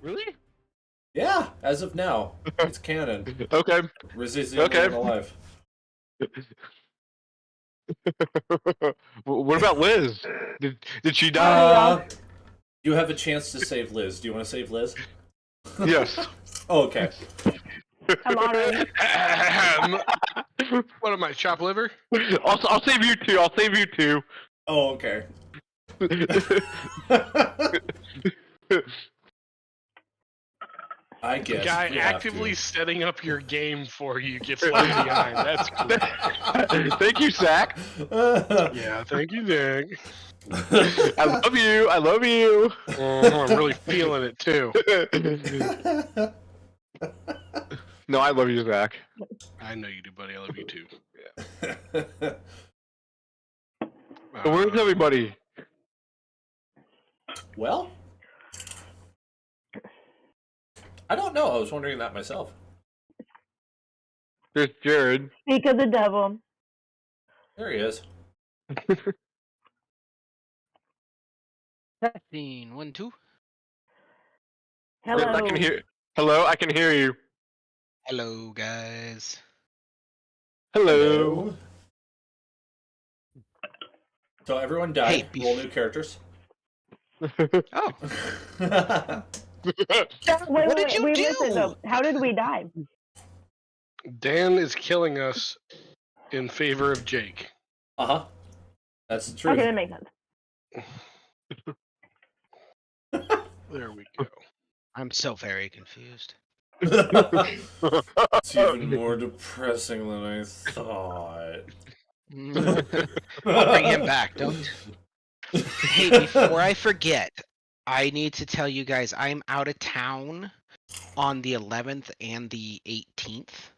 Really? Yeah, as of now, it's canon. Okay. Rizzy's the only one alive. What about Liz? Did she die? You have a chance to save Liz. Do you want to save Liz? Yes. Oh, okay. I'm honoring. What am I, chopped liver? I'll save you two. I'll save you two. Oh, okay. I guess. The guy actively setting up your game for you gets left behind. That's cool. Thank you, Zach. Yeah, thank you, Nick. I love you. I love you. I'm really feeling it too. No, I love you, Zach. I know you do, buddy. I love you too. So where's everybody? Well, I don't know. I was wondering that myself. There's Jared. Speak of the devil. There he is. Testing 1, 2. Hello. I can hear. Hello, I can hear you. Hello, guys. Hello. So everyone died. Hey, Roll new characters. Oh, What did you do? Listen, though. How did we die? Dan is killing us in favor of Jake. Uh-huh. That's the truth. Okay, that makes sense. There we go. I'm so very confused. It's even more depressing than I thought. I'll bring him back, don't. Hey, before I forget, I need to tell you guys I'm out of town on the 11th and the 18th,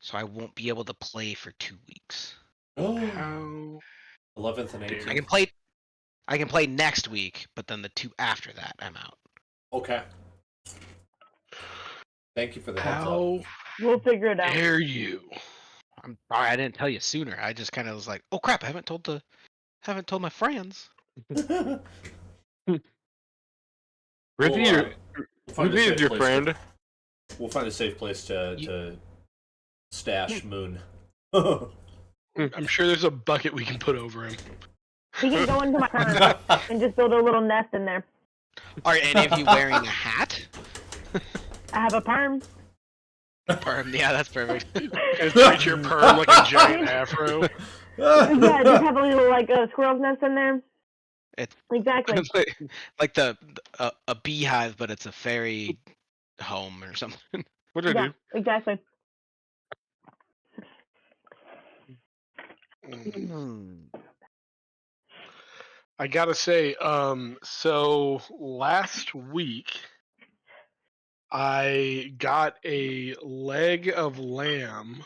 so I won't be able to play for 2 weeks. Oh, How 11th and 18th. I can play next week, but then the 2 after that, I'm out. Okay. Thank you for the heads how We'll figure it out. dare you? I'm sorry I didn't tell you sooner. I just kind of was like, oh crap, I haven't told my friends. up. Rizzy, is your friend? We'll find a safe place to stash Moon. I'm sure there's a bucket we can put over him. He can go into my car and just build a little nest in there. Are any of you wearing a hat? I have a perm. Perm, yeah, that's perfect. And treat your perm like a giant afro. Yeah, just have a little like a squirrel's nest in there. It's Exactly. like a beehive, but it's a fairy home or something. What did I Yeah, do? exactly. I gotta say, so last week I got a leg of lamb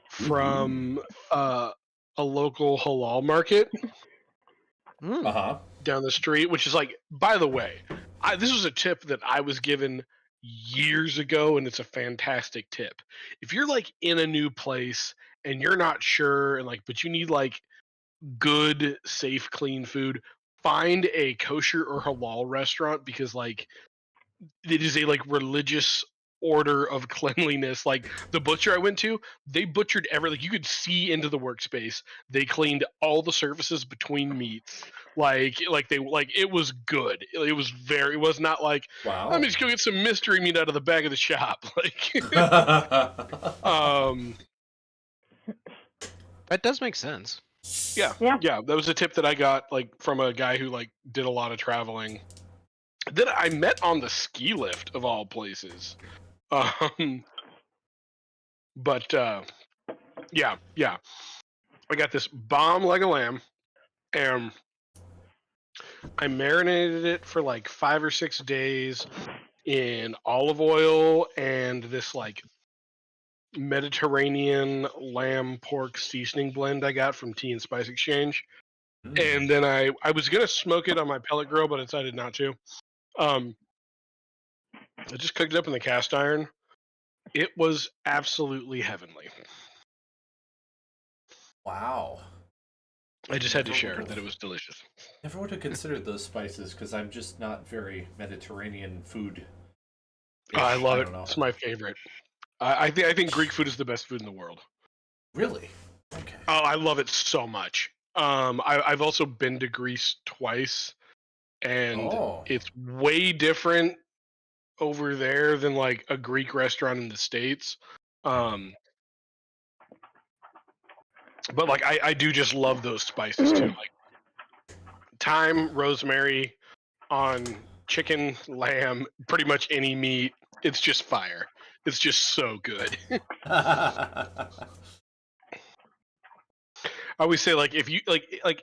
from a local halal market Uh-huh. down the street, which is like, by the way, this was a tip that I was given years ago, and it's a fantastic tip. If you're like in a new place and you're not sure, and like, but you need like good, safe, clean food, find a kosher or halal restaurant, because like it is a like religious order of cleanliness. Like the butcher I went to, they butchered like you could see into the workspace. They cleaned all the surfaces between meats. Like it was good. It was not like, Wow. let me just go get some mystery meat out of the back of the shop. Like That does make sense. yeah, that was a tip that I got like from a guy who like did a lot of traveling that I met on the ski lift of all places. But yeah, I got this bomb leg of lamb, and I marinated it for like 5 or 6 days in olive oil and this like Mediterranean lamb pork seasoning blend I got from Tea and Spice Exchange. And then I was gonna smoke it on my pellet grill, but I decided not to. I just cooked it up in the cast iron. It was absolutely heavenly. Wow. I just had to share that it was delicious. Never would have considered those spices because I'm just not very Mediterranean food. Oh, I love it. don't know. It's my favorite. I think Greek food is the best food in the world. Really? Okay. Oh, I love it so much. I've also been to Greece twice, and it's way different over there than like a Greek restaurant in the States. But like I do just love those spices too. Like thyme, rosemary on chicken, lamb, pretty much any meat. It's just fire. It's just so good. I always say like if you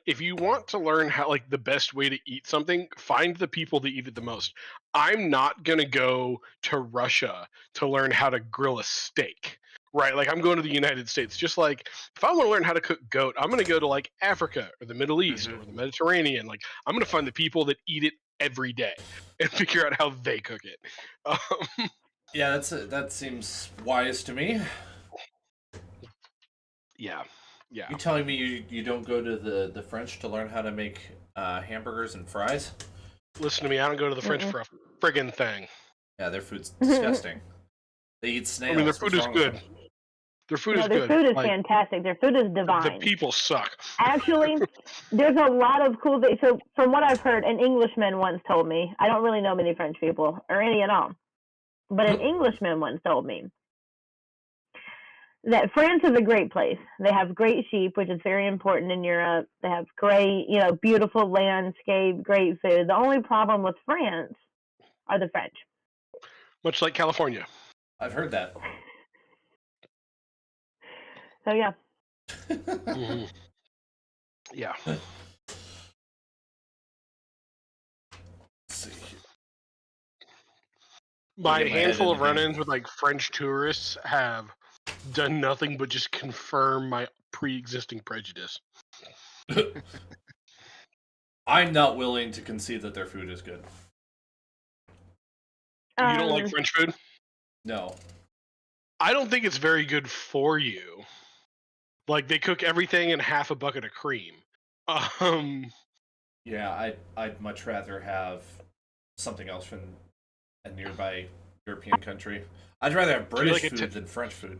if you want to learn how like the best way to eat something, find the people that eat it the most. I'm not gonna go to Russia to learn how to grill a steak. Right, like I'm going to the United States. Just like if I want to learn how to cook goat, I'm gonna go to like Africa or the Middle East or the Mediterranean. Like I'm gonna find the people that eat it every day and figure out how they cook it. Yeah, that seems wise to me. Yeah. You telling me you don't go to the French to learn how to make hamburgers and fries? Listen to me, I don't go to the French for a friggin' thing. Yeah, their food's disgusting. They eat snails. I mean, their food is good. Their food is their good. food is fantastic. Their food is divine. The people suck. Actually, there's a lot of cool things. So from what I've heard, an Englishman once told me, I don't really know many French people, or any at all, but an Englishman once told me that France is a great place. They have great sheep, which is very important in Europe. They have great, beautiful landscape, great food. The only problem with France are the French. Much like California. I've heard that. So yeah. Mm-hmm. Yeah. Let's see. My handful of run-ins with like French tourists have done nothing but just confirm my pre-existing prejudice. I'm not willing to concede that their food is good. You don't like French food? No. I don't think it's very good for you. Like they cook everything in half a bucket of cream. Yeah, I'd much rather have something else from a nearby European country. I'd rather have British food than French food.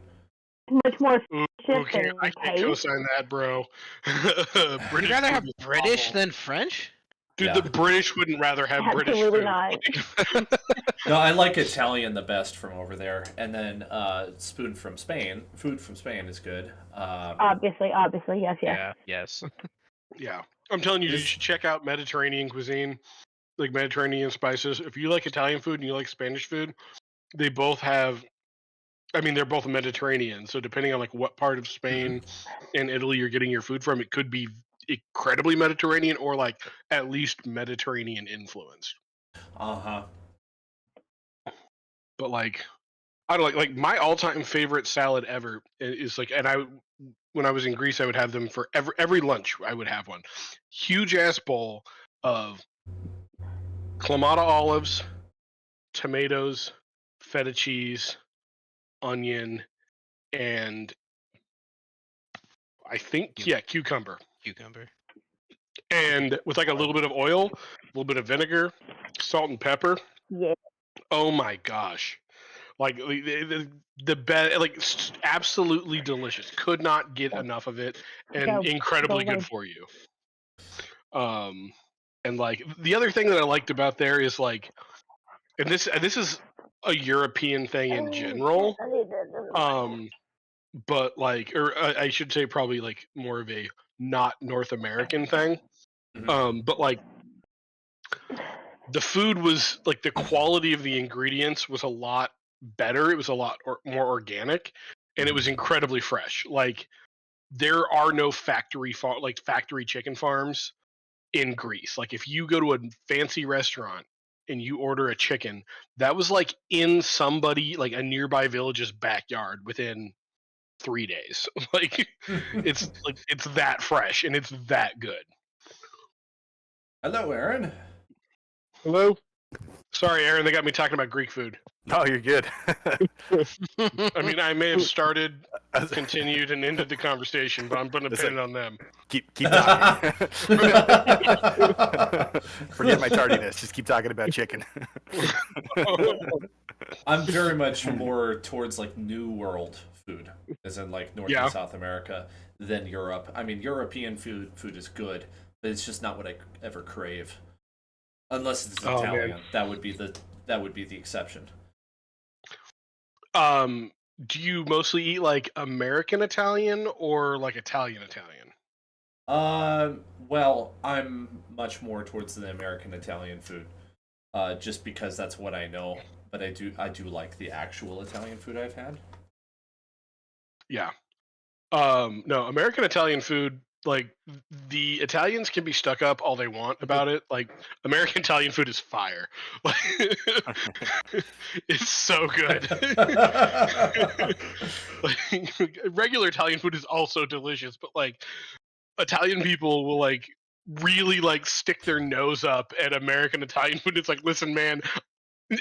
Much more okay, I can't co-sign that, bro. You'd rather have British than French? Dude, the British wouldn't rather have British food. Not. No, I like Italian the best from over there, and then food from Spain is good. Obviously, yes. Yeah, yes. Yeah, I'm telling you, you should check out Mediterranean cuisine, like Mediterranean spices. If you like Italian food and you like Spanish food, they both have. I mean, they're both Mediterranean, so depending on like what part of Spain and Italy you're getting your food from, it could be incredibly Mediterranean or like at least Mediterranean influenced. But like, I don't like my all-time favorite salad ever is like, and when I was in Greece, I would have them for every lunch. I would have one huge ass bowl of Clamato olives, tomatoes, feta cheese, onion, and I think cucumber. And with like a little bit of oil, a little bit of vinegar, salt and pepper. Yeah. Oh my gosh. Like the best, like absolutely delicious. Could not get enough of it, and incredibly good for you. And like the other thing that I liked about there is like, and this is a European thing in general. But like, or I should say probably like more of a not North American thing. But like the food was like the quality of the ingredients was a lot better. It was a lot more organic, and it was incredibly fresh. Like there are no factory chicken farms in Greece. Like if you go to a fancy restaurant and you order a chicken, that was like in somebody like a nearby village's backyard within 3 days. Like it's that fresh and it's that good. Hello, Aaron. Hello. Sorry, Aaron. They got me talking about Greek food. No, you're good. I mean, I may have started, continued, and ended the conversation, but I'm going to pin it on them. Keep talking. Forget my tardiness. Just keep talking about chicken. I'm very much more towards like New World food, as in like North and South America, than Europe. I mean, European food is good, but it's just not what I ever crave. Unless it's Italian, man. that would be the exception. Do you mostly eat like American Italian or like Italian? Well, I'm much more towards the American Italian food, just because that's what I know. But I do like the actual Italian food I've had. Yeah. No, American Italian food, like the Italians can be stuck up all they want about it. Like American Italian food is fire. It's so good. Like, regular Italian food is also delicious, but like Italian people will like really like stick their nose up at American Italian food. It's like, listen, man,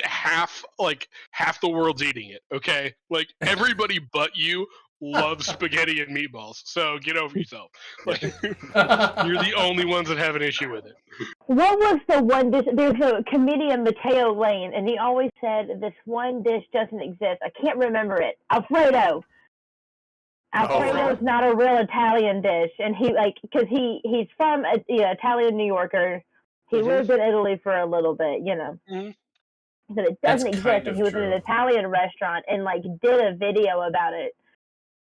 half the world's eating it. Okay, like everybody but you loves spaghetti and meatballs, so get over yourself. Like, you're the only ones that have an issue with it. What was the one dish? There's a comedian, Mateo Lane, and he always said this one dish doesn't exist. I can't remember it. Alfredo. Alfredo is not a real Italian dish, and because he's from a Italian New Yorker. He lived in Italy for a little bit, So it doesn't exist, and he was in an Italian restaurant and like did a video about it.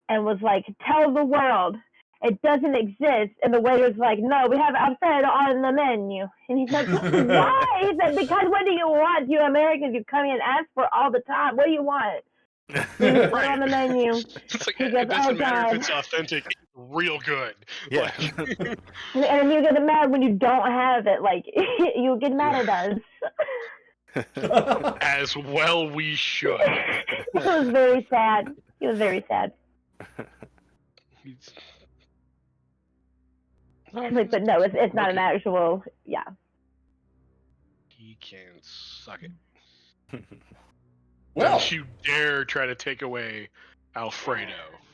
And was like, tell the world it doesn't exist. And the waiter's like, no, we have Alfredo on the menu. And he's like, why? He said, because what do you want? You Americans, you come in and ask for all the time. What do you want? Right. On the menu. It's like, it doesn't matter if it's authentic. It's real good. Yeah. And you get mad when you don't have it. Like, you get mad at us. As well we should. It was very sad. It was very sad. But no, it's not an actual. He can suck it. Well, don't you dare try to take away Alfredo.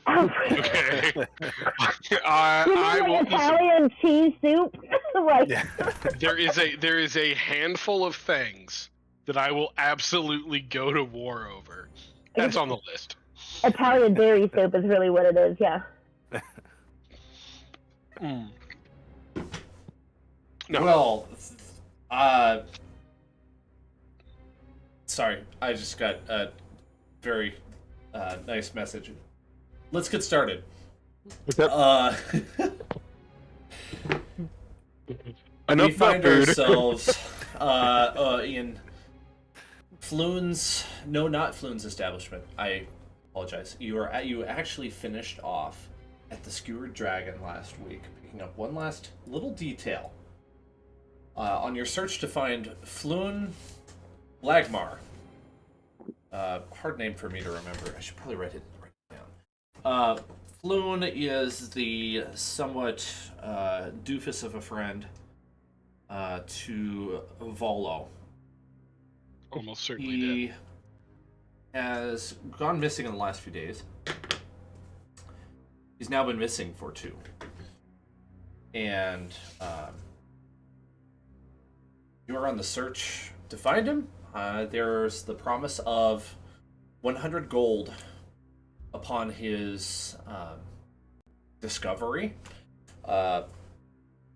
Okay. I will. Italian cheese soup. There is a handful of things that I will absolutely go to war over. That's on the list. Italian dairy soup is really what it is, yeah. No. Well, sorry, I just got a very nice message. Let's get started. We find ourselves in Floon's, no, not Floon's establishment. I apologize. You actually finished off at the Skewered Dragon last week, picking up one last little detail. On your search to find Floon Lagmar. Hard name for me to remember. I should probably write it down. Floon is the somewhat doofus of a friend to Volo. Almost certainly he did. Has gone missing in the last few days. He's now been missing for 2. And you are on the search to find him. There's the promise of 100 gold upon his discovery.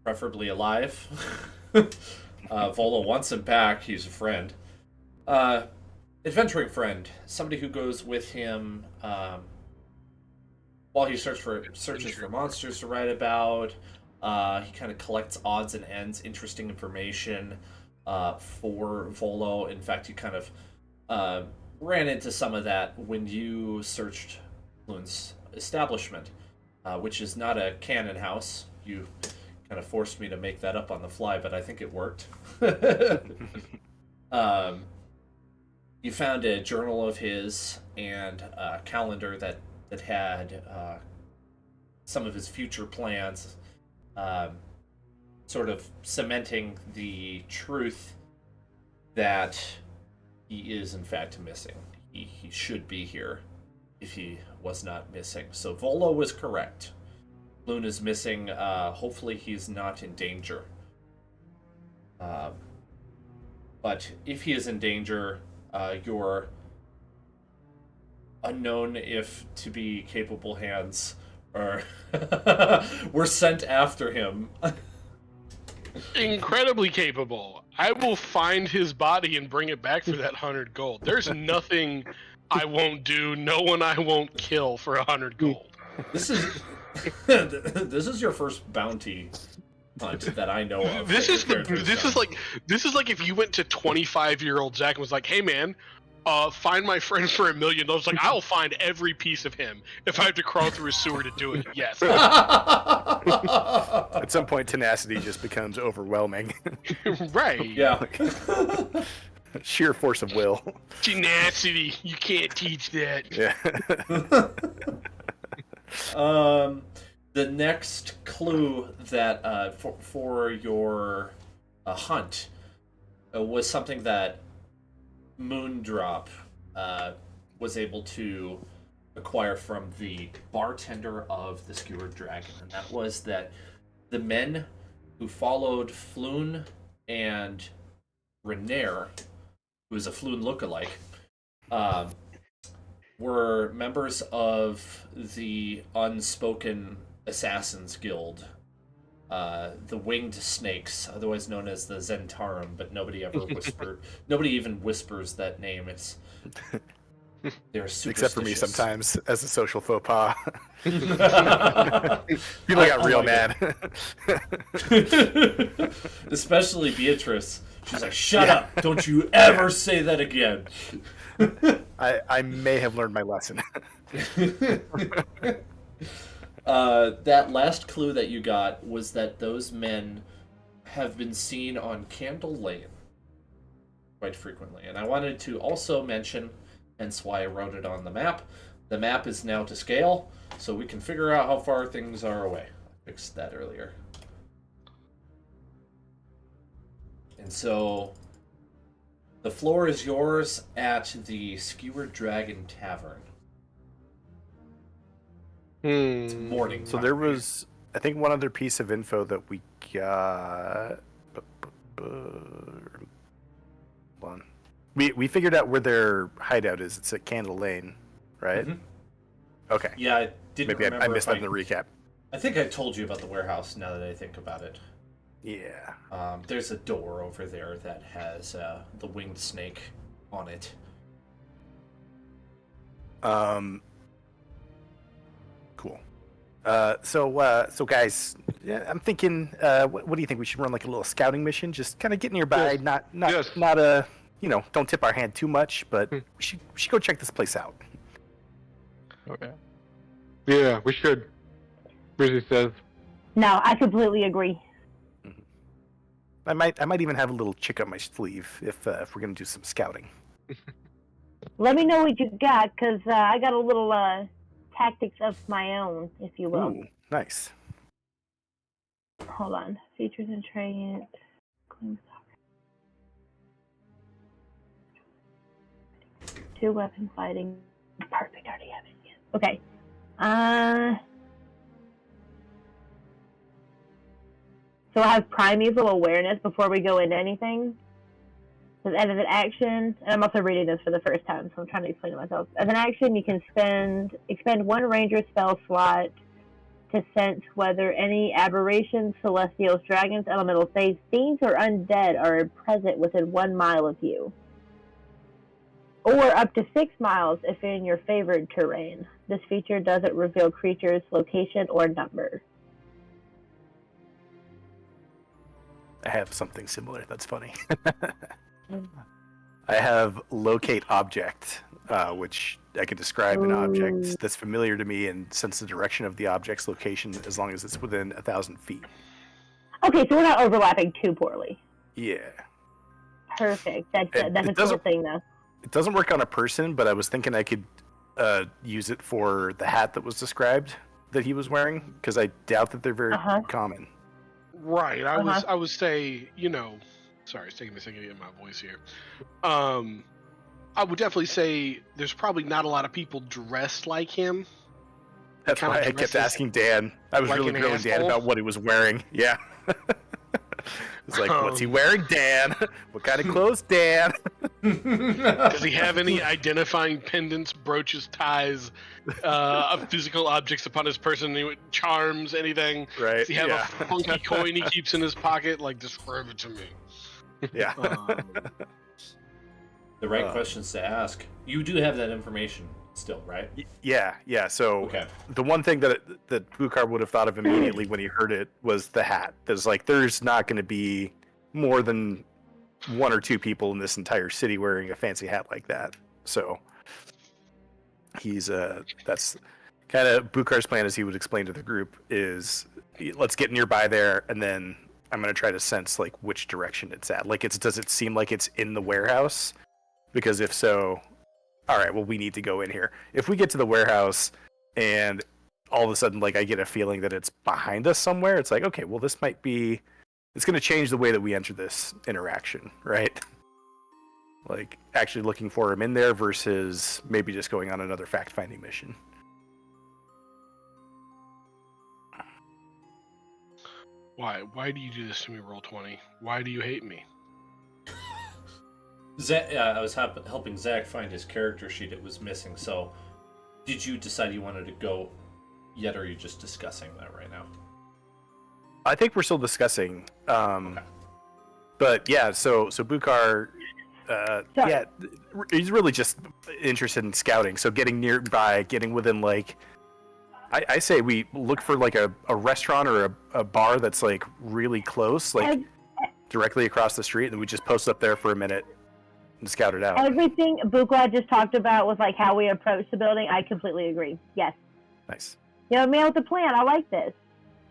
Preferably alive. Volo wants him back. He's a friend. Adventuring friend. Somebody who goes with him while he searches for monsters to write about. He kind of collects odds and ends, interesting information for Volo. In fact, you kind of ran into some of that when you searched Floon's establishment, which is not a canon house. You kind of forced me to make that up on the fly, but I think it worked. You found a journal of his and a calendar that had some of his future plans, sort of cementing the truth that he is in fact missing. He should be here if he was not missing. So Volo was correct. Floon is missing. Hopefully he's not in danger. But if he is in danger, your unknown if to be capable hands are were sent after him. Incredibly capable. I will find his body and bring it back for that 100 gold. There's nothing I won't do, no one I won't kill for 100 gold. This is this is your first bounty hunt that I know of. This is like if you went to 25-year-old Zach and was like, "Hey man, find my friend for $1 million." I was like, "I'll find every piece of him if I have to crawl through a sewer to do it." Yes. At some point, tenacity just becomes overwhelming. Right. Yeah. Sheer force of will. Tenacity. You can't teach that. Yeah. The next clue that for your hunt was something that Moondrop was able to acquire from the bartender of the Skewered Dragon, and that was that the men who followed Floon and Renair, who is a Floon lookalike, were members of the Unspoken Assassins Guild, the Winged Snakes, otherwise known as the Zentarum, but nobody even whispers that name. They're superstitious. Except for me sometimes, as a social faux pas. People got real mad. Especially Beatrice. She's like, "Shut up! Don't you ever say that again." I may have learned my lesson. That last clue that you got was that those men have been seen on Candle Lane quite frequently. And I wanted to also mention, hence why I wrote it on the map, the map is now to scale, so we can figure out how far things are away. I fixed that earlier. And so the floor is yours at the Skewered Dragon Tavern. It's morning. So there was, I think, one other piece of info that we got. Hold on. We figured out where their hideout is. It's at Candle Lane, right? Mhm. Okay. Yeah, I didn't Maybe remember. I missed that in the recap. I think I told you about the warehouse now that I think about it. Yeah. There's a door over there that has the winged snake on it. Cool. So guys, yeah, I'm thinking, what do you think? We should run like a little scouting mission, just kind of get nearby, Yes. not Yes. don't tip our hand too much, but we should go check this place out. Okay. Yeah, we should. Brizzy says. No, I completely agree. I might even have a little chick up my sleeve if we're gonna do some scouting. Let me know what you got, because I got a little tactics of my own, if you will. Ooh, nice. Hold on. Features and traits. Two weapon fighting. Perfect. Already have it. Yes. Okay. So I have primeval awareness before we go into anything. So as an action, and I'm also reading this for the first time, so I'm trying to explain it myself. As an action, you can expend one ranger spell slot to sense whether any aberrations, celestials, dragons, elemental fates, fiends, or undead are present within 1 mile of you. Or up to 6 miles if in your favored terrain. This feature doesn't reveal creatures' location or number. I have something similar. That's funny. I have locate object, which I could describe an object that's familiar to me and sense the direction of the object's location as long as it's within 1,000 feet. Okay, so we're not overlapping too poorly. Yeah. Perfect. That's a cool doesn't- thing, though. It doesn't work on a person, but I was thinking I could use it for the hat that was described that he was wearing, because I doubt that they're very common. Right. I would say, Sorry, it's taking me a second to get my voice here. I would definitely say there's probably not a lot of people dressed like him. That's Kinda why I kept dresses asking Dan. I was like really an grilling Dan asshole. about what he was wearing. Yeah. It's like, what's he wearing, Dan? What kind of clothes, Dan? Does he have any identifying pendants, brooches, ties, of physical objects upon his person? Charms, anything? Right. Does he have yeah. a funky coin he keeps in his pocket? Like, describe it to me. Yeah. The right questions to ask. You do have that information still, right? Yeah. So Okay. the one thing that Bukar would have thought of immediately when he heard it was the hat. There's not going to be more than one or two people in this entire city wearing a fancy hat like that. So he's that's kind of Bukar's plan, as he would explain to the group, is let's get nearby there, and then I'm going to try to sense like which direction it's at. Like, does it seem like it's in the warehouse? Because if so, all right, well, we need to go in here. If we get to the warehouse and all of a sudden, like, I get a feeling that it's behind us somewhere, it's like, okay, well, this might be, it's going to change the way that we enter this interaction, right? Like, actually looking for him in there versus maybe just going on another fact-finding mission. Why? Why do you do this to me, Roll20? Why do you hate me? Zach, I was helping Zach find his character sheet. It was missing. So, did you decide you wanted to go yet, or are you just discussing that right now? I think we're still discussing. Okay. But yeah, so Bukar, yeah, he's really just interested in scouting. So getting nearby, getting within, like, I say we look for like a restaurant or a bar that's like really close, like directly across the street, and we just post up there for a minute and scout it out. Everything Bukla just talked about was like how we approach the building. I completely agree. Yes. Nice. You know, man with a plan. I like this.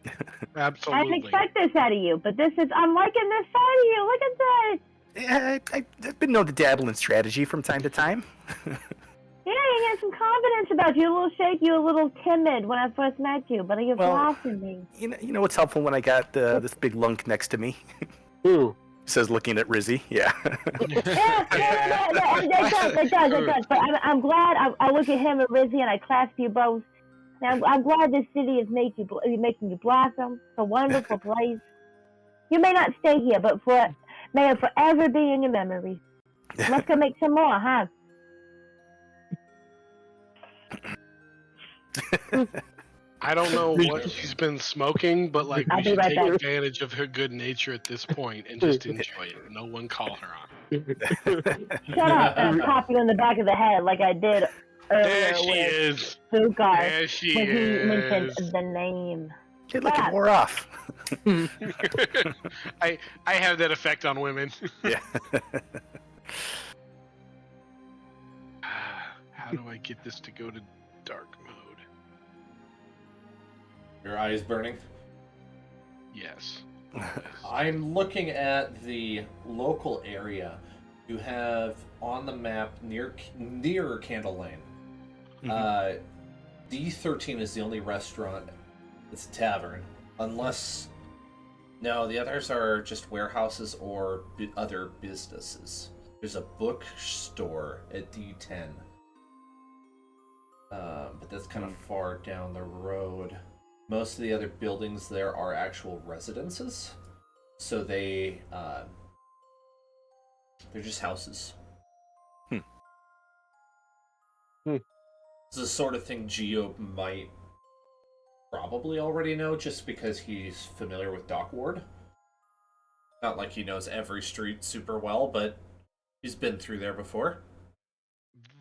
I Absolutely. didn't expect this out of you, but I'm liking this side of you. Look at this. Yeah, I've been known to dabble in strategy from time to time. Yeah, you got some confidence about you. A little shaky, a little timid when I first met you, but you're blossoming. You know what's helpful when I got this big lunk next to me? Ooh. Says looking at Rizzy. Yeah. Yeah, it does. But I'm glad I look at him and Rizzy and I clasp you both. And I'm glad this city is making you blossom. It's a wonderful place. You may not stay here, but may it forever be in your memories. Let's go make some more, huh? I don't know what she's been smoking, but like I'll we be should right take back. advantage of her good nature at this point and just enjoy it. No one call her on it. Shut up and I'll pop you in the back of the head like I did earlier There she with is. Bukar There she when he is. mentioned the name. Hey, look, it wore off. I have that effect on women. Yeah. How do I get this to go to dark mode? Your eyes burning? Yes. I'm looking at the local area. You have on the map near Candle Lane. D13 is the only restaurant. It's a tavern. Unless... No, the others are just warehouses or other businesses. There's a bookstore at D10. But that's kind of far down the road. Most of the other buildings there are actual residences. So they're just houses. It's the sort of thing Geo might probably already know just because he's familiar with Dock Ward. Not like he knows every street super well, but he's been through there before.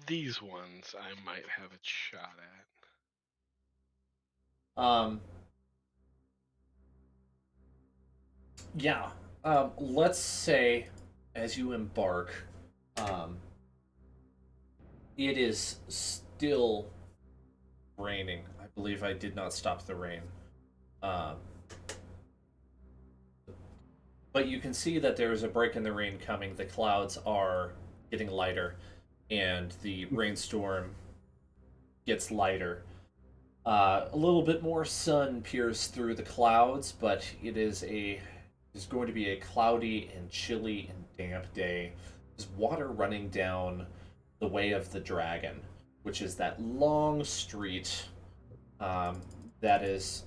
These ones I might have a shot at. Yeah. Let's say as you embark, it is still raining. I believe I did not stop the rain. But you can see that there is a break in the rain coming. The clouds are getting lighter, and the rainstorm gets lighter. A little bit more sun peers through the clouds, but it is a is going to be a cloudy and chilly and damp day. There's water running down the Way of the Dragon, which is that long street that is,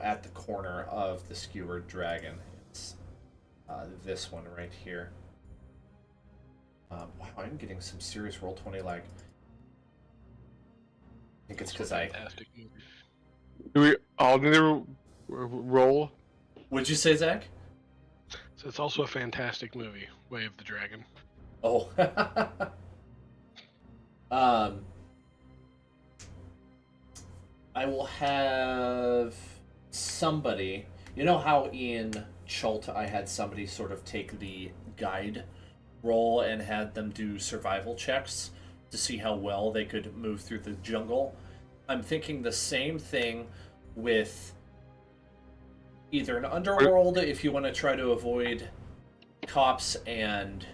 at the corner of the Skewered Dragon. It's this one right here. Wow, I'm getting some serious Roll20 lag. I think it's because Fantastic movie. Do we all need to roll? What'd you say, Zach? So it's also a fantastic movie, Way of the Dragon. Oh. I will have somebody. You know how in Chult I had somebody sort of take the guide role and had them do survival checks to see how well they could move through the jungle? I'm thinking the same thing with either an underworld if you want to try to avoid cops and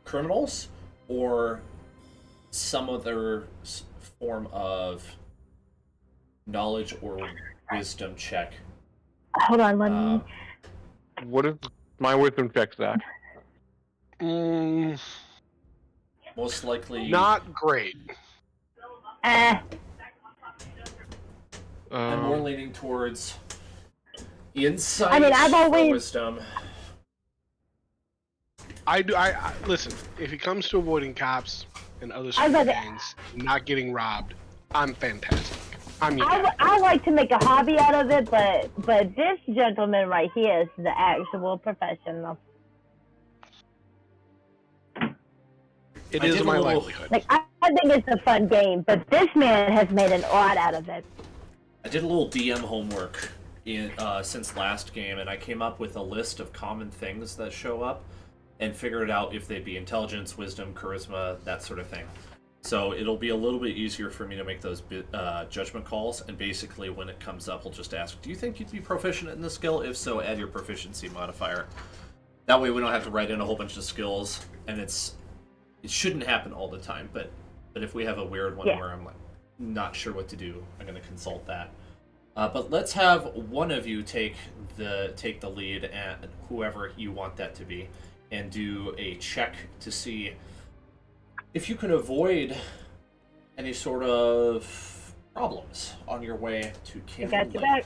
criminals, or some other form of knowledge or wisdom check. Hold on, let me. What is my wisdom check, Zach? Most likely Not great. I'm more leaning towards insight. I mean, I've or always- wisdom. I listen. If it comes to avoiding cops and other I was- things, not getting robbed, I'm fantastic. I'm your guy. I like to make a hobby out of it, but this gentleman right here is the actual professional. It I is did a my little- livelihood. Like, I think it's a fun game, but this man has made an art out of it. I did a little DM homework since last game, and I came up with a list of common things that show up and figured out if they'd be intelligence, wisdom, charisma, that sort of thing. So it'll be a little bit easier for me to make those judgment calls, and basically when it comes up, we'll just ask, do you think you'd be proficient in this skill? If so, add your proficiency modifier. That way we don't have to write in a whole bunch of skills, and it shouldn't happen all the time, but if we have a weird one where I'm like not sure what to do, I'm going to consult that. But let's have one of you take the lead, and whoever you want that to be, and do a check to see if you can avoid any sort of problems on your way to I Camp got your Lane. back.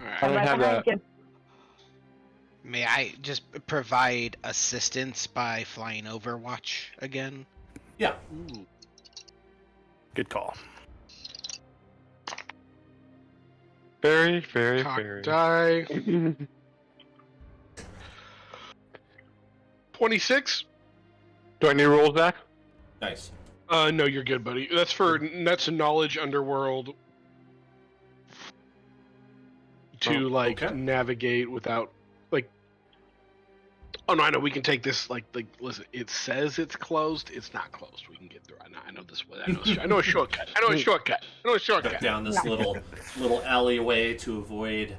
All I right. don't I'm have right behind that. you. May I just provide assistance by flying Overwatch again? Yeah. Ooh. Good call. Very, very, Cock very. die. 26. Do I need to roll, Zach? Nice. No, you're good, buddy. That's a knowledge underworld to okay. navigate without like. Oh no, I know we can take this like listen. It says it's closed. It's not closed. We can get through. I know this way. I know a shortcut. I know a shortcut. Duck down this little alleyway to avoid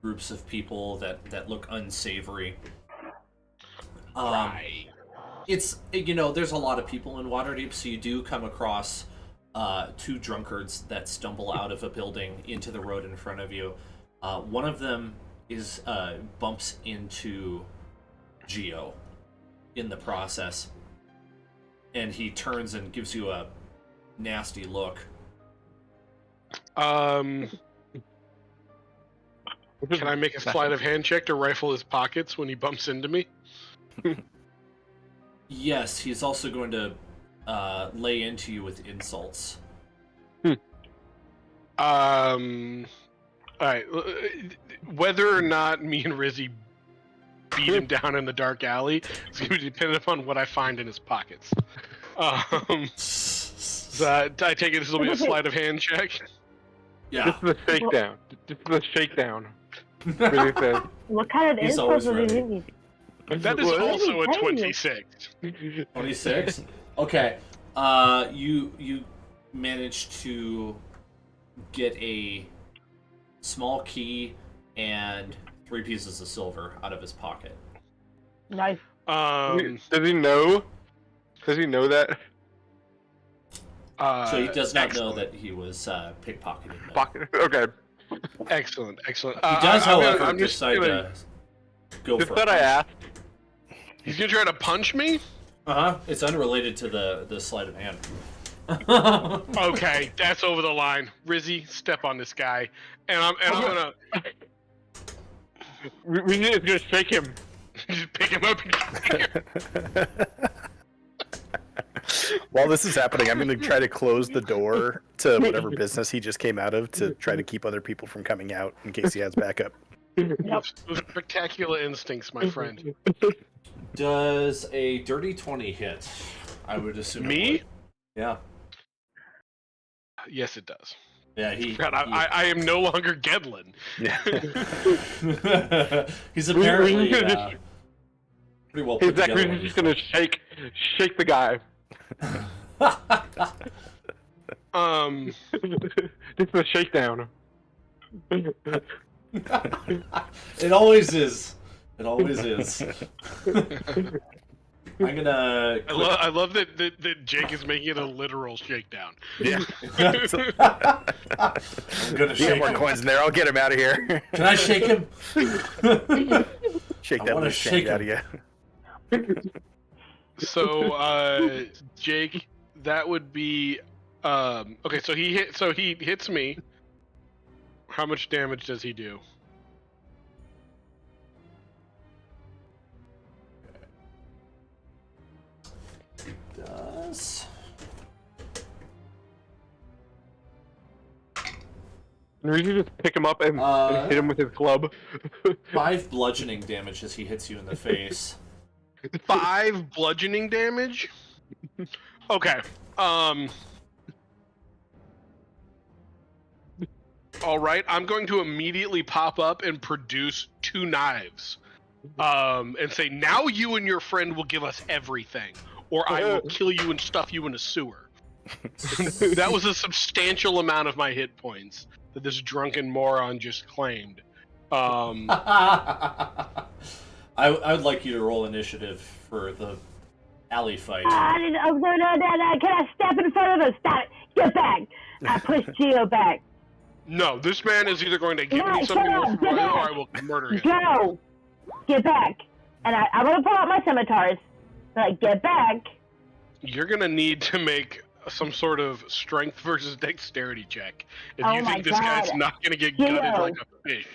groups of people that look unsavory. Right. It's there's a lot of people in Waterdeep, so you do come across two drunkards that stumble out of a building into the road in front of you. One of them is bumps into Geo in the process, and he turns and gives you a nasty look. Can I make a sleight of hand check to rifle his pockets when he bumps into me? Yes, he's also going to lay into you with insults. All right. Whether or not me and Rizzy beat him down in the dark alley is going to be dependent upon what I find in his pockets. So I take it this will be a sleight of hand check. Yeah. This is a shakedown. This is a shakedown. Really says. What kind of He's insults always are ready. these? That is What? also a What are you 26. 26. Okay. You managed to get a small key and 3 pieces of silver out of his pocket. Nice. Does he know? Does he know that? So he does not excellent. know that he was pickpocketing them. Pocket. Okay. Excellent. He does, however, I'm just decide gonna... go Just for that it. I asked. He's gonna try to punch me? It's unrelated to the sleight of hand. Okay, that's over the line. Rizzy, step on this guy, and I'm gonna We need to shake him. just pick him up. While this is happening, I'm going to try to close the door to whatever business he just came out of to try to keep other people from coming out in case he has backup. Those spectacular instincts, my friend. Does a dirty 20 hit? I would assume. it Me? would. Yeah. Yes, it does. Yeah, he. God, I am no longer Gedlin. Yeah. He's apparently pretty well put Exactly. together. He's just gonna shake the guy. Just a shakedown. It always is. It always is. I'm gonna. I love that Jake is making it a literal shakedown. Yeah. I'm gonna You got shake more him. coins in there. I'll get him out of here. Can I shake him? Shake I that wanna loose shake change out of him. you. So, Jake, that would be okay. So he hits me. How much damage does he do? Does. And we just pick him up and hit him with his club. 5 bludgeoning damage as he hits you in the face. 5 bludgeoning damage. Okay. All right. I'm going to immediately pop up and produce 2 knives. And say, now you and your friend will give us everything, or I will kill you and stuff you in a sewer. That was a substantial amount of my hit points that this drunken moron just claimed. I would like you to roll initiative for the alley fight. No. Can I step in front of him? Stop it. Get back. I push Geo back. No, this man is either going to give me No, something shut up, worth get or back. I will murder him. Go. Get back. And I'm going to pull out my scimitars. Like, get back. You're going to need to make some sort of strength versus dexterity check if Oh you my think this guy's God. not going to get Geo. gutted like a fish.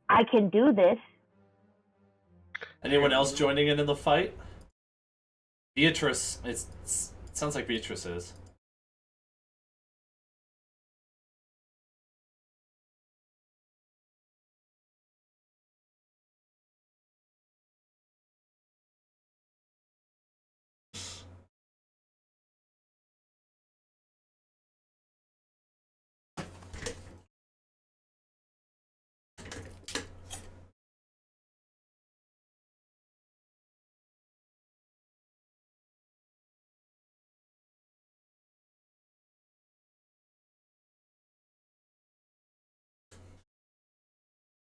I can do this. Anyone else joining in the fight? Beatrice. It sounds like Beatrice is.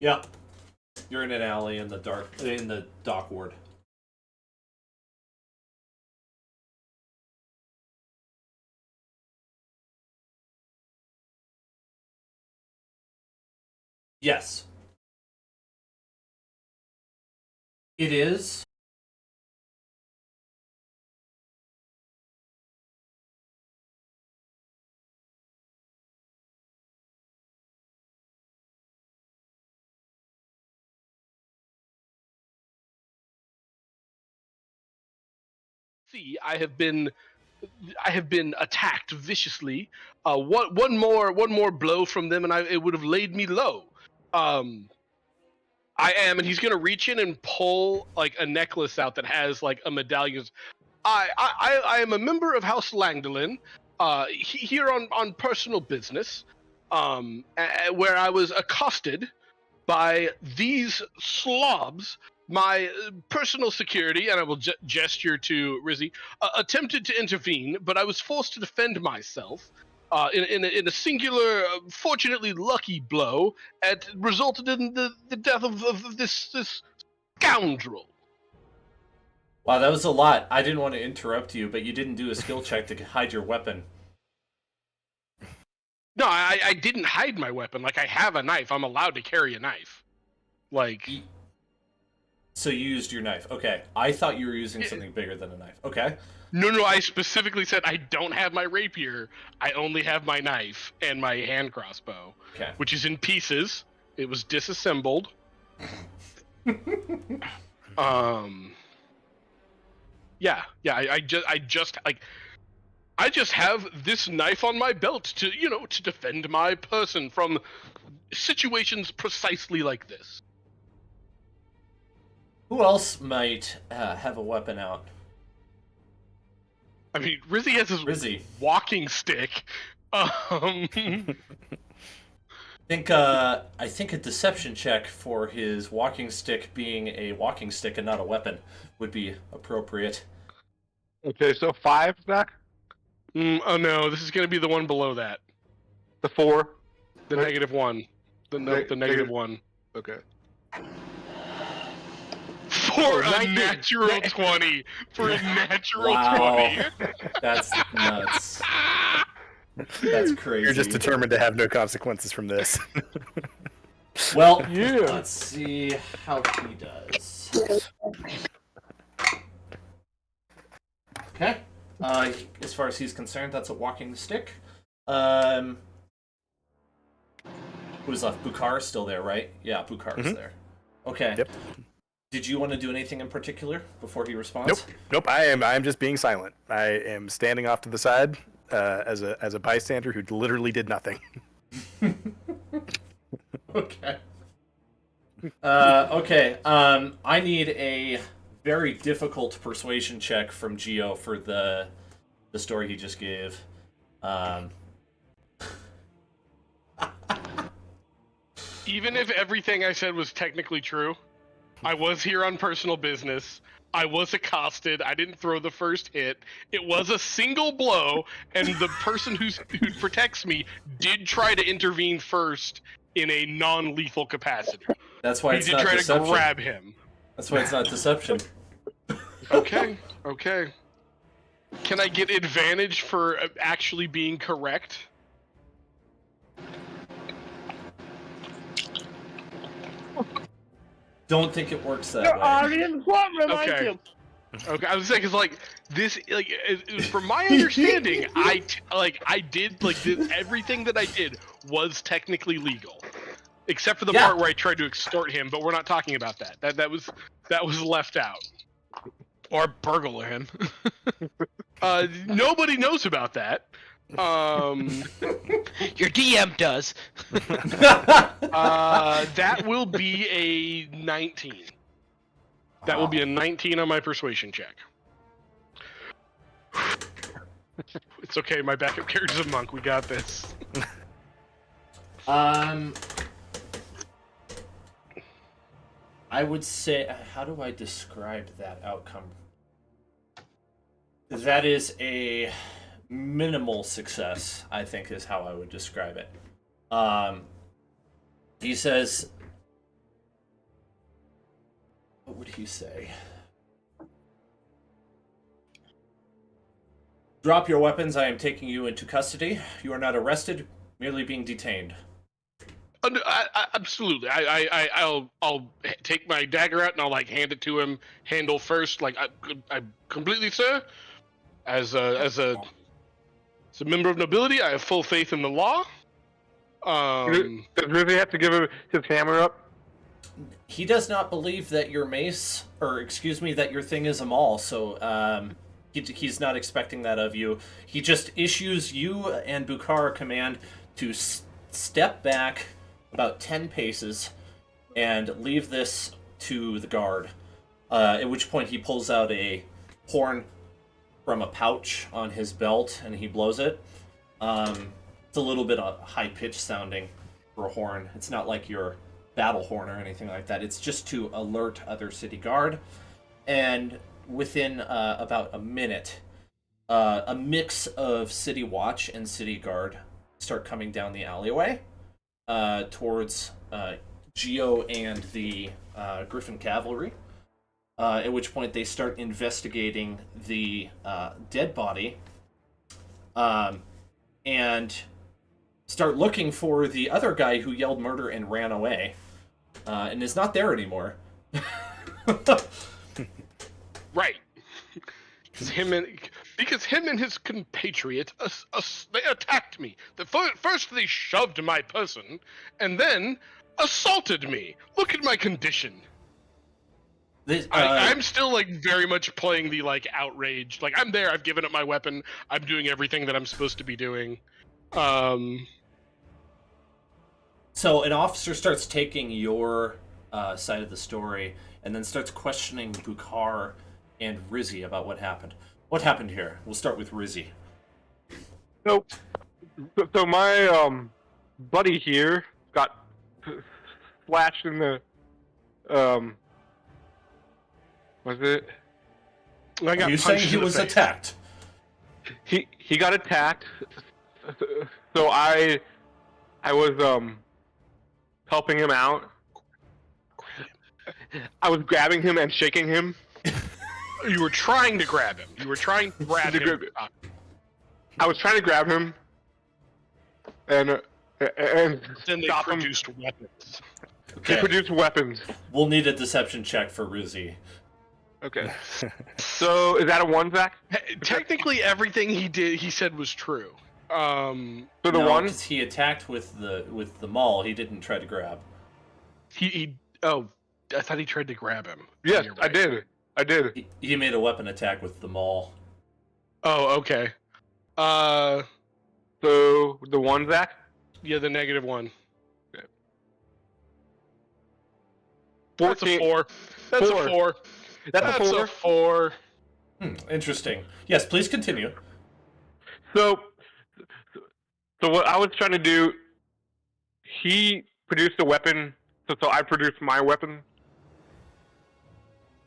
Yep. You're in an alley in the dock ward. Yes. It is. See, I have been attacked viciously. One more blow from them, and it would have laid me low. I am, and he's gonna reach in and pull like a necklace out that has like a medallion. I am a member of House Langdolin, here on personal business, where I was accosted by these slobs. My personal security, and I will gesture to Rizzy, attempted to intervene, but I was forced to defend myself in a singular, fortunately lucky blow that resulted in the death of this scoundrel. Wow, that was a lot. I didn't want to interrupt you, but you didn't do a skill check to hide your weapon. No, I didn't hide my weapon. Like, I have a knife. I'm allowed to carry a knife. Like, So you used your knife. Okay. I thought you were using something bigger than a knife. Okay. no, I specifically said I don't have my rapier. I only have my knife and my hand crossbow, Okay. which is in pieces. It was disassembled. Yeah. I just have this knife on my belt to defend my person from situations precisely like this. Who else might have a weapon out? I mean, Rizzy has his Rizzy. walking stick. I think a deception check for his walking stick being a walking stick and not a weapon would be appropriate. Okay, so 5, Zach? Oh no, this is going to be the one below that. The 4? The Right. -1. The Negative- -1. Okay. For a 19. natural 20. For a natural Wow. 20. That's nuts. That's crazy. You're just determined to have no consequences from this. Well, Yeah. let's see how he does. Okay. As far as he's concerned, that's a walking stick. Who's left? Bukhar's still there, right? Yeah, Bukhar's there. Okay. Yep. Did you want to do anything in particular before he responds? Nope. I am just being silent. I am standing off to the side as a bystander who literally did nothing. Okay. Okay. I need a very difficult persuasion check from Geo for the story he just gave. Even if everything I said was technically true, I was here on personal business. I was accosted. I didn't throw the first hit. It was a single blow, and the person who protects me did try to intervene first in a non-lethal capacity. That's why He it's did not try deception. to grab him. That's why it's not deception. Okay. Can I get advantage for actually being correct? Don't think it works that Your way. audience won't remind Okay. you. Okay, I was saying, cause like this, from my understanding, everything that I did was technically legal, except for the Yeah. part where I tried to extort him. But we're not talking about that. That was left out. Or burglar him. Nobody knows about that. Your DM does. That will be a 19. That will be a 19 on my persuasion check. It's okay, my backup character's a monk. We got this. I would say, how do I describe that outcome? That is a minimal success, I think, is how I would describe it. He says, what would he say? Drop your weapons. I am taking you into custody. You are not arrested, merely being detained. Absolutely. I'll take my dagger out and I'll hand it to him. Handle first. I completely, sir. As a member of nobility, I have full faith in the law. Does Rizzy have to give his hammer up? He does not believe that your mace, that your thing is a maul, so he's not expecting that of you. He just issues you and Bukhar a command to step back about 10 paces and leave this to the guard, at which point he pulls out a horn from a pouch on his belt and he blows it. It's a little bit high-pitched sounding for a horn. It's not like your battle horn or anything like that. It's just to alert other city guard. And within about a minute, a mix of city watch and city guard start coming down the alleyway towards Geo and the Griffon cavalry. At which point they start investigating the dead body and start looking for the other guy who yelled murder and ran away. and is not there anymore. Right. Because him and his compatriot, they attacked me. First they shoved my person, and then assaulted me. Look at my condition. I'm still like very much playing the like outrage. Like I'm there. I've given up my weapon. I'm doing everything that I'm supposed to be doing. So an officer starts taking your side of the story, and then starts questioning Bukhar and Rizzy about what happened. What happened here? We'll start with Rizzy. So my buddy here got slashed in the was it? I got Are you saying he was attacked? He got attacked. So I was helping him out. I was grabbing him and shaking him. You were trying to grab him. You were trying to grab him. I was trying to grab him, and Then they stop him. produced weapons. They produced weapons. We'll need a deception check for Rizzy. Okay. So is that a 1, Zach? Technically, everything he said was true. So the No, one 'cause he attacked with the maul. He didn't try to grab. Oh, I thought he tried to grab him. Yes, You're I right. did. I did. He made a weapon attack with the maul. Oh, okay. So the 1, Zach? Yeah, the -1. Okay. That's a 14. 4. That's Four. a 4. That's a 4. 4. Interesting. Yes, please continue. So what I was trying to do, he produced a weapon, so I produced my weapon,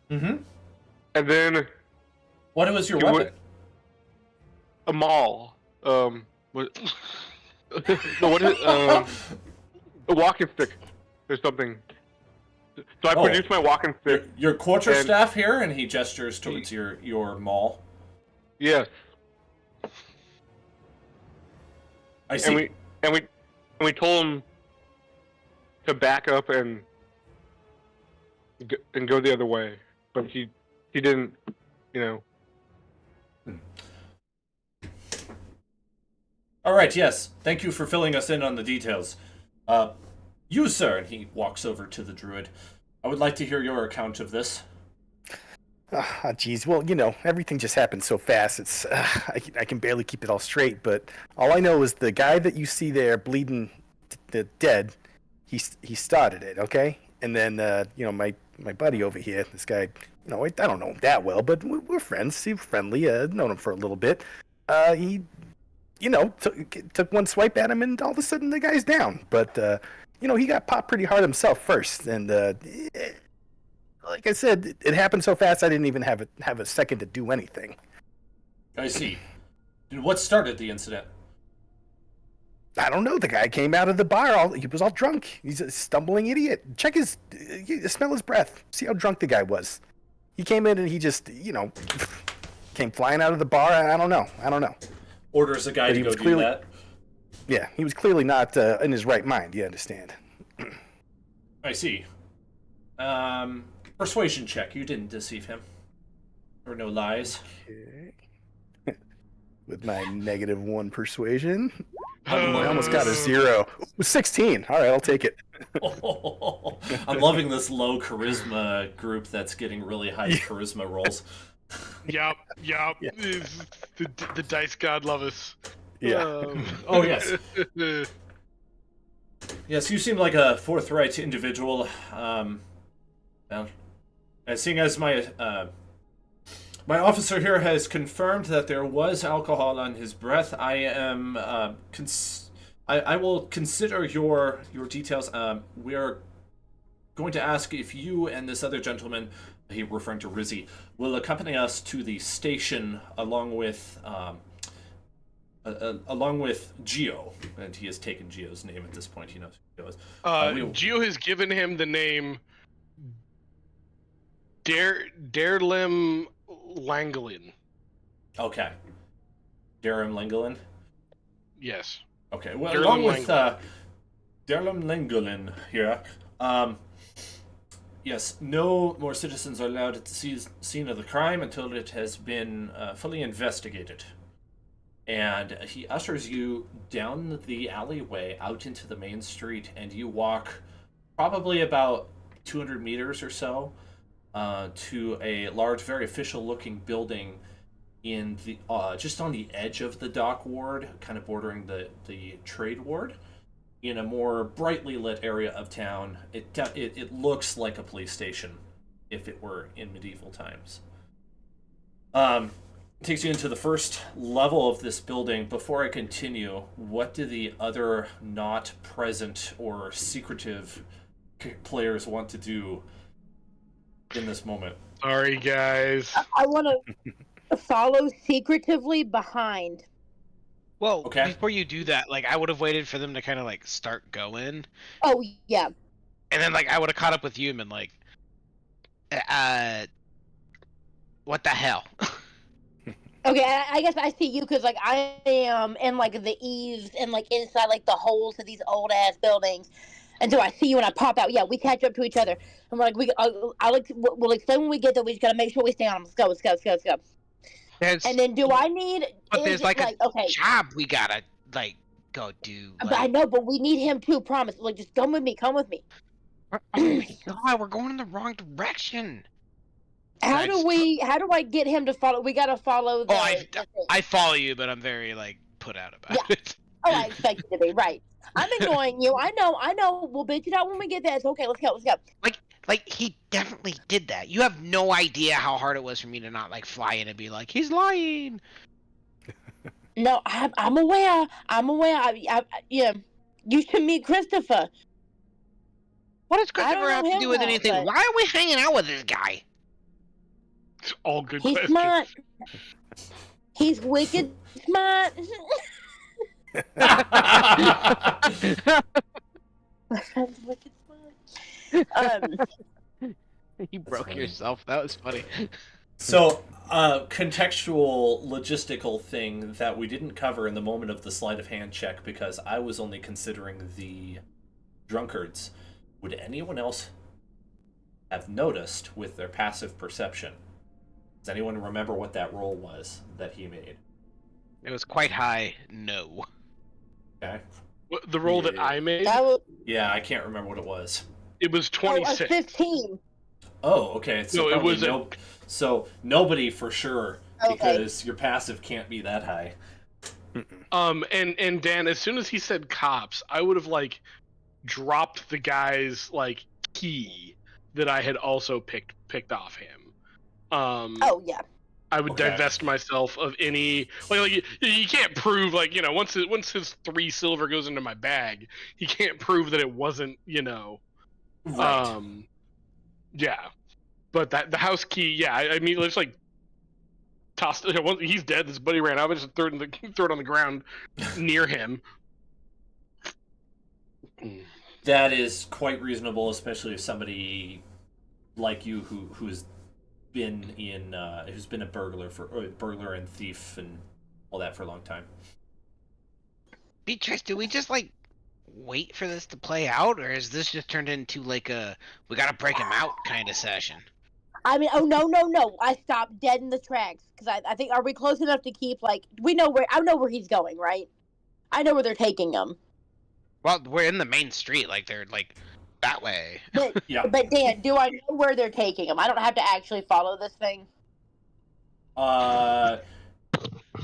Mm-hmm. and then What was your You weapon? would- a maul. What? No, what is it? A walking stick or something. So I Oh. produced my walking stick. Your quarterstaff And- here, and he gestures towards your maul. Yes. I see. And we told him to back up and go the other way, but he didn't, you know. All right. Yes. Thank you for filling us in on the details. You, sir, and he walks over to the druid. I would like to hear your account of this. Ah, geez. Well, everything just happened so fast. It's I can barely keep it all straight. But all I know is the guy that you see there bleeding dead, he started it. Okay, and then my buddy over here, this guy, I don't know him that well, but we're friends. He's friendly. Known him for a little bit. He, took one swipe at him, and all of a sudden the guy's down. But he got popped pretty hard himself first, and like I said, it happened so fast I didn't even have a second to do anything. I see. And what started the incident? I don't know. The guy came out of the bar. He was all drunk. He's a stumbling idiot. Check smell his breath. See how drunk the guy was. He came in and he just, came flying out of the bar. I don't know. Orders a guy But to he go was do clearly- that. Yeah, he was clearly not in his right mind. You understand? I see. Persuasion check. You didn't deceive him. There were no lies. Okay. With my -1 persuasion, Oh, I almost got a 0. Ooh, 16. All right, I'll take it. I'm loving this low charisma group that's getting really high charisma rolls. Yup. Yeah. The dice god love us. Yeah. Oh, yes. Yes, you seem like a forthright individual. Well, seeing as my officer here has confirmed that there was alcohol on his breath, I am I will consider your details. We are going to ask if you and this other gentleman, he referring to Rizzy, will accompany us to the station along with Geo, and he has taken Geo's name at this point. He knows who Geo is. Geo has given him the name Derlim Langolin. Okay. Derlim Langolin? Yes. Okay, well, Derlim along with Langolin. Derlim Langolin here, Yes, no more citizens are allowed at the scene of the crime until it has been fully investigated. And he ushers you down the alleyway out into the main street, and you walk probably about 200 meters or so to a large, very official-looking building in the just on the edge of the dock ward, kind of bordering the trade ward. In a more brightly lit area of town, it looks like a police station if it were in medieval times. It takes you into the first level of this building. Before I continue, what do the other not present or secretive players want to do in this moment? Sorry, guys. I want to follow secretively behind. Well, Okay. before you do that, like I would have waited for them to kind of like start going, Oh yeah. and then like I would have caught up with you and been like, what the hell? Okay, I guess I see you because like I am in like the eaves and like inside like the holes of these old ass buildings, and so I see you and I pop out. Yeah, we catch up to each other, and we're like, we'll explain when we get there. We just gotta make sure we stay on them. Let's go. And then do I need? But is there's it, like a okay. job we gotta like go do. But I Like, know, but we need him too. Promise. Like, just come with me. oh my god, we're going in the wrong direction. How do I get him to follow? We gotta follow the. Oh, the thing. I follow you, but I'm very like put out about Yeah. it. Oh, I expect you to be right. I'm ignoring you. I know. We'll bitch it out when we get there. It's okay. Let's go. Like he definitely did that. You have no idea how hard it was for me to not like fly in and be like, he's lying. No, I'm aware. Yeah. You should meet Christopher. What does I don't Christopher have know to him do with well, anything? but- Why are we hanging out with this guy? It's all good He's questions. smart. He's wicked smart. My friend's wicked smart. You broke yourself. That was funny. So, contextual, logistical thing that we didn't cover in the moment of the sleight of hand check because I was only considering the drunkards. Would anyone else have noticed with their passive perception? Does anyone remember what that roll was that he made? It was quite high. No. Okay. The roll that Yeah. I made, That was Yeah, I can't remember what it was. it was a 26. 15. Oh, okay. So No, it probably was So nobody for sure Okay. because your passive can't be that high. And Dan, as soon as he said cops, I would have like dropped the guy's like key that I had also picked off him. Oh yeah. I would Okay. divest myself of any like you can't prove like once his 3 silver goes into my bag, he can't prove that it wasn't Right. yeah, but the house key, yeah, I mean it's like tossed. Once he's dead, this buddy ran out. I just throw it on the ground near him. That is quite reasonable, especially if somebody like you who's been a burglar and thief and all that for a long time. Beatrice, do we just like wait for this to play out, or is this just turned into like a we gotta break him out kind of session? I mean, oh no! I stopped dead in the tracks because I think are we close enough to keep like I know where he's going, right? I know where they're taking him. Well, we're in the main street, like they're like that way. But Yeah. but Dan, do I know where they're taking him? I don't have to actually follow this thing.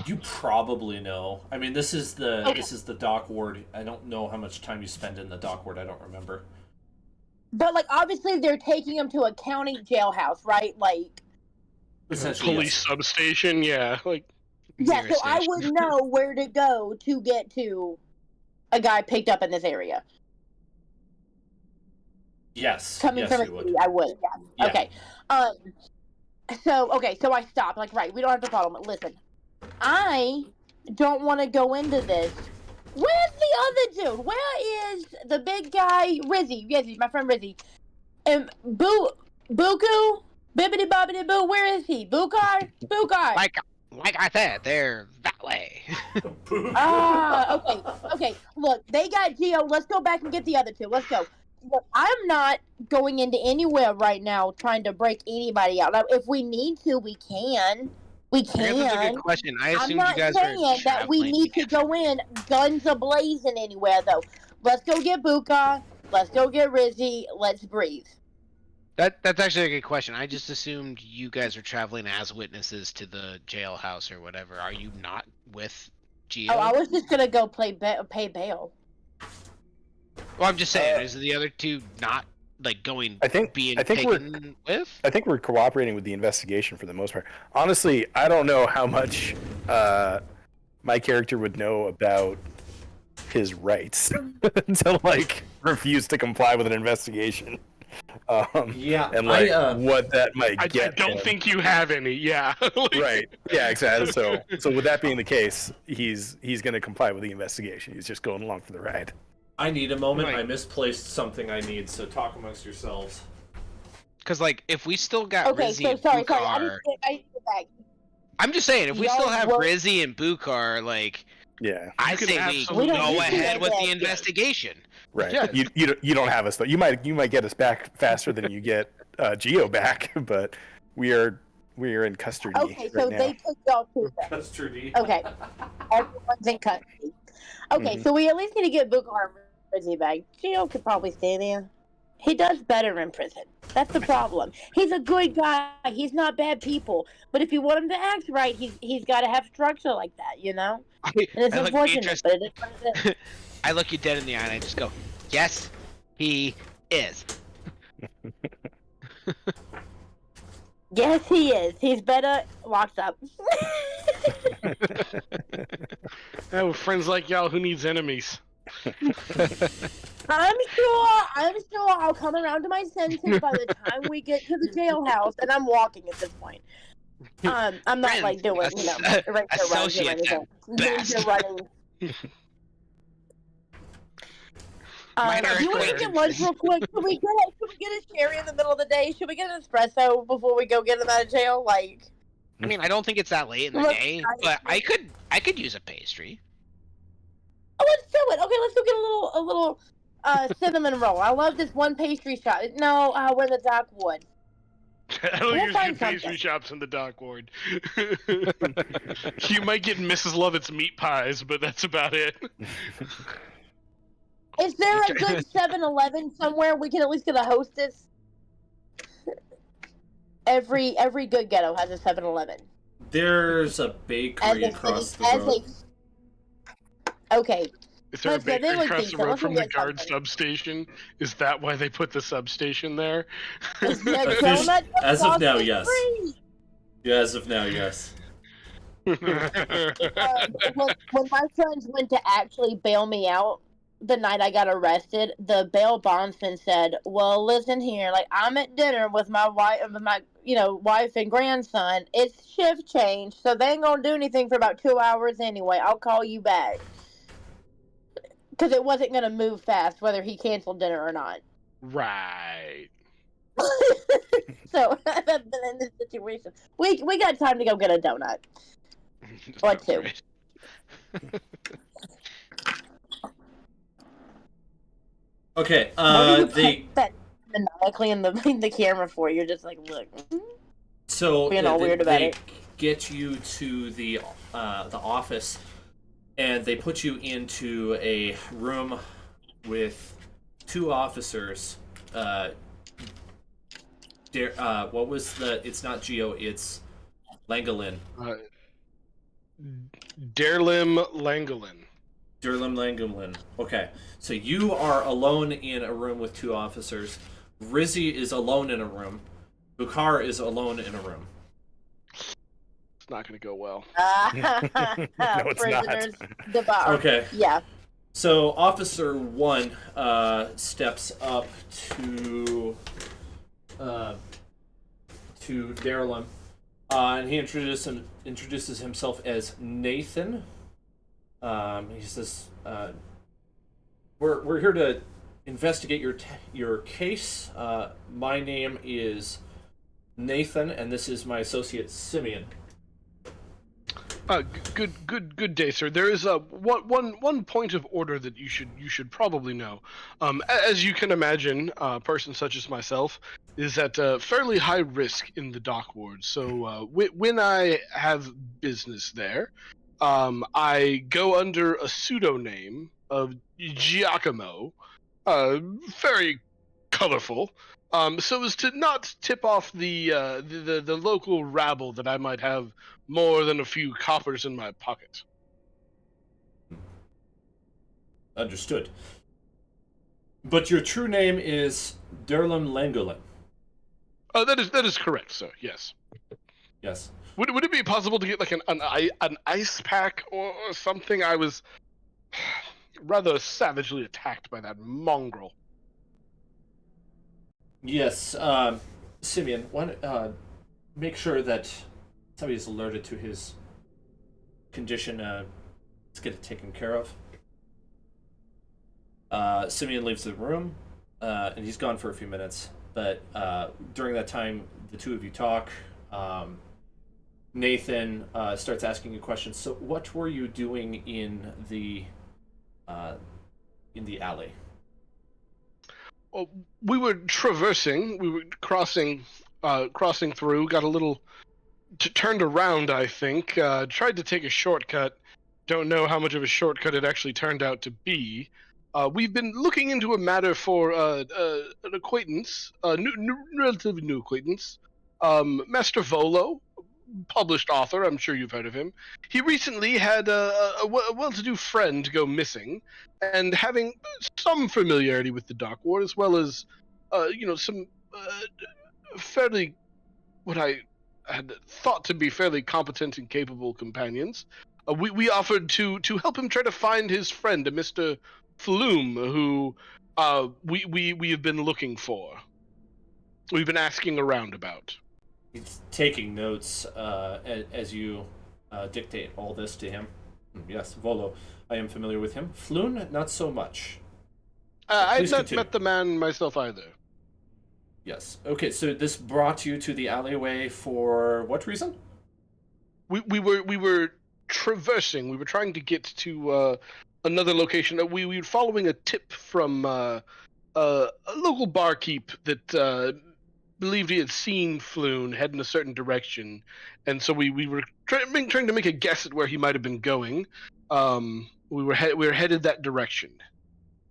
You probably know. I mean, this is the dock ward. I don't know how much time you spend in the dock ward. I don't remember. But like obviously they're taking him to a county jailhouse, right? Like Essentially, Police substation, yeah, like yeah, so Nearest I station. would know where to go to get to a guy picked up in this area. yes. Coming Yes, from a you would. city, I would. Yeah. Yeah. Okay. So I stopped. Like, right, we don't have to follow him. Listen, I don't want to go into this. Where's the other dude? Where is the big guy, Rizzy? Yes, he's my friend Rizzy. And Buku, Bibbidi Bobbidi Boo. Where is he? Bukar. Like I said, they're that way. Ah, okay. Look, they got Geo. Let's go back and get the other two. Let's go. look, I'm not going into anywhere right now trying to break anybody out. Now, if we need to, we can. We I guess that's a can. good question. I I'm assumed not you guys saying were that we traveling need to together. go in guns a-blazing anywhere, though. Let's go get Buka. Let's go get Rizzy. Let's breathe. That's actually a good question. I just assumed you guys are traveling as witnesses to the jailhouse or whatever. Are you not with Geo? Oh, I was just gonna go pay bail. Well, I'm just saying, is the other two not like being I think taken with? I think we're cooperating with the investigation for the most part. Honestly, I don't know how much my character would know about his rights to like refuse to comply with an investigation. Yeah, and like what that might I get. don't think you have any. Yeah. Like- Right. Yeah. Exactly. So with that being the case, he's going to comply with the investigation. He's just going along for the ride. I need a moment. Right. I misplaced something I need, so talk amongst yourselves. Because like, if we still got Okay, Rizzy so and sorry. Bukar, I need to get back. I'm just saying, if we Y'all still have work- Rizzy and Bukar, like, Yeah. I can say we absolutely- We don't go need to ahead do with that. the investigation. Right. Yeah. You don't have us though. You might get us back faster than you get Geo back, but we are in custody Okay, right so now. they took y'all to them. That's true, D. Okay. Everyone's in custody. Okay, Mhm. so we at least need to get Bukar and Rizzy back. Gio could probably stay there. He does better in prison. That's the problem. He's a good guy. He's not bad people. But if you want him to act right, he's got to have structure like that, you know? And it's I look unfortunate, interest- but it is what it is. I look you dead in the eye and I just go, yes, he is. Yes, he is. He's better locked up. Yeah, with friends like y'all, who needs enemies? I'm sure I'll come around to my senses by the time we get to the jailhouse, and I'm walking at this point. I'm not like doing, you know, regular runs or Associates anything. at best. Ninja running. Minor Do you want to get lunch real quick? Should we get a sherry in the middle of the day? Should we get an espresso before we go get him out of jail? Like, I mean, I don't think it's that late in the Look, day, but I could use a pastry. oh, let's do it. Okay, let's go get a little cinnamon roll. I love this one pastry shop. No, we're in the Dockwood. I don't We'll usually find pastry something. shops in the dock ward. You might get Mrs. Lovett's meat pies, but that's about it. Is there a good 7-Eleven somewhere we can at least get a Hostess? Every good ghetto has a 7-Eleven. There's a bakery across the road. Okay. Is there a Let's go. They bakery look across the decent. road Let's from go the get guard something. substation? Is that why they put the substation there? Is there Offici- donut as of now, frosting yes. free? Yeah, as of now, yes. When my friends went to actually bail me out the night I got arrested, the bail bondsman said, "Well, listen here. Like, I'm at dinner with my wife and grandson. It's shift change, so they ain't gonna do anything for about 2 hours anyway. I'll call you back." Because it wasn't gonna move fast, whether he canceled dinner or not. Right. So I've been in this situation. We got time to go get a donut. Or two. Right. Okay, What do you they put that maniacally in the camera for? You're just like, look. so Being all they, weird about they it. get you to the office, and they put you into a room with two officers. What was the? It's not Geo. It's Langolin. Derlim Langolin. Derlim Langolin. Okay, so you are alone in a room with two officers. Rizzy is alone in a room. Bukar is alone in a room. It's not going to go well. it's not. Prisoners devour. Okay. Yeah. So Officer 1 steps up to Derlim, and he introduces himself as Nathan. He says, "We're here to investigate your case. My name is Nathan, and this is my associate Simeon." Good day, sir. There is one point of order that you should probably know. As you can imagine, a person such as myself is at fairly high risk in the dock ward. So when I have business there, I go under a pseudonym of Giacomo, very colorful, so as to not tip off the local rabble that I might have more than a few coppers in my pocket. Understood. But your true name is Derlim Langolin. That is correct, sir. Yes. Yes. Would it be possible to get like an ice pack or something? I was rather savagely attacked by that mongrel. Yes, Simeon, make sure that somebody's alerted to his condition. Let's get it taken care of. Simeon leaves the room, and he's gone for a few minutes. But during that time, the two of you talk. Nathan starts asking you questions. So, what were you doing in the alley? Well, we were traversing. We were crossing through. Got a little turned around. I think tried to take a shortcut. Don't know how much of a shortcut it actually turned out to be. We've been looking into a matter for an acquaintance, relatively new acquaintance, Master Volo, published author. I'm sure you've heard of him. He recently had a well-to-do friend go missing, and having some familiarity with the dock ward, as well as some fairly what I had thought to be fairly competent and capable companions. We offered to help him try to find his friend, a Mr. Flume, who we have been looking for. We've been asking around about. He's taking notes as you dictate all this to him. Yes, Volo, I am familiar with him. Floon, not so much. I've not met the man myself either. Yes. Okay, so this brought you to the alleyway for what reason? We were traversing. We were trying to get to another location. We were following a tip from a local barkeep that believed he had seen Floon head in a certain direction, and so we were trying to make a guess at where he might have been going. We were headed that direction,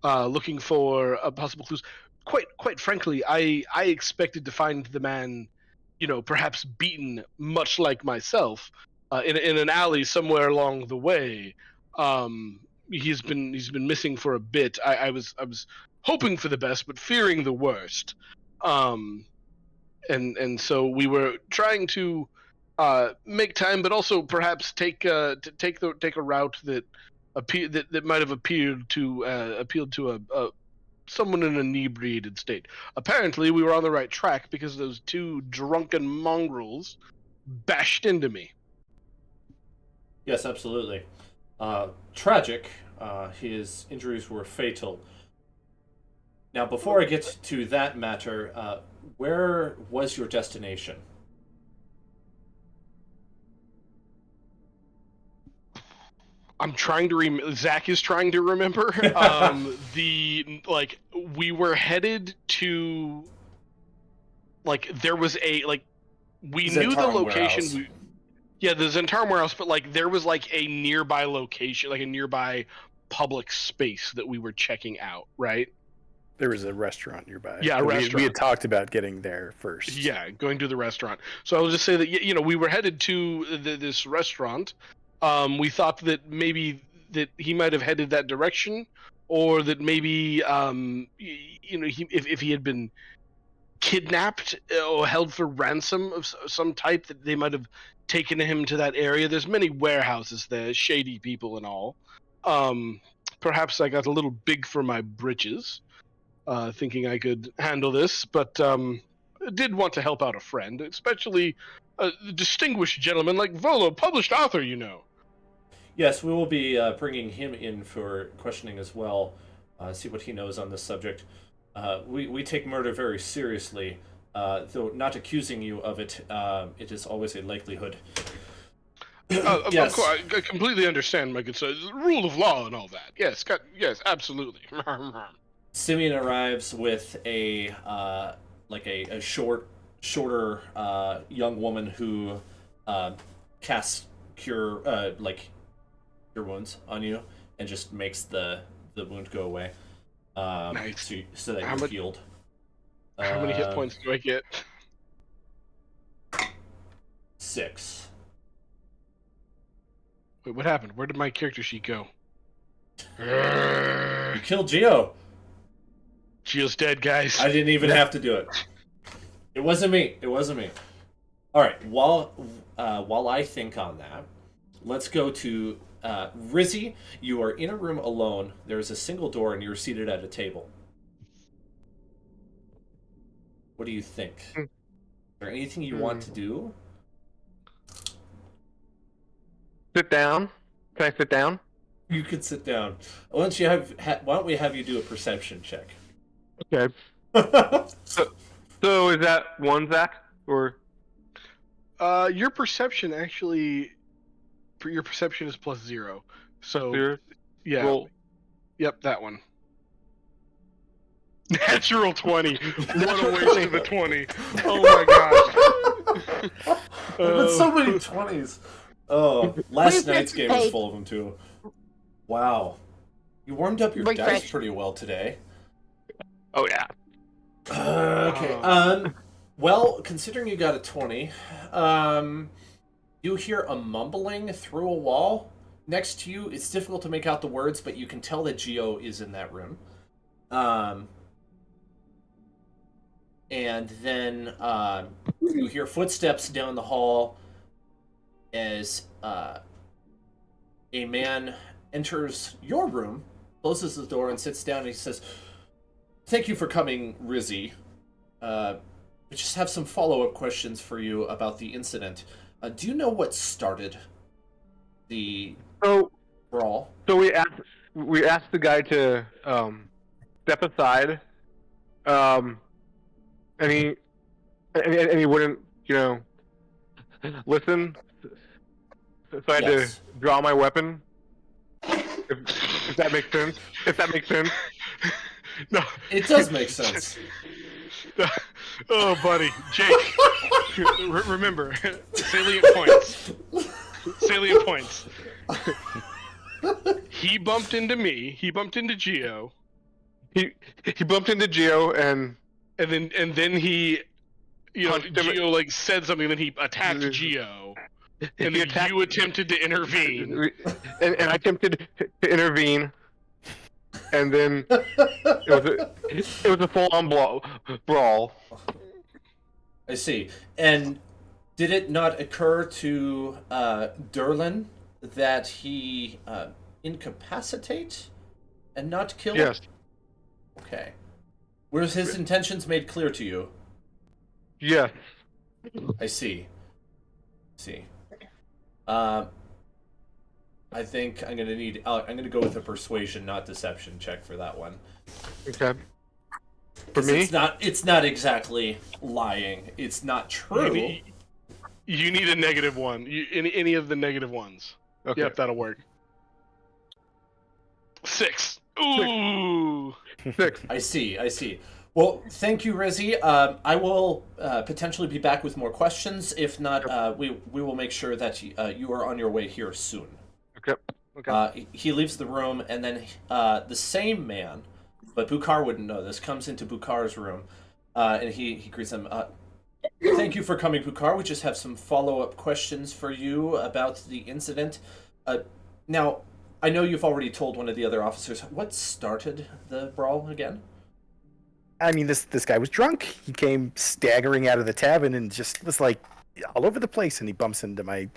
looking for possible clues. Quite frankly, I expected to find the man, perhaps beaten, much like myself, in an alley somewhere along the way. He's been missing for a bit. I was hoping for the best, but fearing the worst. And so we were trying to make time, but also perhaps take a route that might have appealed to someone in an inebriated state. Apparently, we were on the right track because those two drunken mongrels bashed into me. Yes, absolutely. Tragic. His injuries were fatal. Now, before I get to that matter, where was your destination? I'm trying to Zach is trying to remember. We were headed to, there was we knew the location. Yeah, the Zentarum warehouse, but there was a nearby location, a nearby public space that we were checking out, right? There was a restaurant nearby. Yeah, a restaurant. We had talked about getting there first. Yeah, going to the restaurant. So I will just say that we were headed to this restaurant. We thought that maybe that he might have headed that direction, or that maybe if he had been kidnapped or held for ransom of some type, that they might have taken him to that area. There's many warehouses there, shady people and all. Perhaps I got a little big for my britches, thinking I could handle this, but did want to help out a friend, especially a distinguished gentleman like Volo, published author, Yes, we will be bringing him in for questioning as well, see what he knows on this subject. We take murder very seriously, though not accusing you of it, it is always a likelihood. Yes. Of course, I completely understand my concern. Rule of law and all that. Yes, yes, absolutely. Simeon arrives with a shorter young woman who casts cure cure wounds on you and just makes the wound go away. Nice. So that How you're much- healed. How many hit points do I get? 6. Wait, what happened? Where did my character sheet go? You killed Geo. Gio's dead, guys. I didn't even have to do it. It wasn't me. All right. While I think on that, let's go to Rizzy. You are in a room alone. There's a single door, and you're seated at a table. What do you think? Is there anything you want to do? Sit down. Can I sit down? You could sit down. Why don't we have you do a perception check? Okay. So is that one, Zach? Or Your perception actually, your perception is +0. So zero? yeah, Roll. yep, that one. Natural 20. What a waste of the 20. Oh my gosh. But so many 20s. Oh, last night's game was Refresh. full of them too. Wow. You warmed up your dice Refresh. pretty well today. Oh yeah. Okay. Well, considering you got a 20, you hear a mumbling through a wall next to you. It's difficult to make out the words, but you can tell that Geo is in that room. And then you hear footsteps down the hall as a man enters your room, closes the door, and sits down, and he says, "Thank you for coming, Rizzy. We just have some follow-up questions for you about the incident. Do you know what started the brawl?" So we asked the guy to step aside, and he wouldn't, listen. So I had Yes. to draw my weapon. If that makes sense. If that makes sense. No. It does make sense. Oh, buddy, Jake. Remember, salient points. Salient points. He bumped into me. He bumped into Geo. He bumped into Geo and then he, Punched him. Geo said something. Then he attacked Geo. And he then attacked. you attempted to intervene. And I attempted to intervene, and then it was a full-on brawl. I see. And did it not occur to Derlim that he incapacitate and not kill? Yes. Okay. Were his intentions made clear to you? Yes. I see. I think I'm gonna go with a persuasion, not deception check for that one. Okay. For 'Cause me, it's not exactly lying. It's not true. You need a -1. Any of the negative ones. okay. Yep, that'll work. 6. Ooh. 6. I see. Well, thank you, Rizzy. I will potentially be back with more questions. If not, we will make sure that you are on your way here soon. Okay. Okay. He leaves the room, and then the same man, but Bukar wouldn't know this, comes into Bukar's room, and he greets him. Thank you for coming, Bukar. We just have some follow-up questions for you about the incident. Now, I know you've already told one of the other officers. What started the brawl again? I mean, this guy was drunk. He came staggering out of the tavern and just was all over the place. And he bumps into my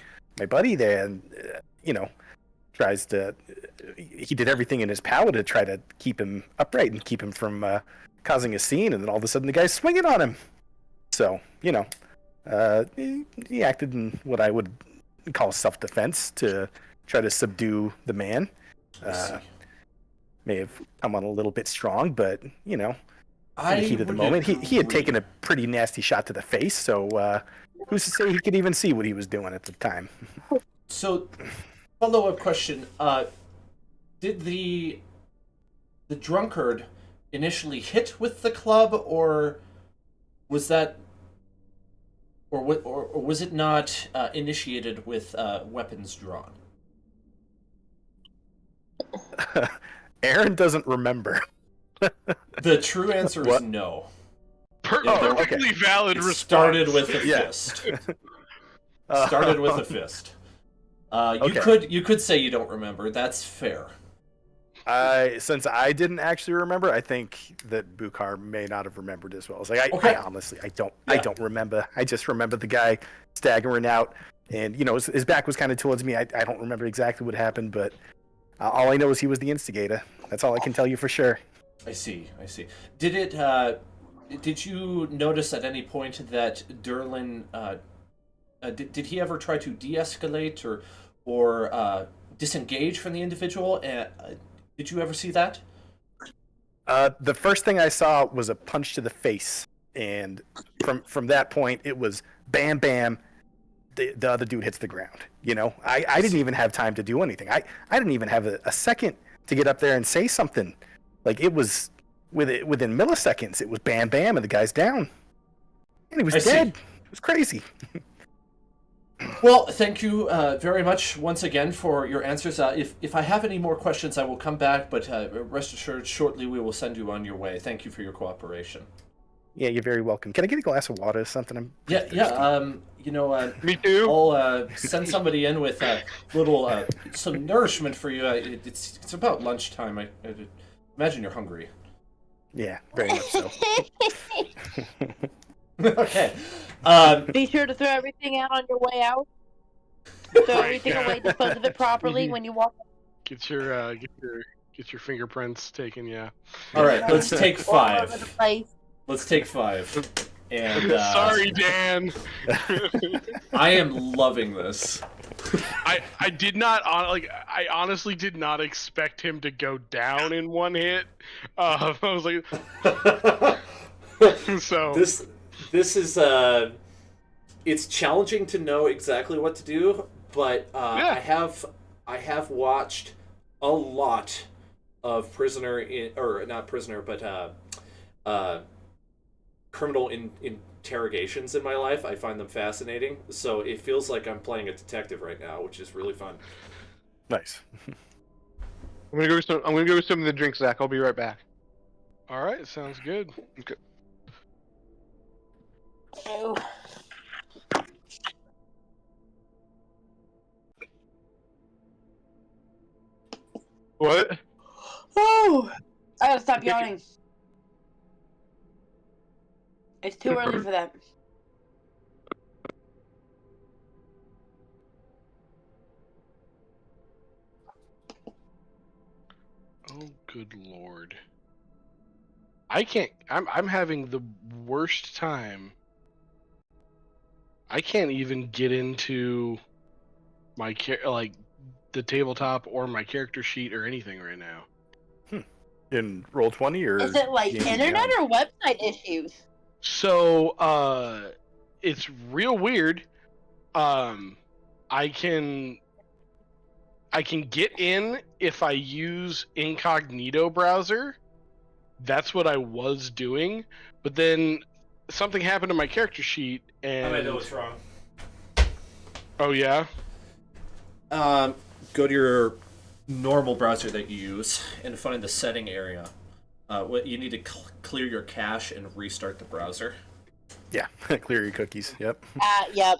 buddy there, and tries to. He did everything in his power to try to keep him upright and keep him from causing a scene. And then all of a sudden, the guy's swinging on him. So he acted in what I would call self-defense to try to subdue the man. May have come on a little bit strong, but in the heat of the moment, he had taken a pretty nasty shot to the face. So who's to say he could even see what he was doing at the time? So, follow-up question: did the drunkard initially hit with the club, or was that, or was it not initiated with weapons drawn? Aaron doesn't remember. The true answer is What? no. Perfectly valid It response. started with a Yeah. fist. Started with a fist. Okay. You could say you don't remember. That's fair. Since I didn't actually remember, I think that Bukhar may not have remembered as well. It's like Okay. I honestly I don't Yeah. I don't remember. I just remember the guy staggering out, and his back was kind of towards me. I don't remember exactly what happened, but all I know is he was the instigator. That's all I can tell you for sure. I see. Did you notice at any point that Derlin did he ever try to de-escalate or disengage from the individual? Did you ever see that? The first thing I saw was a punch to the face, and from that point it was bam bam. The other dude hits the ground. I didn't even have time to do anything. I didn't even have a second to get up there and say something. Like, it was within milliseconds. It was bam bam, and the guy's down, and he was dead. It was crazy. Well, thank you very much once again for your answers. If I have any more questions, I will come back, but rest assured, shortly we will send you on your way. Thank you for your cooperation. Yeah, you're very welcome. Can I get a glass of water or something? I'm pretty thirsty. Me too. I'll send somebody in with little some nourishment for you. It's about lunchtime. I imagine you're hungry. Yeah, very much so. Okay. Be sure to throw everything out on your way out. Throw everything away, dispose of it properly when you walk. Get your fingerprints taken. Yeah. All right. Let's take All over the 5. place. Let's take 5. And Sorry, Dan. I am loving this. I did not I honestly did not expect him to go down in one hit. I was like, so This is it's challenging to know exactly what to do, but Yeah. I have watched a lot of criminal interrogations in my life. I find them fascinating, so it feels like I'm playing a detective right now, which is really fun. Nice. I'm gonna go get some of the drinks, Zach. I'll be right back. all right, sounds good. Okay. Oh. What? Oh, I gotta stop yawning. It's too early for that. Oh, good lord. I can't. I'm having the worst time. I can't even get into my the tabletop or my character sheet or anything right now. In Roll20 or Is it like D&D internet Beyond? or website issues? So, it's real weird. I can get in if I use incognito browser. That's what I was doing, but then something happened to my character sheet, and I know what's wrong. Oh yeah. Go to your normal browser that you use and find the setting area. What you need to clear your cache and restart the browser. Yeah, clear your cookies. Yep. Yep.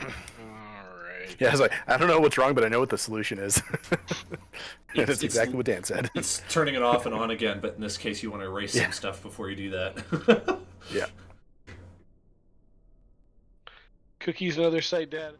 All right. Yeah, I was like, I don't know what's wrong, but I know what the solution is. And it's exactly what Dan said. It's turning it off and on again, but in this case, you want to erase some stuff before you do that. Yeah. Cookies and other site data.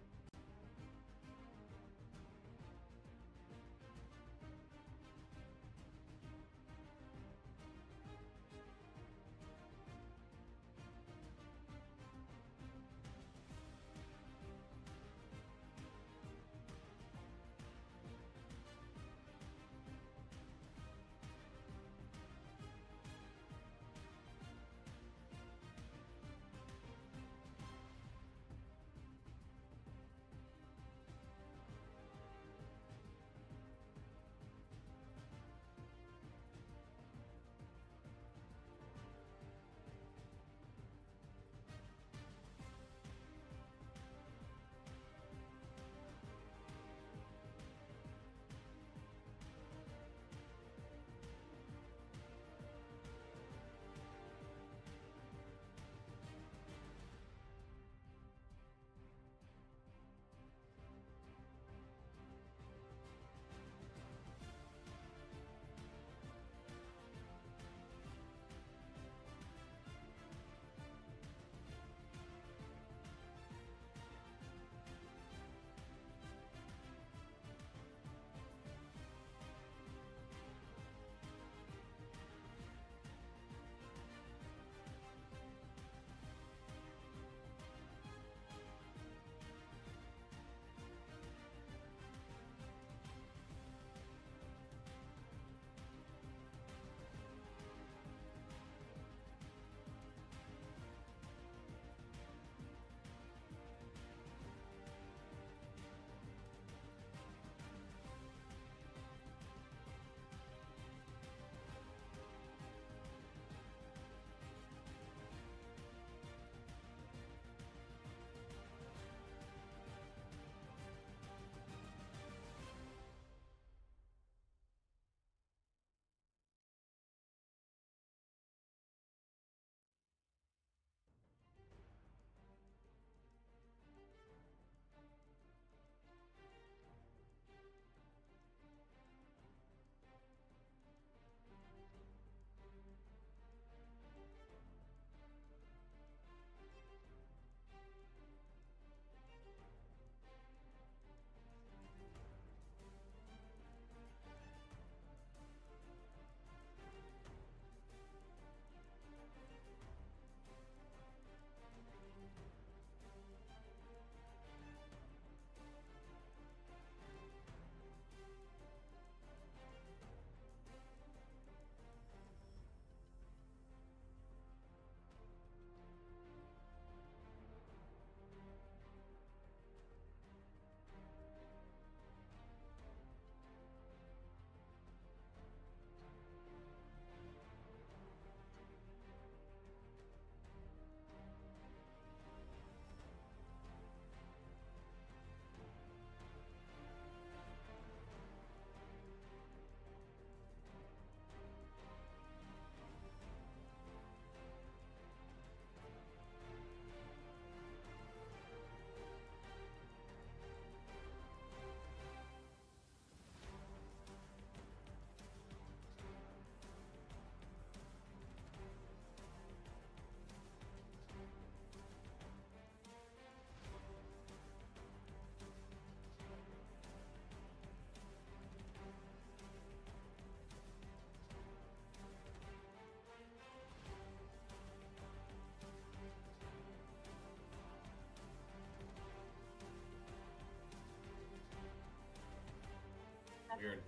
Weird.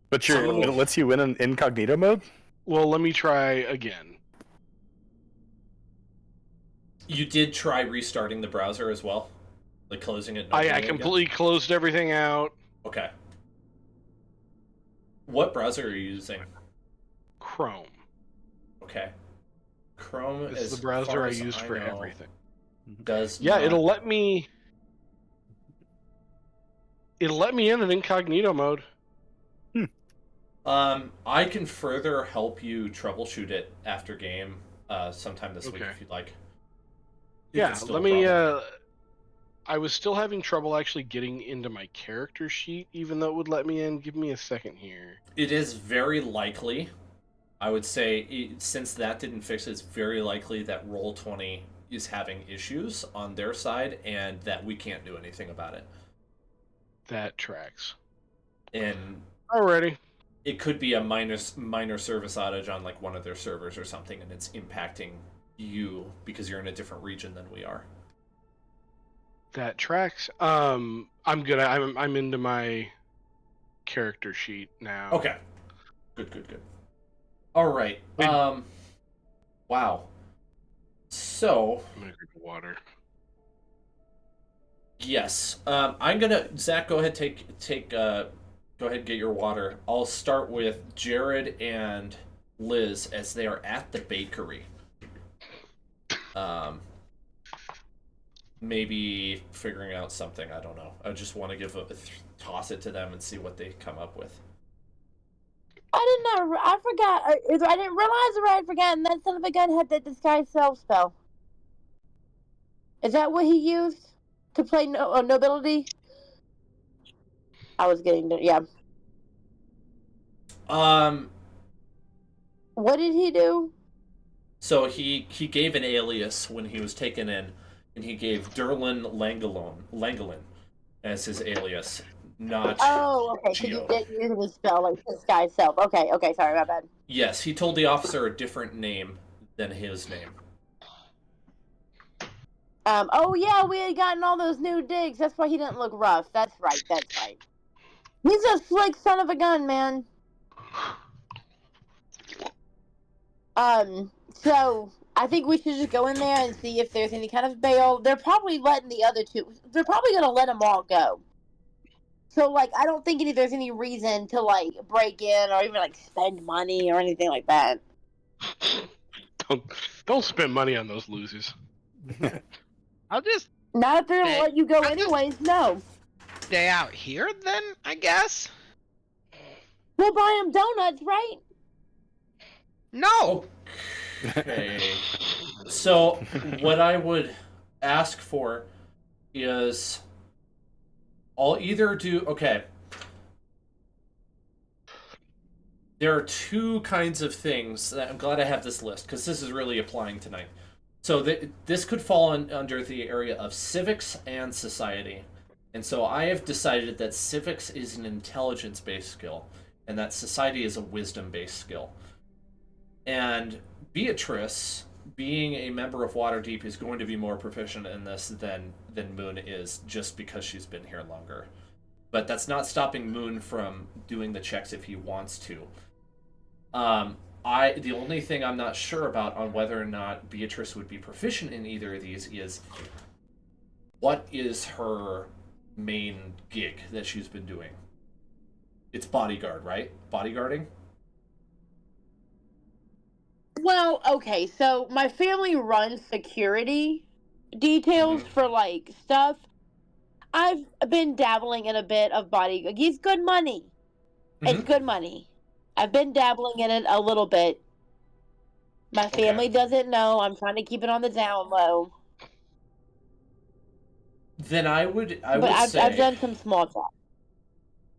But So- it lets you in an incognito mode? Well, let me try again. You did try restarting the browser as well? Like closing it? and I opening it again? completely closed everything out. Okay. What browser are you using? Chrome. Okay. Chrome This is as the browser far I as use for know, everything. Does Yeah, not... it'll let me in an incognito mode. I can further help you troubleshoot it after game sometime this week Okay. if you'd like. If Yeah, it's still let a me problem. I was still having trouble actually getting into my character sheet, even though it would let me in. Give me a second here. It is very likely, I would say, since that didn't fix it, it's very likely that Roll20 is having issues on their side and that we can't do anything about it. That tracks. And Alrighty. it could be a minor service outage on like one of their servers or something, and it's impacting you because you're in a different region than we are. That tracks. I'm into my character sheet now. Okay. Good. All right. Wait. Wow. So, I'm gonna drink water. yes. I'm gonna Zach. Go ahead. Go ahead and get your water. I'll start with Jared and Liz as they are at the bakery. Maybe figuring out something. I don't know. I just want to toss it to them and see what they come up with. I did not. I forgot. I didn't realize or I had forgotten that son of a gun had that disguise self spell. Is that what he used to play nobility? I was getting to, yeah. What did he do? So he gave an alias when he was taken in, and he gave Derlim Langolin as his alias, not Oh, okay. So you did use the spell like disguise self. Okay, sorry, my bad. Yes, he told the officer a different name than his name. Oh yeah, we had gotten all those new digs. That's why he didn't look rough. That's right. He's a slick son of a gun, man. So I think we should just go in there and see if there's any kind of bail. They're probably letting the other two. They're probably gonna let them all go. So like, I don't think there's any reason to like break in or even like spend money or anything like that. Don't spend money on those losers. I'll just Not if they're gonna Hey, let you go I just- anyways. No, stay out here then, I guess. we'll buy them donuts, right? No. Okay. So what I would ask for is I'll either do okay. There are two kinds of things that I'm glad I have this list because this is really applying tonight. So this could fall under the area of civics and society. And so I have decided that civics is an intelligence-based skill and that society is a wisdom-based skill. And Beatrice, being a member of Waterdeep, is going to be more proficient in this than Moon is just because she's been here longer. But that's not stopping Moon from doing the checks if he wants to. The only thing I'm not sure about on whether or not Beatrice would be proficient in either of these is what is her main gig that she's been doing? It's bodyguard, right? Bodyguarding? Well, okay, so my family runs security details for like stuff. I've been dabbling in a bit of bodyguard. It's good money. It's Mhm. good money. I've been dabbling in it a little bit. My family doesn't know. I'm trying to keep it on the down low. Then I've done some small talk.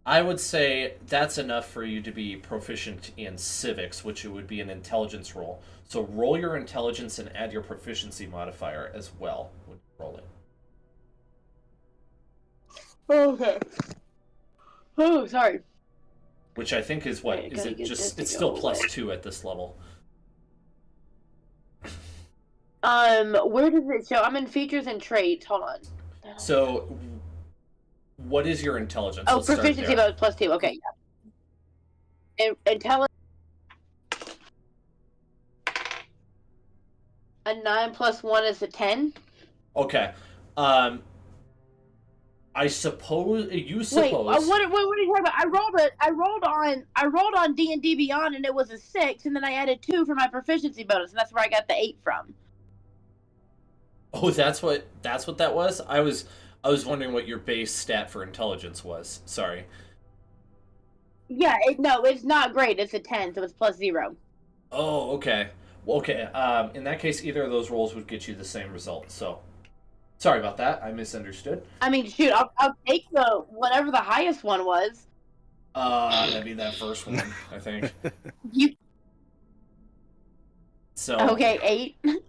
I would say that's enough for you to be proficient in civics, which it would be an intelligence roll. So roll your intelligence and add your proficiency modifier as well when you roll it. Okay. Oh, sorry. Which I think is what? Okay, Is gotta it get this just to it's go still away. +2 at this level. Where does it show? I'm in features and traits. Hold on. So what is your intelligence? Oh, Let's start proficiency there. mode +2. Okay, yeah. Intelligence. A 9 plus 1 is a 10. Okay. I suppose you Wait, suppose. what are you talking about? I rolled on D&D Beyond, and it was a 6, and then I added 2 for my proficiency bonus, and that's where I got the 8 from. Oh, that's what that was. I was wondering what your base stat for intelligence was. Sorry. Yeah, it's not great. It's a 10, so it's plus 0. Oh, okay. Well, okay. In that case, either of those rolls would get you the same result. So, sorry about that. I misunderstood. I mean, shoot, I'll take whatever the highest one was. That'd be that first one, I think. So. Okay, 8.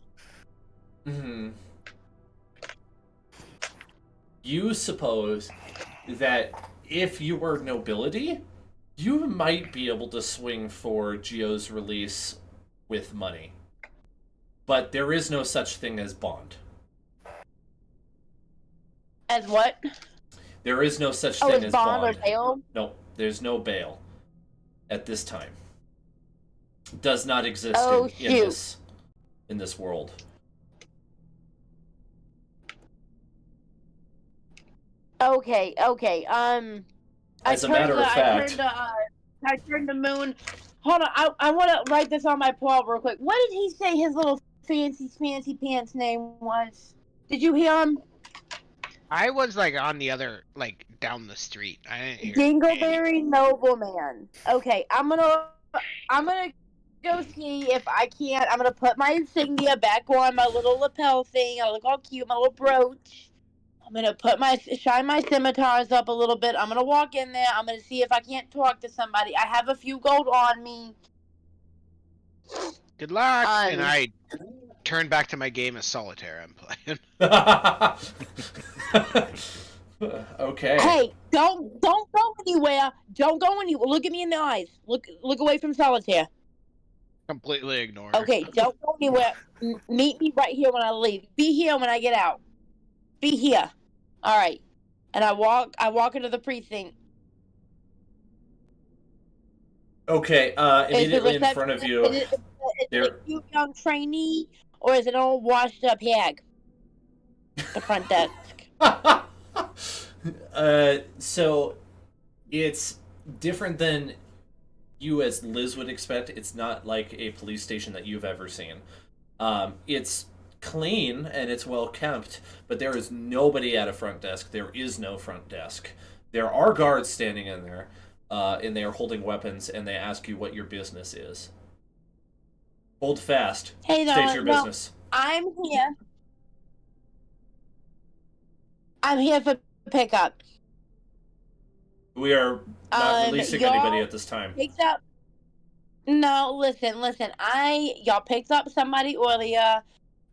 Mm-hmm. You suppose that if you were nobility, you might be able to swing for Geo's release with money. But there is no such thing as bond. As what? There is no such thing as bond. bond. Or bail? No, there's no bail at this time. Does not exist in this world. Okay. As a matter of fact, I turned to Moon. Hold on, I want to write this on my poll real quick. What did he say his little fancy pants name was? Did you hear him? I was like on the other, like down the street. I didn't hear Dingleberry Nobleman. Okay, I'm gonna go see if I can't. I'm gonna put my insignia back on, my little lapel thing. I look all cute, my little brooch. I'm gonna shine my scimitars up a little bit. I'm gonna walk in there. I'm gonna see if I can't talk to somebody. I have a few gold on me. Good luck. And I turn back to my game of solitaire I'm playing. Okay. Hey, don't go anywhere. Don't go anywhere. Look at me in the eyes. Look away from solitaire. Completely ignore. Okay, don't go anywhere. Meet me right here when I leave. Be here when I get out. Be here. All right. And I walk into the precinct. Okay, immediately in front of you. Is it a cute young trainee, or is it an old washed up hag? The front desk. So it's different than you as Liz would expect. It's not like a police station that you've ever seen. It's clean and it's well kept, but there is nobody at a front desk. There is no front desk. There are guards standing in there, and they are holding weapons, and they ask you what your business is. Hold fast. Hey, state your business. I'm here. I'm here for pickup. We are not releasing anybody at this time. Picked up. No, listen. Y'all picked up somebody earlier.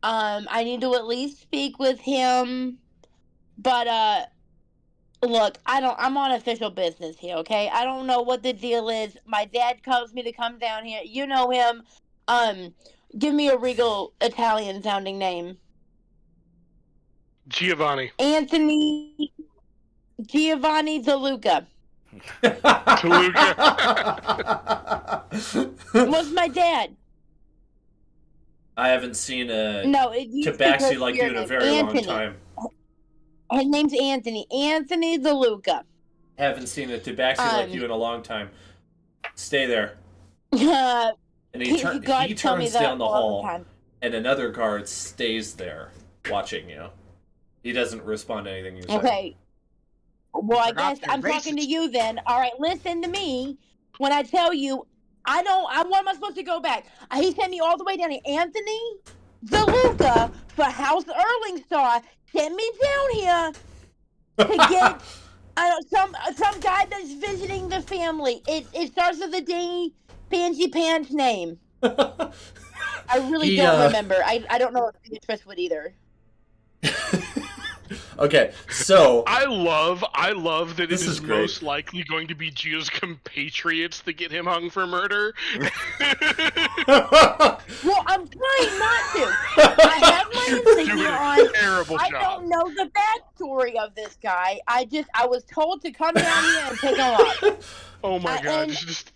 I need to at least speak with him. But look, I'm on official business here, okay? I don't know what the deal is. My dad tells me to come down here. You know him. Give me a regal Italian sounding name. Giovanni. Giovanni DeLuca. What's my dad? I haven't seen a tabaxi tabaxi like you in a very long time. His name's Anthony. Anthony DeLuca. Haven't seen a tabaxi like you in a long time. Stay there. And he turns down the hall, and another guard stays there, watching you. He doesn't respond to anything you say. Okay. Well, I guess I'm talking to you then. All right, listen to me. When I tell you, what am I supposed to go back? He sent me all the way down here. Anthony DeLuca for House Erlingstar sent me down here to get some guy that's visiting the family. It starts with a D. Fancy Pants name. I really don't remember. I don't know if Beatrice would either. Okay, so I love that this it is great. most likely going to be Gio's compatriots that get him hung for murder. Well, I'm trying not to. I have my insignia on. terrible I job. don't know the backstory of this guy. I was told to come down here and pick him up. Oh my god! And, Just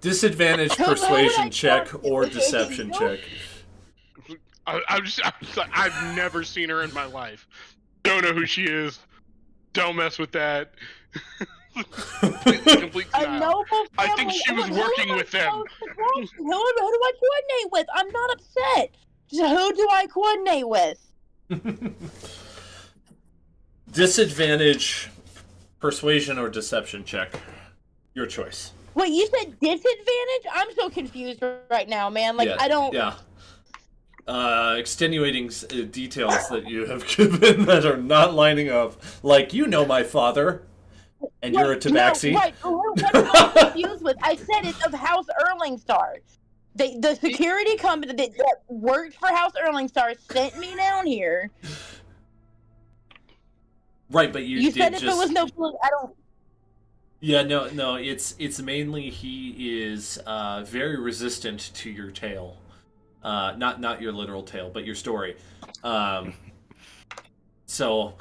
Disadvantage Who would persuasion I check talk to? or Is it deception you? check. I've never seen her in my life. Don't know who she is. Don't mess with that. Complete A denial. noble family. I think she was Who working am I with them. supposed to talk to? Who do I coordinate with? I'm not upset. Just who do I coordinate with? Disadvantage persuasion or deception check. Your choice. Wait, you said disadvantage? I'm so confused right now, man. Like, I don't... Yeah. Extenuating details that you have given that are not lining up. Like, you know my father, and you're a tabaxi. No, right. What am I confused with? I said it's of House Erlingstar. The security company that worked for House Erlingstar sent me down here. Right, but you did said just... if it was no... I don't... Yeah, no. It's mainly he is very resistant to your tale, not your literal tale, but your story. So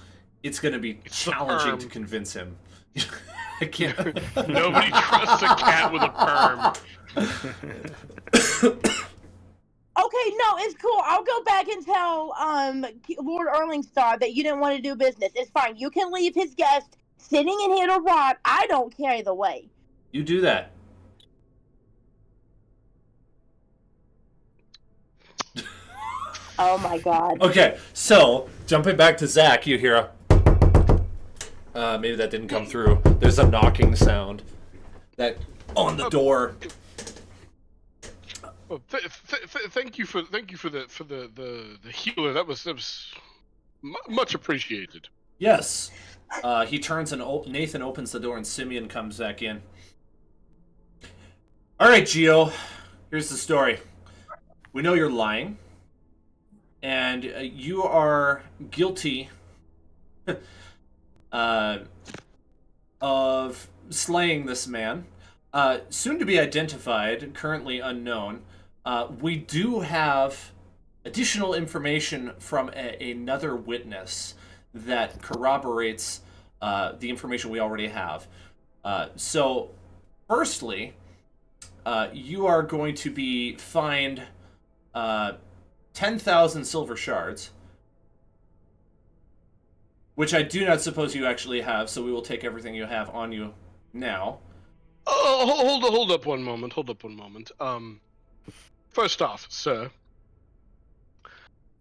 it's going to be challenging to convince him. I can't. Nobody trusts a cat with a perm. Okay, no, it's cool. I'll go back and tell Lord Erlingstar that you didn't want to do business. It's fine. You can leave his guest sitting in here to rot. I don't care either way. You do that. Oh my god. Okay, so jumping back to Zach, you hear a... maybe that didn't come through. There's a knocking sound that on the door. Well, thank you for the healer. That was much appreciated. Yes. He turns and Nathan opens the door and Simeon comes back in. All right, Gio. Here's the story. We know you're lying, and you are guilty of slaying this man. Soon to be identified, currently unknown. We do have additional information from another witness that corroborates the information we already have. So, firstly, you are going to be fined 10,000 silver shards, which I do not suppose you actually have, so we will take everything you have on you now. Oh, hold up one moment. First off, sir,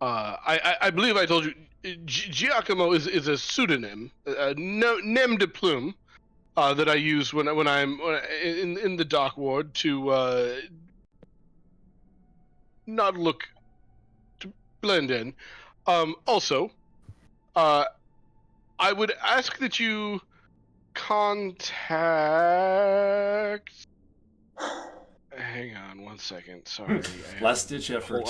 I believe I told you Giacomo is a pseudonym, nem de plume, that I use when I'm in the dock ward to not look to blend in. Also, I would ask that you contact. Hang on one second. Sorry. Last ditch effort.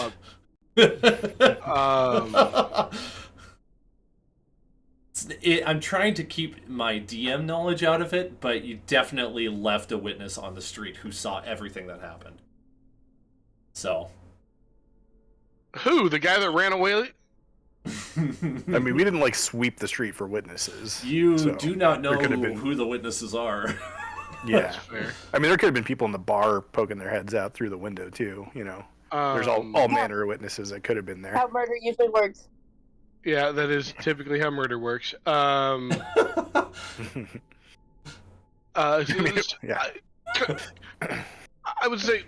I'm trying to keep my DM knowledge out of it, but you definitely left a witness on the street who saw everything that happened. So. Who? The guy that ran away? I mean, we didn't like sweep the street for witnesses. You so do not know been... who the witnesses are. Yeah. I mean, there could have been people in the bar poking their heads out through the window too. You know, there's all manner of witnesses that could have been there. How murder usually works. Yeah, that is typically how murder works. Yeah. I would say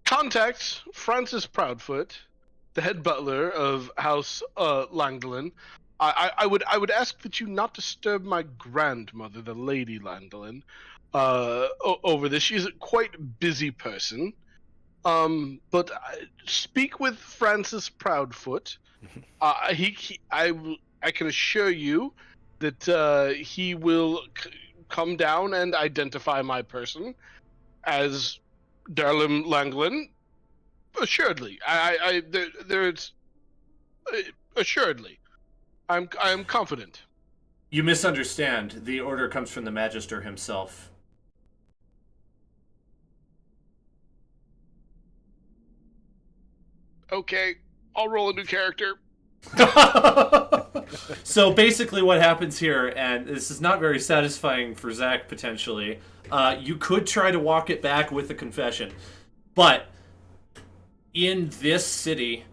contact Francis Proudfoot, the head butler of House Langdalen. I would ask that you not disturb my grandmother, the Lady Langdalen, over this. She's a quite busy person. But speak with Francis Proudfoot. I can assure you that he will come down and identify my person as Derlim Langland. Assuredly, there's assuredly. I am confident. You misunderstand. The order comes from the Magister himself. Okay, I'll roll a new character. So basically what happens here, and this is not very satisfying for Zach potentially, you could try to walk it back with a confession, but in this city,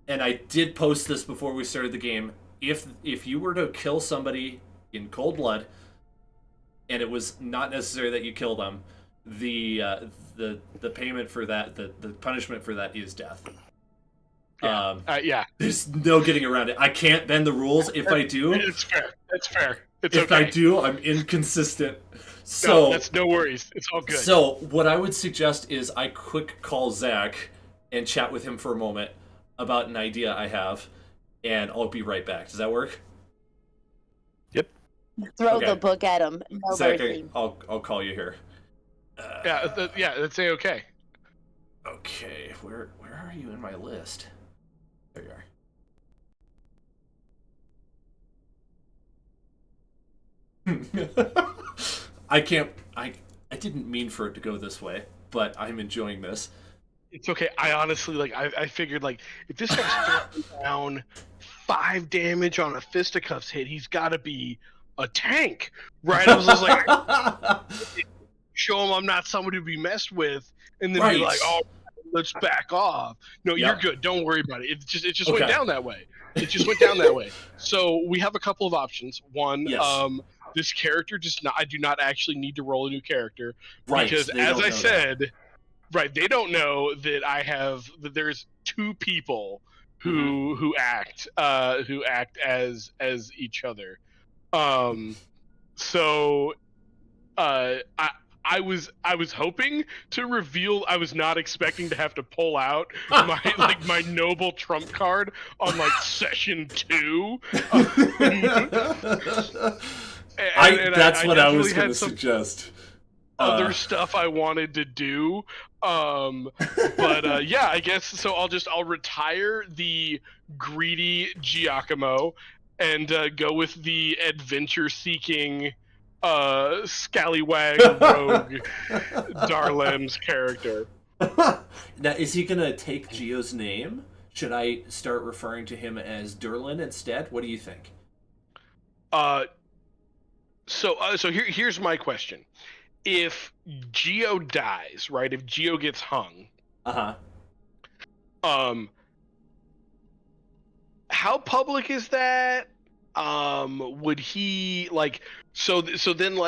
and I did post this before we started the game, if you were to kill somebody in cold blood, and it was not necessary that you kill them, the payment for that, the punishment for that is death. Yeah. There's no getting around it. I can't bend the rules. If I do, It's fair. It's fair. It's if okay. I do, I'm inconsistent. So No, that's no worries. It's all good. So what I would suggest is I quick call Zach and chat with him for a moment about an idea I have, and I'll be right back. Does that work? Throw Okay. the book at him. No Zach, mercy. I'll call you here. yeah, that's okay. Okay, where are you in my list? There you are. I didn't mean for it to go this way, but I'm enjoying this. It's okay. I honestly I figured if this guy's throwing down 5 damage on a fisticuffs hit, he's got to be a tank, right? I was just like, show him I'm not somebody to be messed with, and then be like, oh, let's back off. No, you're good. Don't worry about it. It just went down that way. It just went down that way. So we have a couple of options. One, this character I do not actually need to roll a new character, because as I said, they don't know that there's 2 people who act as each other. So I was hoping to reveal. I was not expecting to have to pull out my noble trump card on session 2. That's what I was going to suggest. Other stuff I wanted to do, but yeah, I guess so. I'll retire the greedy Giacomo and go with the adventure-seeking scallywag rogue Darlim's character. Now, is he gonna take Gio's name? Should I start referring to him as Derlim instead? What do you think? So here's my question: if Gio dies, right? If Gio gets hung, how public is that? Would he so then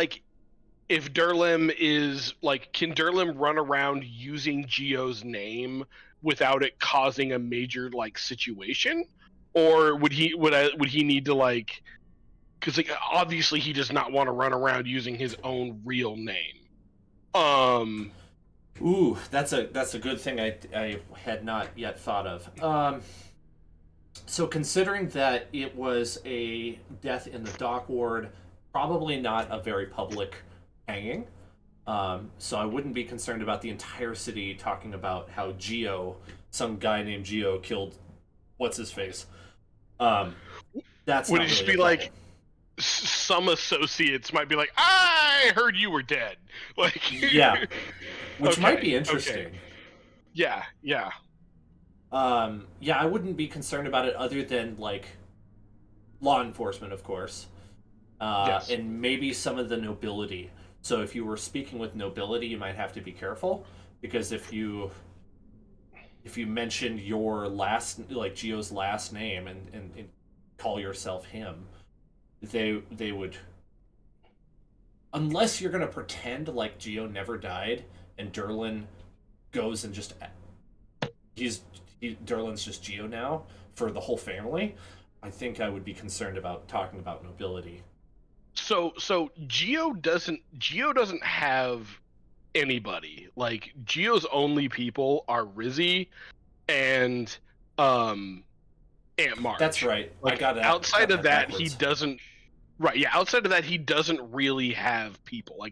if Derlim is can Derlim run around using Gio's name without it causing a major situation, or would he need to because obviously he does not want to run around using his own real name. Ooh, that's a good thing I had not yet thought of. So considering that it was a death in the dock ward, probably not a very public hanging. So I wouldn't be concerned about the entire city talking about how some guy named Gio killed what's his face. That's would not it just really be some associates might be I heard you were dead. Yeah, which might be Okay. interesting. Yeah. Yeah, I wouldn't be concerned about it other than law enforcement, of course, Yes. and maybe some of the nobility. So if you were speaking with nobility, you might have to be careful, because if you mentioned your Gio's last name and call yourself him, they would, unless you're gonna pretend like Gio never died and Derlim goes and just Derlin's just Gio now for the whole family, I think I would be concerned about talking about nobility. So Gio doesn't have anybody. Gio's only people are Rizzy and Aunt March. That's right. I got it. Outside of that, backwards. he doesn't. Right. Yeah. Outside of that, he doesn't really have people.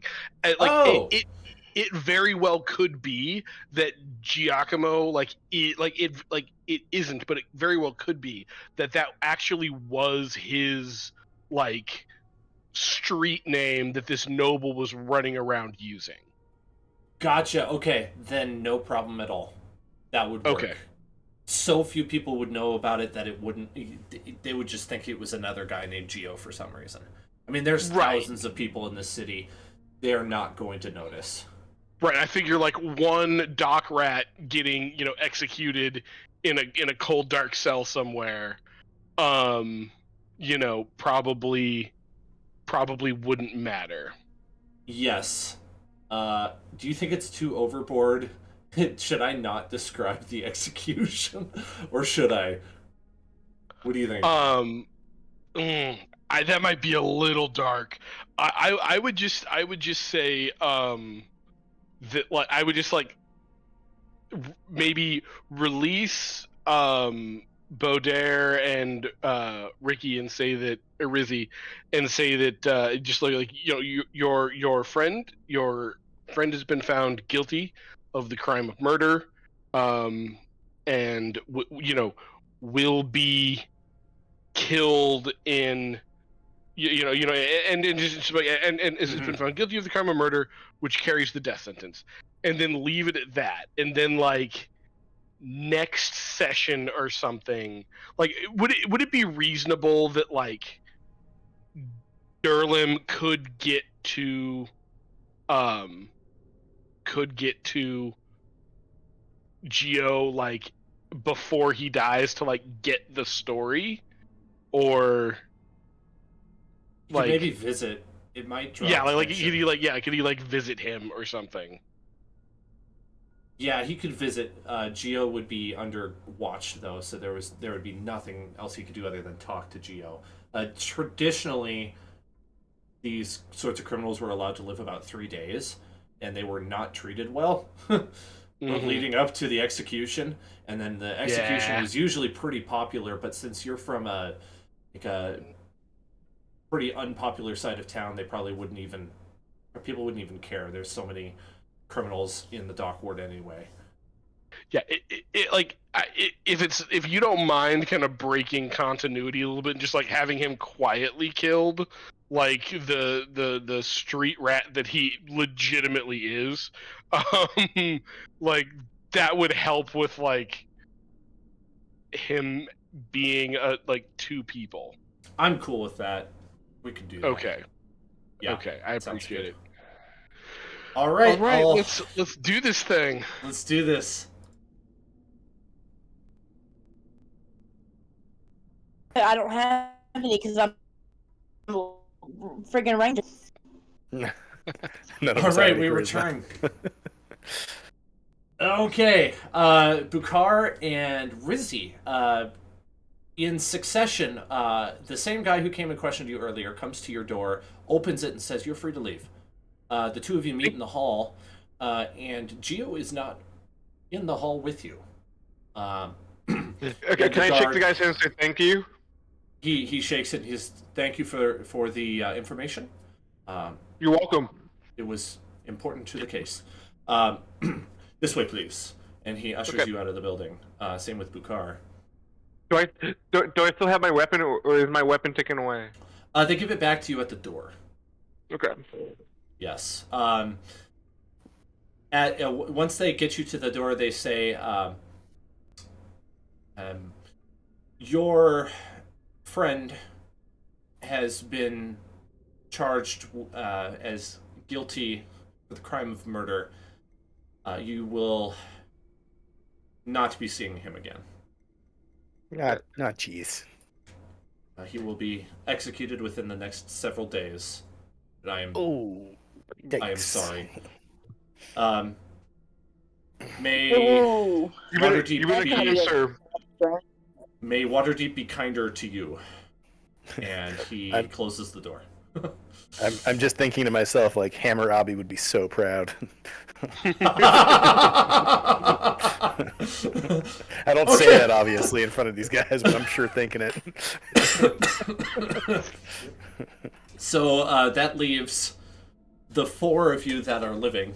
It very well could be that Giacomo it isn't, but it very well could be that actually was his street name that this noble was running around using. Gotcha. Okay, then no problem at all. That would work. Okay. so few people would know about it that it wouldn't. They would just think it was another guy named Geo for some reason. I mean, there's thousands of people in this city. They're not going to notice. Right, I figure like one dock rat getting, executed in a cold dark cell somewhere, probably wouldn't matter. Yes. Do you think it's too overboard? Should I not describe the execution, or should I? What do you think? That might be a little dark. I would just say that like I would just like maybe release Baudelaire and Ricky and say that Rizzy and say that just like your friend has been found guilty of the crime of murder, and will be killed in and has been found guilty of the crime of murder, which carries the death sentence, and then leave it at that, and then like next session or something, like would it be reasonable that like Derlim could get to Geo like before he dies to like get the story, or like maybe visit? It might draw could he visit him or something? Yeah, he could visit. Geo would be under watch though, so there would be nothing else he could do other than talk to Geo. Traditionally, these sorts of criminals were allowed to live about 3 days, and they were not treated well leading up to the execution. And then the execution was usually pretty popular, but since you're from a pretty unpopular side of town, people wouldn't even care. There's so many criminals in the dock ward anyway. Yeah, if you don't mind kind of breaking continuity a little bit and just like having him quietly killed, like the street rat that he legitimately is, like that would help with like him being like two people. I'm cool with that. We can do that. Okay. Yeah. Okay, I appreciate it. All right. Let's do this thing. Let's do this. I don't have any because I'm friggin' ranger. All right, we return. Okay, Bukhar and Rizzy, in succession, the same guy who came and questioned you earlier comes to your door, opens it, and says, "You're free to leave." The two of you meet in the hall, and Geo is not in the hall with you. Okay, can I shake the guy's hand and say thank you? He shakes it. He's thank you for the information. You're welcome. It was important to the case. This way, please. And he ushers you out of the building. Same with Bukhar. Do I still have my weapon, or is my weapon taken away? They give it back to you at the door. Okay. Yes. Once they get you to the door, they say, your friend has been charged as guilty for the crime of murder. You will not be seeing him again. Not jeez. He will be executed within the next several days. And I am sorry. May Waterdeep be kinder to you. And he closes the door. I'm just thinking to myself, like, Hammer Abby would be so proud. I don't say that, obviously, in front of these guys, but I'm sure thinking it. So that leaves the four of you that are living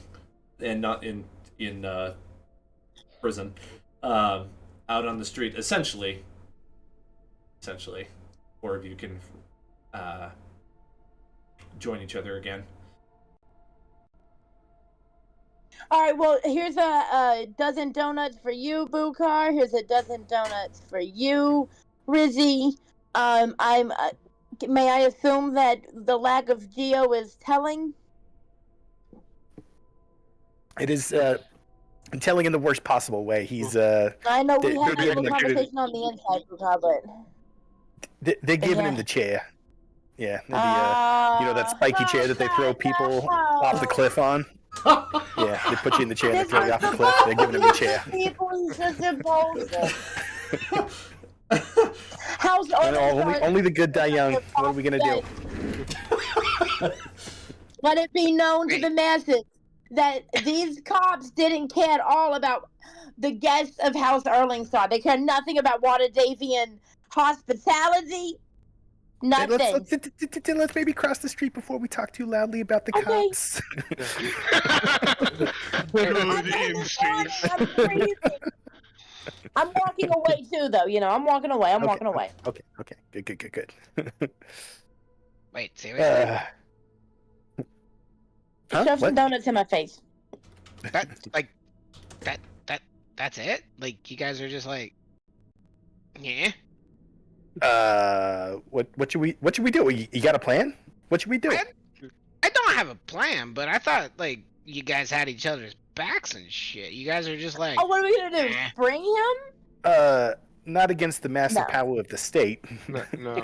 and not in prison out on the street. Essentially, four of you can join each other again. All right, well, here's a dozen donuts for you, Bukar. Here's a dozen donuts for you, Rizzy. May I assume that the lack of Geo is telling? It is telling in the worst possible way. He's I know we They- had they're a little giving him- conversation on the inside, Bukar, but they're giving Yeah. him the chair. Yeah, the that spiky chair that they throw people off the cliff on. Yeah, they put you in the chair and they throw you off the cliff. They're giving him the chair. People is just impulsive. How's Only the good die young. What are we gonna do? Let it be known to the masses that these cops didn't care at all about the guests of House Erlingstar. They care nothing about Waterdhavian hospitality. Hey, Nothing. let's maybe cross the street before we talk too loudly about the Okay. cops. Oh, the instincts. I'm breathing. I'm walking away too, though. I'm walking away. I'm Okay. walking away. Okay. Good. Wait, seriously? Huh? Shove some What? donuts in my face. That's it? Like, you guys are just like, yeah? What should we do? You got a plan? What should we do? I don't have a plan, but I thought, like, you guys had each other's backs and shit. You guys are just like, Oh, what are we gonna do? Eh. Spring him? Not against the massive No. power of the state. No.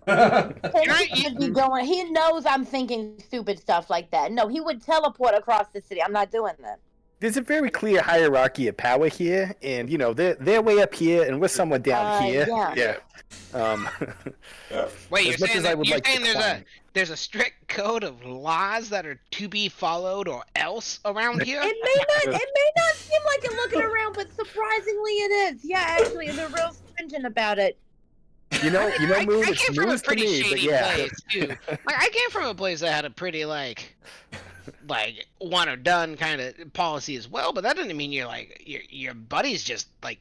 He would be going. He knows I'm thinking stupid stuff like that. No, he would teleport across the city. I'm not doing that. There's a very clear hierarchy of power here, and they're way up here, and we're somewhere down here. yeah. wait, as you're much saying, as I would you're like to saying climb. there's a strict code of laws that are to be followed or else around here? It may not seem like it looking around, but surprisingly it is. Yeah, actually, they're real stringent about it. Moon, I it's came from a news to pretty me, but shady yeah. place too. Like, I came from a place that had a pretty like one or done kind of policy as well. But that doesn't mean you're like your buddies just like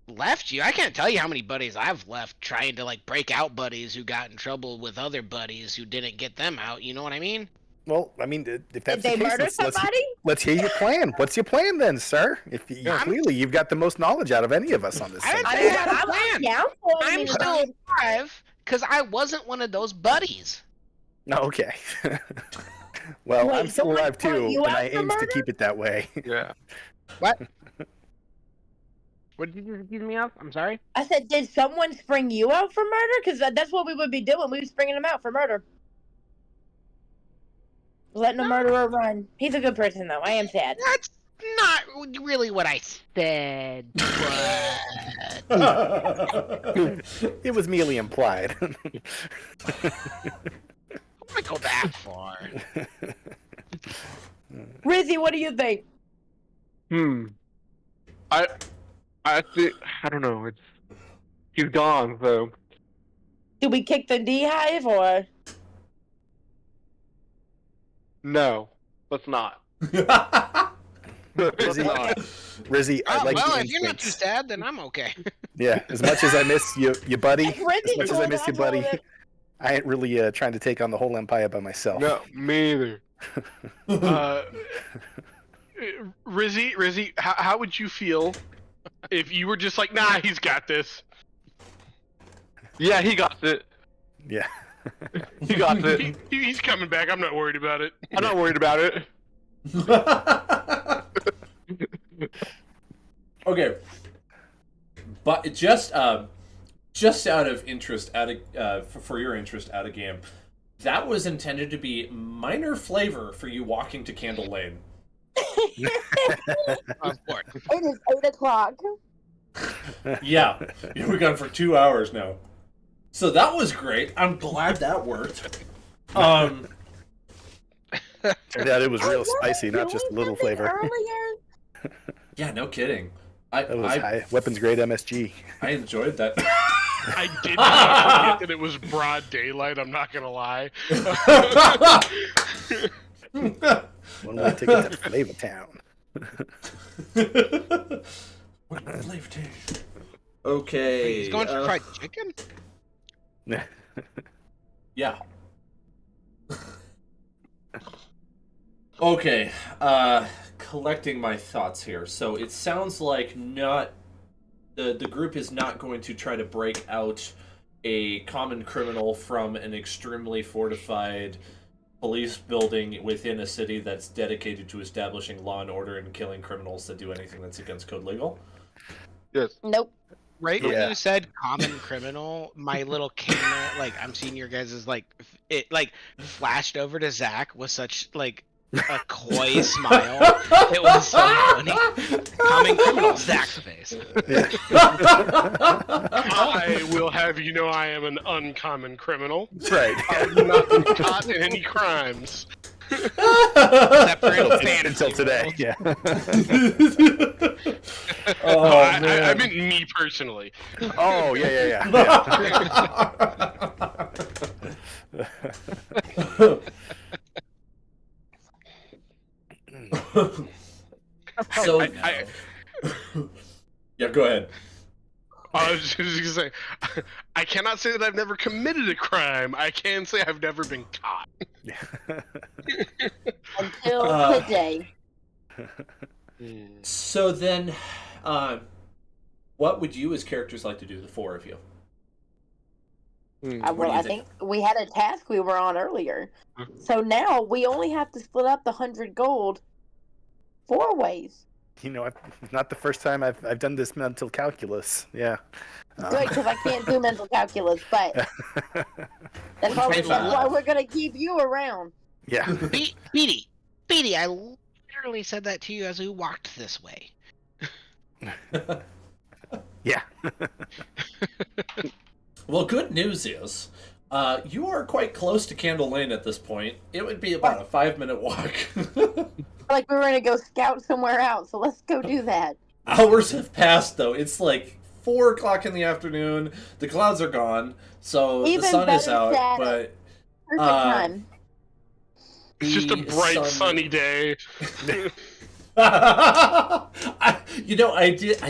left you. I can't tell you how many buddies I've left trying to like break out buddies who got in trouble with other buddies who didn't get them out. You know what I mean? Well, I mean, if Did that's they the case, murder somebody? let's hear your plan. What's your plan then, sir? Clearly you've got the most knowledge out of any of us on this I subject. didn't I say mean, I had a I'm plan. down for it. I I'm mean, still alive because I wasn't one of those buddies. No, okay. Well, Wait, I'm still someone alive called too, you and out I for aim to murder? keep it that way. Yeah. What did you accuse me of? I'm sorry. I said, did someone spring you out for murder? Because that's what we would be doing. We'd be springing him out for murder. Letting a murderer run. He's a good person, though. I am sad. That's not really what I said. But It was merely implied. I don't go that far. Rizzy, what do you think? I think I don't know. He's gone, so Do we kick the beehive or? no. Let's not. Rizzy, I like well, the if you're not too instincts. sad, then I'm okay. Yeah, as much as I miss your buddy, If Rizzy as much as I told miss us your all buddy, that- I ain't really trying to take on the whole empire by myself. No, me either. Rizzy, how would you feel if you were just like, nah, he's got this. Yeah, he got it. Yeah. He got it. He's coming back. I'm not worried about it. I'm not worried about it. Okay, but just out of interest, for your interest, out of game, that was intended to be minor flavor for you walking to Candle Lane. Of course. It is 8 o'clock. Yeah, we've gone for 2 hours now, so that was great. I'm glad that worked. Turned out it was I real was spicy, not just a doing little something flavor. Earlier. Yeah, no kidding. That was high weapons grade MSG. I enjoyed that. I did not forget that it was broad daylight. I'm not gonna lie. One way ticket to Flavor Town. Okay. He's going for fried chicken? Yeah. Okay, collecting my thoughts here. So it sounds like the group is not going to try to break out a common criminal from an extremely fortified police building within a city that's dedicated to establishing law and order and killing criminals that do anything that's against code legal. Yes. Nope. Right Yeah. when you said common criminal, my little camera, like I'm seeing your guys' like it like flashed over to Zach with such like a coy smile. It was so funny. Common criminal, Zach's face. I will have you know I am an uncommon criminal. Right. I've not been caught in any crimes. Except for in fantasy Until today. world. Yeah. Oh, I meant me personally. Oh yeah. So, I- yeah, go ahead. I was just gonna say, I cannot say that I've never committed a crime. I can say I've never been caught. Until today. So then, what would you as characters like to do, the four of you? Well, do you I think? think we had a task we were on earlier. So now we only have to split up the 100 gold 4 ways. You know, not the first time I've done this mental calculus. Yeah. Good, because I can't do mental calculus, but that's why we're going to keep you around. Yeah. Beatty, I literally said that to you as we walked this way. Yeah. Well, good news is, you are quite close to Candle Lane at this point. It would be about a 5-minute walk. Like we were going to go scout somewhere else, so let's go do that. Hours have passed, though. It's like 4 o'clock in the afternoon. The clouds are gone, so Even the sun is better, out. Dad. But Perfect time. It's just a the bright, sun- sunny day. I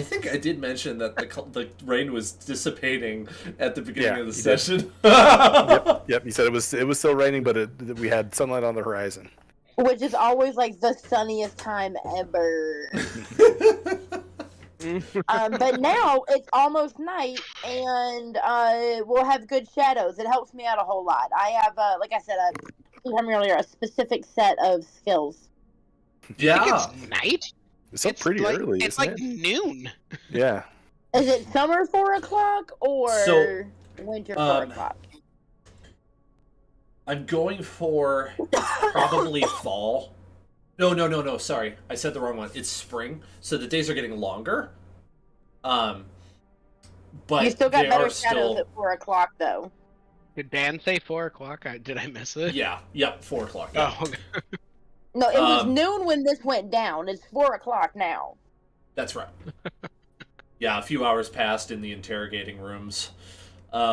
think I did mention that the rain was dissipating at the beginning Yeah, of the you did. session. Yep. You said it was still raining, but we had sunlight on the horizon. Which is always like the sunniest time ever. But now it's almost night, and we'll have good shadows. It helps me out a whole lot. I have, like I said, earlier, a specific set of skills. I think Yeah. it's night. It's up pretty like, early, It's isn't like it? noon. Yeah. Is it summer 4 o'clock or So, winter 4 o'clock? I'm going for probably fall. No. Sorry, I said the wrong one. It's spring, so the days are getting longer. But You still got they better are shadows still. at 4 o'clock, though. Did Dan say 4 o'clock? Did I miss it? Yeah. 4 o'clock. Yeah. Oh, okay. No, it was Um, noon when this went down. It's 4 o'clock now. That's right. Yeah, a few hours passed in the interrogating rooms.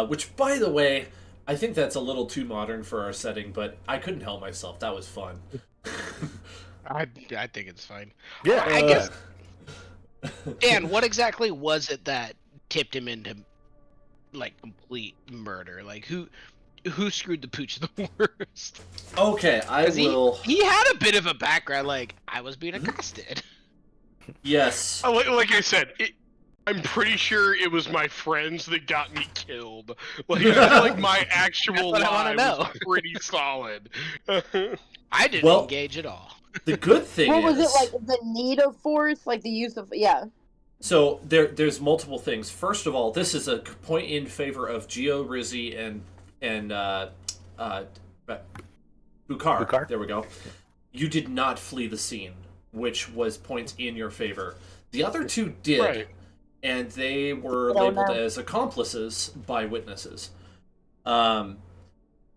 Which, by the way, I think that's a little too modern for our setting, but I couldn't help myself. That was fun. I think it's fine. Yeah. I guess. Dan, what exactly was it that tipped him into like complete murder? Like who screwed the pooch the worst? Okay, I 'Cause will. He had a bit of a background. Like I was being accosted. Yes. Oh, like I said, I'm pretty sure it was my friends that got me killed. Like, I feel like my actual That's what I lie wanna know. was pretty solid. I didn't Well- engage at all. The good thing What was is. it like? The need of force, like the use of So there's multiple things. First of all, this is a point in favor of Gio, Rizzi, and Bukar. There we go. You did not flee the scene, which was points in your favor. The other two did, Right. and they were Don't labeled know. as accomplices by witnesses.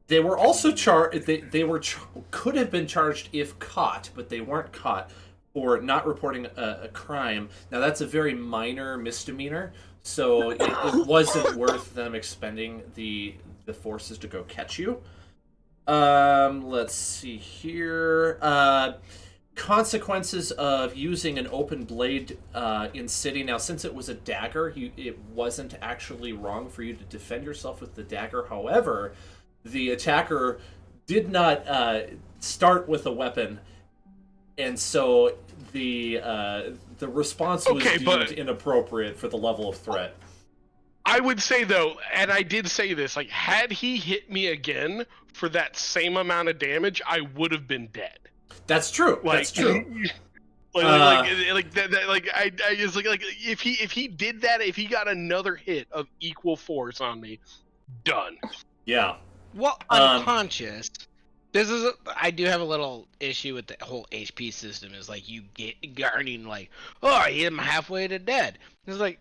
They were also charged. They were could have been charged if caught, but they weren't caught for not reporting a crime. Now that's a very minor misdemeanor, so it wasn't worth them expending the forces to go catch you. Let's see here. Consequences of using an open blade in city. Now, since it was a dagger, it wasn't actually wrong for you to defend yourself with the dagger. However, the attacker did not start with a weapon, and so the response was Okay, deemed but- inappropriate for the level of threat. I would say though, and I did say this, like had he hit me again for that same amount of damage, I would have been dead. That's true. Like, That's true. like that, like I just like if he did that, if he got another hit of equal force on me, done. Yeah. Well, unconscious. This is I do have a little issue with the whole HP system. Is like you get guarding like, oh, I hit him halfway to dead. It's like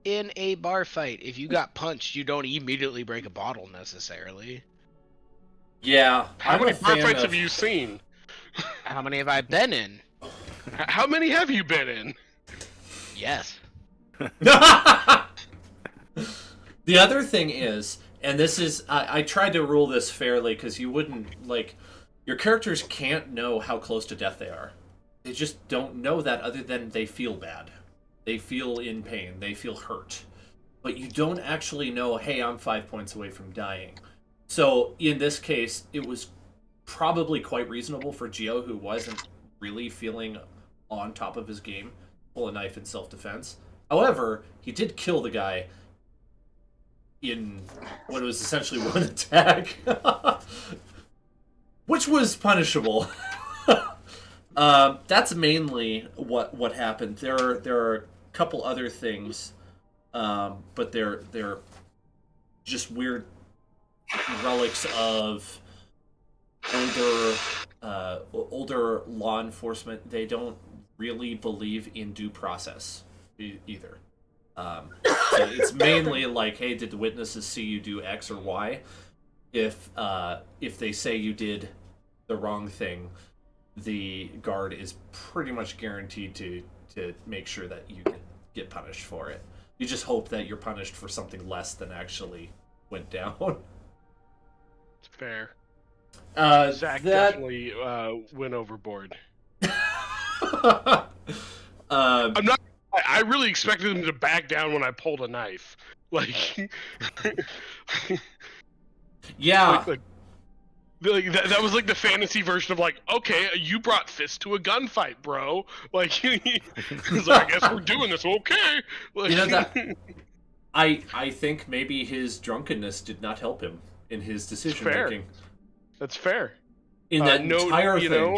in a bar fight, if you got punched, you don't immediately break a bottle necessarily. Yeah. How I'm a many bar fan fights of- have you seen? How many have I been in? How many have you been in? Yes. The other thing is, and this is, I tried to rule this fairly because you wouldn't, like, your characters can't know how close to death they are. They just don't know that other than they feel bad. They feel in pain. They feel hurt. But you don't actually know, hey, I'm 5 points away from dying. So, in this case, it was probably quite reasonable for Geo, who wasn't really feeling on top of his game, pull a knife in self-defense. However, he did kill the guy in what was essentially one attack, which was punishable. That's mainly what happened. There are a couple other things, but they're just weird relics of older law enforcement. They don't really believe in due process either. So it's mainly like, hey, did the witnesses see you do X or Y? If they say you did the wrong thing, the guard is pretty much guaranteed to make sure that you get punished for it. You just hope that you're punished for something less than actually went down. It's fair. that... Zach definitely went overboard. I'm not. I really expected him to back down when I pulled a knife. Like, yeah. Like that was like the fantasy version of like, okay, you brought fists to a gunfight, bro. Like, he's like, I guess we're doing this, okay? Like, You know that. I think maybe his drunkenness did not help him in his decision fair. making. That's fair. In that entire thing.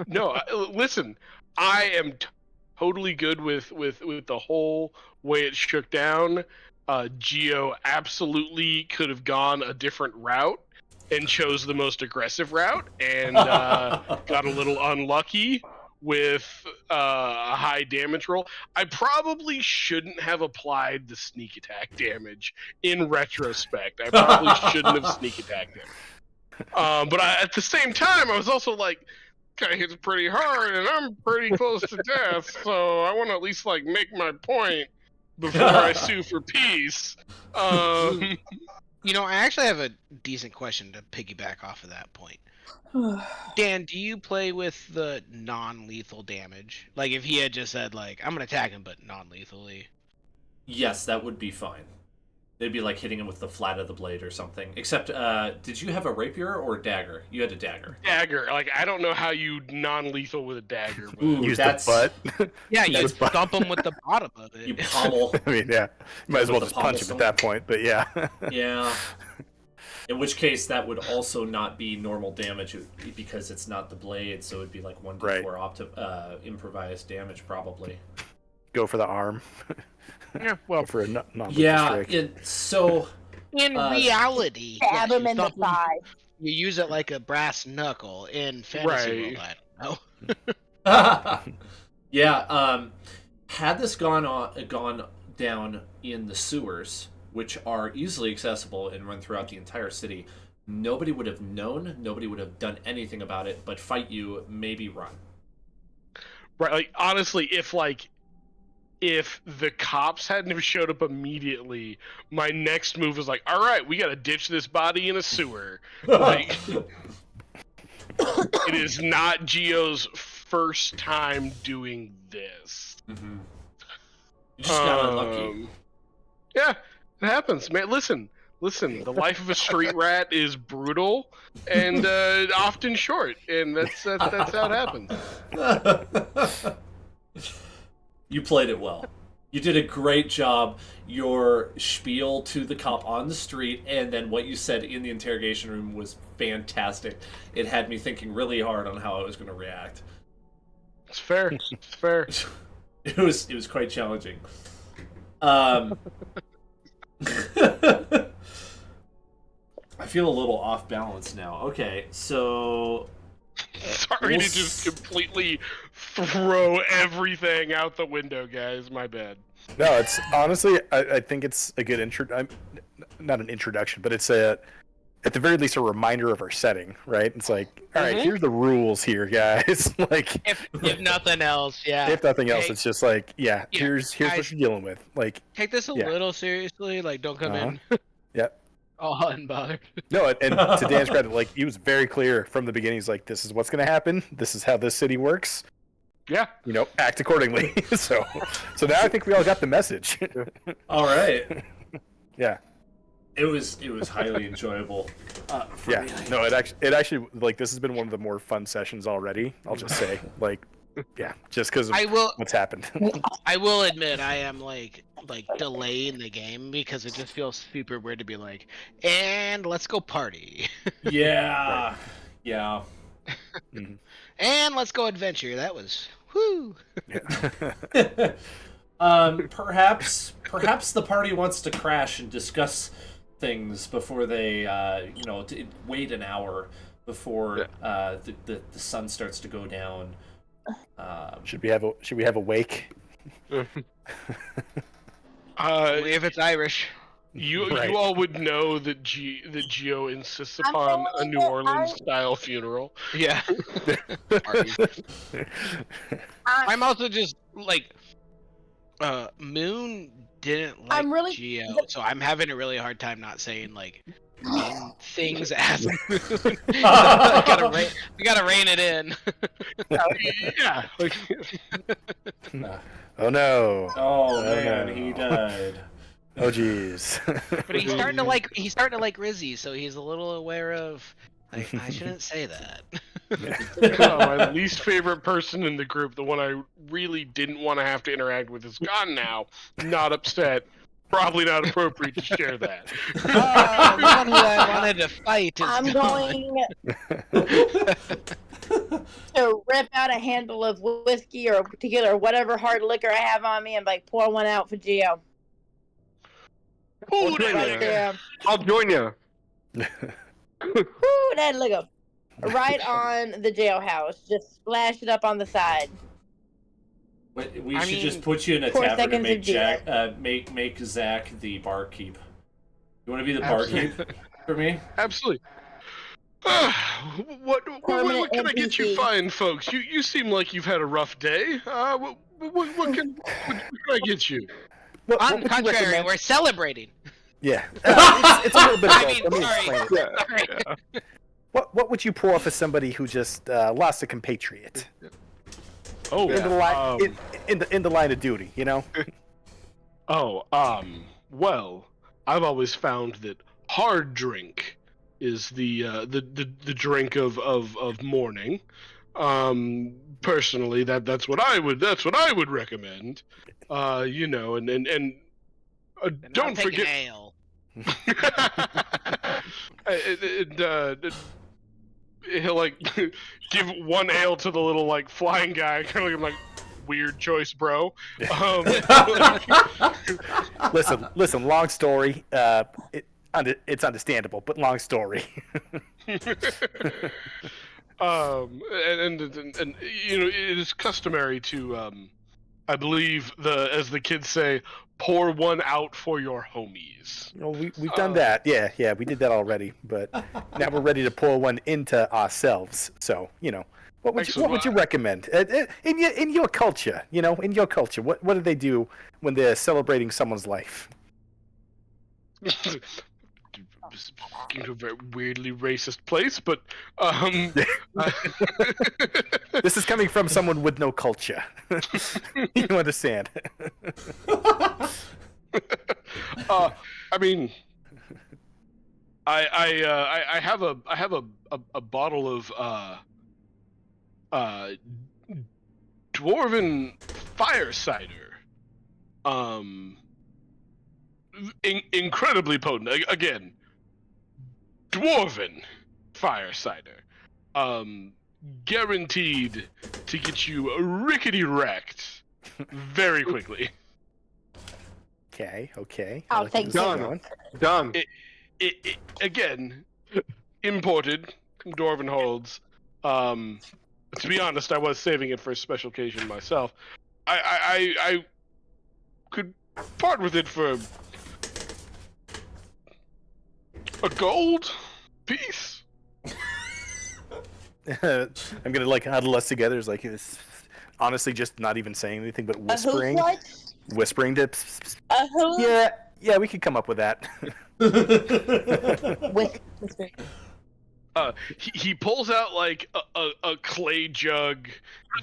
No, listen, I am totally good with the whole way it shook down. Geo absolutely could have gone a different route and chose the most aggressive route and got a little unlucky with a high damage roll. I probably shouldn't have applied the sneak attack damage in retrospect. I probably shouldn't have sneak attacked him. But at the same time, I was also like, guy hits pretty hard and I'm pretty close to death, so I want to at least like make my point before I sue for peace. You know, I actually have a decent question to piggyback off of that point. Dan, do you play with the non-lethal damage? Like, if he had just said, like, I'm gonna attack him, but non-lethally. Yes, that would be fine. They'd be like hitting him with the flat of the blade or something. Except, did you have a rapier or a dagger? You had a dagger. Dagger. Like, I don't know how you non-lethal with a dagger. But... Ooh, Use that's... the butt. Yeah, you Use butt. thump him with the bottom of it. You pommel. I mean, yeah. You might as well With just the punch him at that point, but yeah. Yeah. In which case, that would also not be normal damage because it's not the blade, so it'd be like 1d4 improvised damage, probably. Go for the arm. Yeah, well, For a non Yeah, so... In reality, Stab yes, him you in the thump him- thigh. You use it like a brass knuckle in fantasy Right. world. I don't know. Yeah, had this gone down in the sewers, which are easily accessible and run throughout the entire city, nobody would have known, nobody would have done anything about it, but fight you, maybe run. right. Like, honestly, if the cops hadn't have showed up immediately, my next move was like, all right, we got to ditch this body in a sewer. Like, it is not Geo's first time doing this. Mm-hmm. You just got unlucky. Yeah, it happens, man. Listen, Listen, the life of a street rat is brutal and often short, and that's how it happens. You played it well. You did a great job. Your spiel to the cop on the street and then what you said in the interrogation room was fantastic. It had me thinking really hard on how I was going to react. It's fair. It's fair. It was quite challenging. I feel a little off balance now. Okay, so Sorry to just completely throw everything out the window, guys. My bad. No, it's honestly, I think it's a good not an introduction, but it's at the very least a reminder of our setting, right? It's like, all right, here's the rules here, guys. Like, if nothing else, yeah. if nothing else, Hey, it's just like, here's guys, what you're dealing with. Like, take this a little seriously. Like, don't come in all unbothered. No, and to Dan's credit, like, he was very clear from the beginning. He's like, this is what's going to happen. This is how this city works. Yeah. Act accordingly. so now I think we all got the message. all right. Yeah. It was highly enjoyable. For me. No, it actually like this has been one of the more fun sessions already. I'll just say, like, yeah, just because of what's happened. I will admit I am like delaying the game because it just feels super weird to be like, and let's go party. Yeah. Yeah. Mhm. And let's go adventure. That was whoo. Perhaps the party wants to crash and discuss things before they wait an hour before the sun starts to go down. Should we have a wake? If it's Irish. You all would know that Geo insists upon a New Orleans style funeral. Yeah. I'm also just like Moon didn't like Geo, so I'm having a really hard time not saying like mean things as Moon. we gotta rein it in. Yeah. Oh no. Oh man, no. he died. Oh jeez. But he's starting to like Rizzy, so he's a little aware of like, I shouldn't say that. My least favorite person in the group, the one I really didn't want to have to interact with, is gone now. Not upset. Probably not appropriate to share that. The one who I wanted to fight is I'm gone. going to rip out a handle of whiskey or tequila or whatever hard liquor I have on me and like pour one out for Gio. Ooh, Right there. I'll join you. Woo, that liquor. Right on the jailhouse. Just splash it up on the side. We should just put you in a 4 tavern and seconds of make Zach the barkeep. You want to be the barkeep for me? Absolutely. What can I get you NPC. fine, folks? You seem like you've had a rough day. What can I get you? On the contrary, we're celebrating. Yeah. It's a little bit of I both. mean, Let me sorry. explain it. Sorry. What would you pour for somebody who just lost a compatriot? Oh, In the line of duty, you know? Well, I've always found that hard drink is the drink of mourning. Personally, that's what I would recommend. And don't forget. Ale. He'll like give one ale to the little like flying guy, kind of like weird choice, bro. Listen. Long story. It's understandable, but long story. And it is customary to I believe as the kids say, pour one out for your homies. Well, we've done that. Yeah, we did that already. But now we're ready to pour one into ourselves. So, what would you recommend in your culture? In your culture, what do they do when they're celebrating someone's life? Getting to a very weirdly racist place, but This is coming from someone with no culture. You understand? I mean, I have a bottle of dwarven fire cider. Incredibly potent. Again, dwarven fire cider. Guaranteed to get you rickety wrecked very quickly. Okay. I'll like take this Done. going. Done. It again, imported from Dwarven Holds. To be honest, I was saving it for a special occasion myself. I could part with it for a gold piece. I'm gonna like huddle us together. It's like it's honestly just not even saying anything, but A who whispering, what? whispering to. A who? Yeah, we could come up with that. Whispering. He pulls out like a clay jug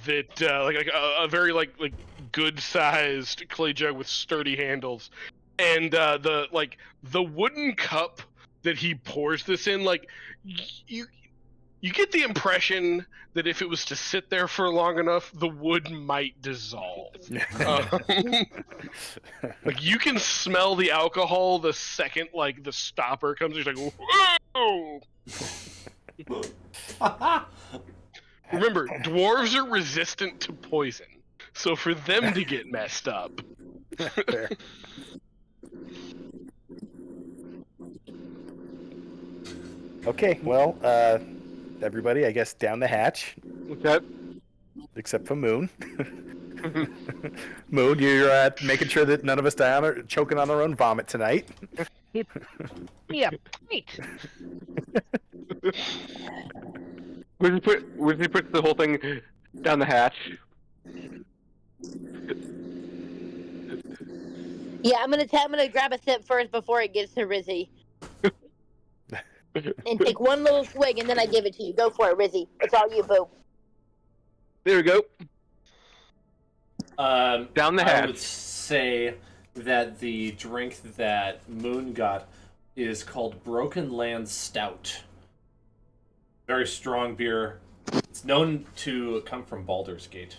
that like a very like good sized clay jug with sturdy handles, and the wooden cup that he pours this in, like you get the impression that if it was to sit there for long enough, the wood might dissolve. Like you can smell the alcohol the second like the stopper comes. He's like, whoa! Remember, dwarves are resistant to poison, so for them to get messed up. Fair. Okay, well, everybody, I guess down the hatch, What's that? except for Moon. Moon, you're making sure that none of us die on choking on our own vomit tonight. Yeah, right. Wizzy puts the whole thing down the hatch. Yeah, I'm gonna grab a sip first before it gets to Rizzy. And take one little swig, and then I give it to you. Go for it, Rizzy. It's all you, boo. There we go. Down the hatch. I would say that the drink that Moon got is called Broken Land Stout. Very strong beer. It's known to come from Baldur's Gate.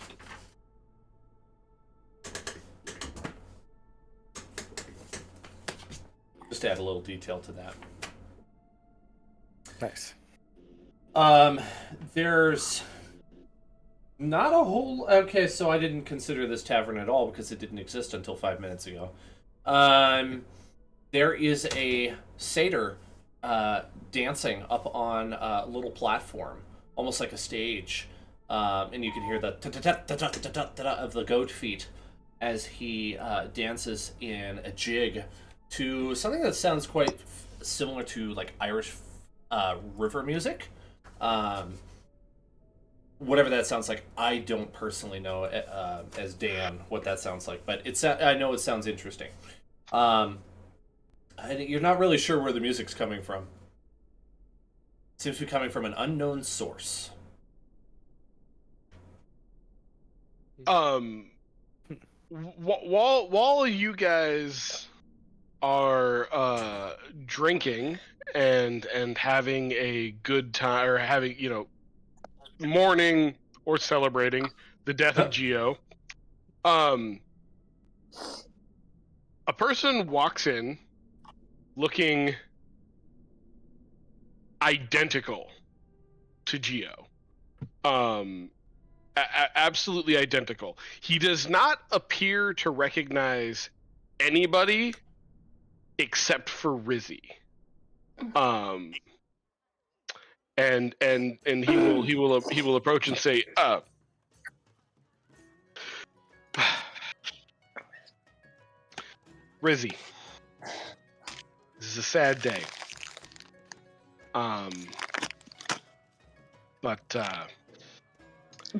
Just to add a little detail to that. Nice. There's not a whole... Okay, so I didn't consider this tavern at all because it didn't exist until 5 minutes ago. There is a satyr dancing up on a little platform, almost like a stage. And you can hear the ta-ta-ta-ta-ta-ta-ta of the goat feet as he dances in a jig to something that sounds quite similar to like Irish river music. Whatever that sounds like, I don't personally know as Dan what that sounds like, but I know it sounds interesting. You're not really sure where the music's coming from. It seems to be coming from an unknown source. While you guys are drinking and having a good time, or having, mourning or celebrating the death of Geo, a person walks in looking identical to Geo. Absolutely identical. He does not appear to recognize anybody except for Rizzy. And he will approach and say, Rizzy, this is a sad day. But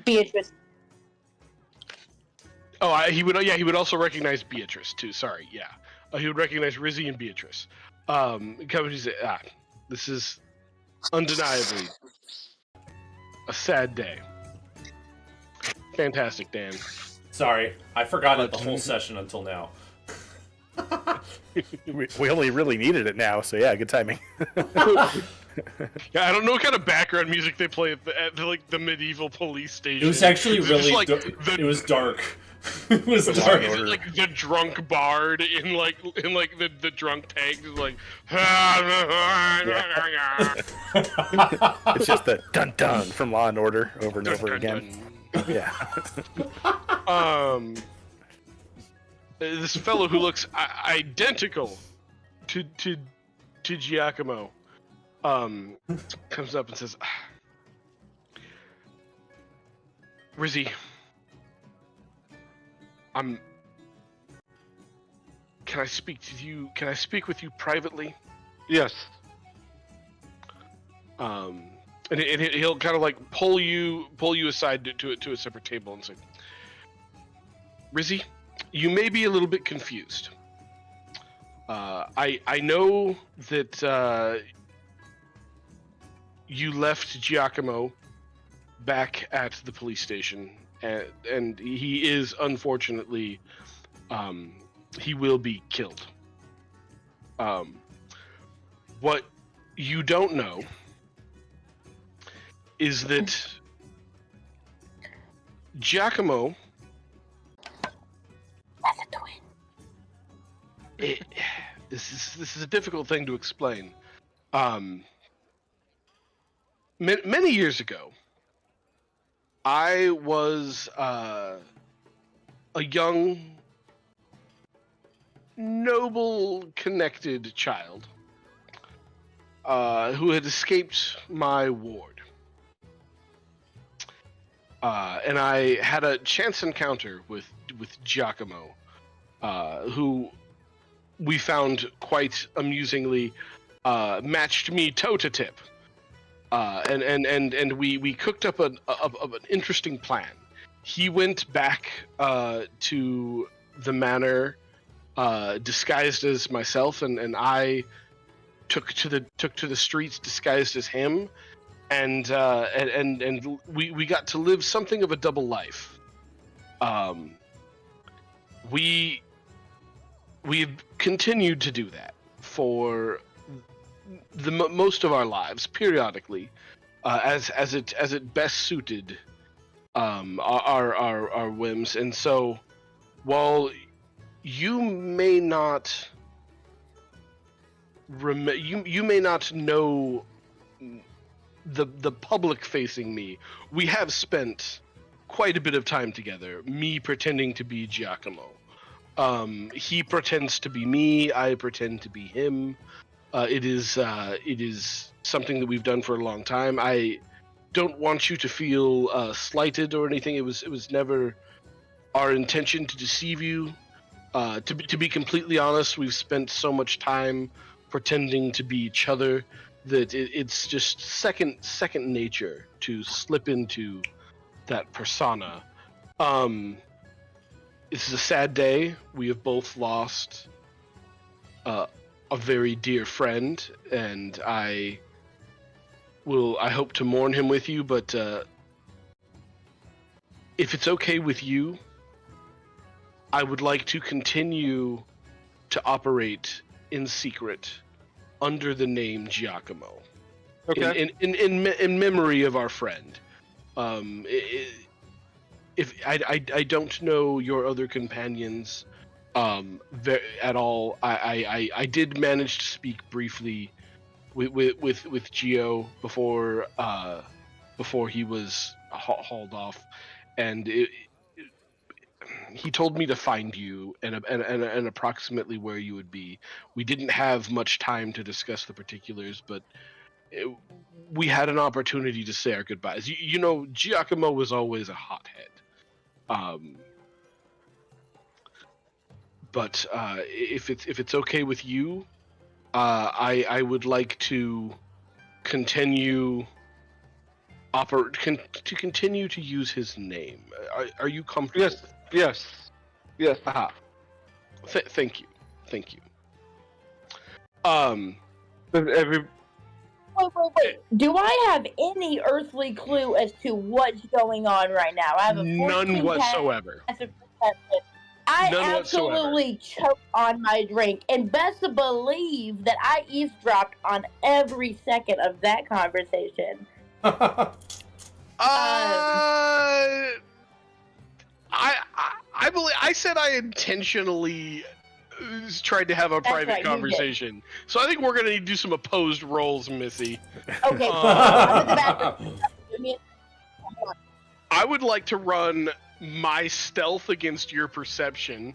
Beatrice. he would also recognize Beatrice too. Sorry, yeah. He would recognize Rizzy and Beatrice. Company say, this is undeniably a sad day. Fantastic, Dan. Sorry, I forgot it the whole session until now. We only really needed it now, so yeah, good timing. Yeah, I don't know what kind of background music they play at like the medieval police station. It was actually It's really. just like It was dark. It was Is dark. it like the drunk bard in like the drunk tank is like It's just the dun dun from Law and Order over and over again. Yeah. This fellow who looks identical to Giacomo comes up and says, Rizzy, can I speak to you? Can I speak with you privately? Yes. And he'll kind of like pull you aside to a separate table and say, Rizzy, you may be a little bit confused. I know that you left Giacomo back at the police station, and he is unfortunately, he will be killed. What you don't know is that Giacomo. That's a twin. This is a difficult thing to explain. Many years ago, I was a young, noble, connected child who had escaped my ward. And I had a chance encounter with Giacomo, who we found quite amusingly matched me toe to tip. And we cooked up an interesting plan. He went back to the manor disguised as myself, and I took to the streets disguised as him, and we got to live something of a double life. We've continued to do that for the most of our lives, periodically, as it best suited our whims. And so, while you may not you may not know the public facing me, we have spent quite a bit of time together, me pretending to be Giacomo. He pretends to be me, I pretend to be him. It is something that we've done for a long time. I don't want you to feel slighted or anything. It was never our intention to deceive you. To be completely honest, we've spent so much time pretending to be each other that it's just second nature to slip into that persona. This is a sad day. We have both lost a very dear friend, and I hope to mourn him with you, but if it's okay with you, I would like to continue to operate in secret under the name Giacomo. Okay. In memory of our friend. If I don't know your other companions at all. I did manage to speak briefly with Gio before he was hauled off, and he told me to find you and approximately where you would be. We didn't have much time to discuss the particulars, but we had an opportunity to say our goodbyes. You know, Giacomo was always a hothead. But if it's okay with you, I would like to continue continue to use his name. Are you comfortable? Yes. Aha. Thank you. Every Wait. Do I have any earthly clue as to what's going on right now? I have a None whatsoever. I I None whatsoever. absolutely choked on my drink, and best to believe that I eavesdropped on every second of that conversation. I believe I said I intentionally tried to have a private right, you did. conversation. So I think we're gonna need to do some opposed roles, Missy. Okay, I'm in the bathroom. Give me I would like to run my stealth against your perception,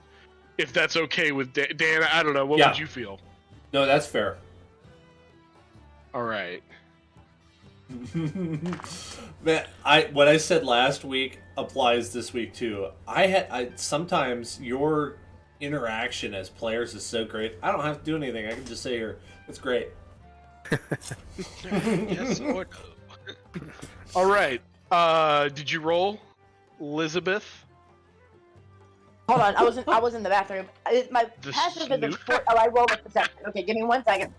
if that's okay with Dan. I don't know. What Yeah. would you feel? No, that's fair. All right. Man, what I said last week applies this week too. I sometimes your interaction as players is so great. I don't have to do anything. I can just sit here. It's great. Yes or no? All right. Did you roll, Elizabeth? Hold on, I was in the bathroom. My The passive is a snoop? sport. Oh, I rolled a perception. Okay, give me 1 second.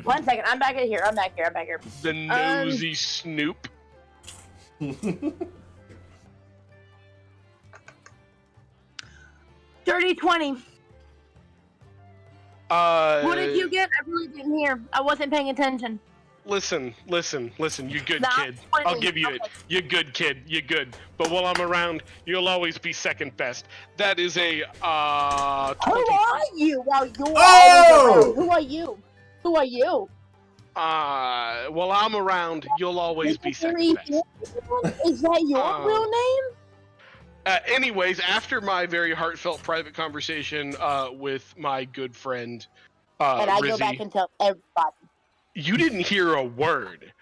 1 second. I'm back here. I'm back here. The nosy snoop. Dirty 20. What did you get? I really didn't hear. I wasn't paying attention. Listen. You good Nah, kid. 20. I'll give you it. You good kid. You good. But while I'm around, you'll always be second best. That is a 20. Who are you? While you're Oh! always around? Who are you? Who are you? While I'm around, you'll always be second best. Is that your real name? Anyways, after my very heartfelt private conversation with my good friend And I go Rizzy, back and tell everybody. you didn't hear a word.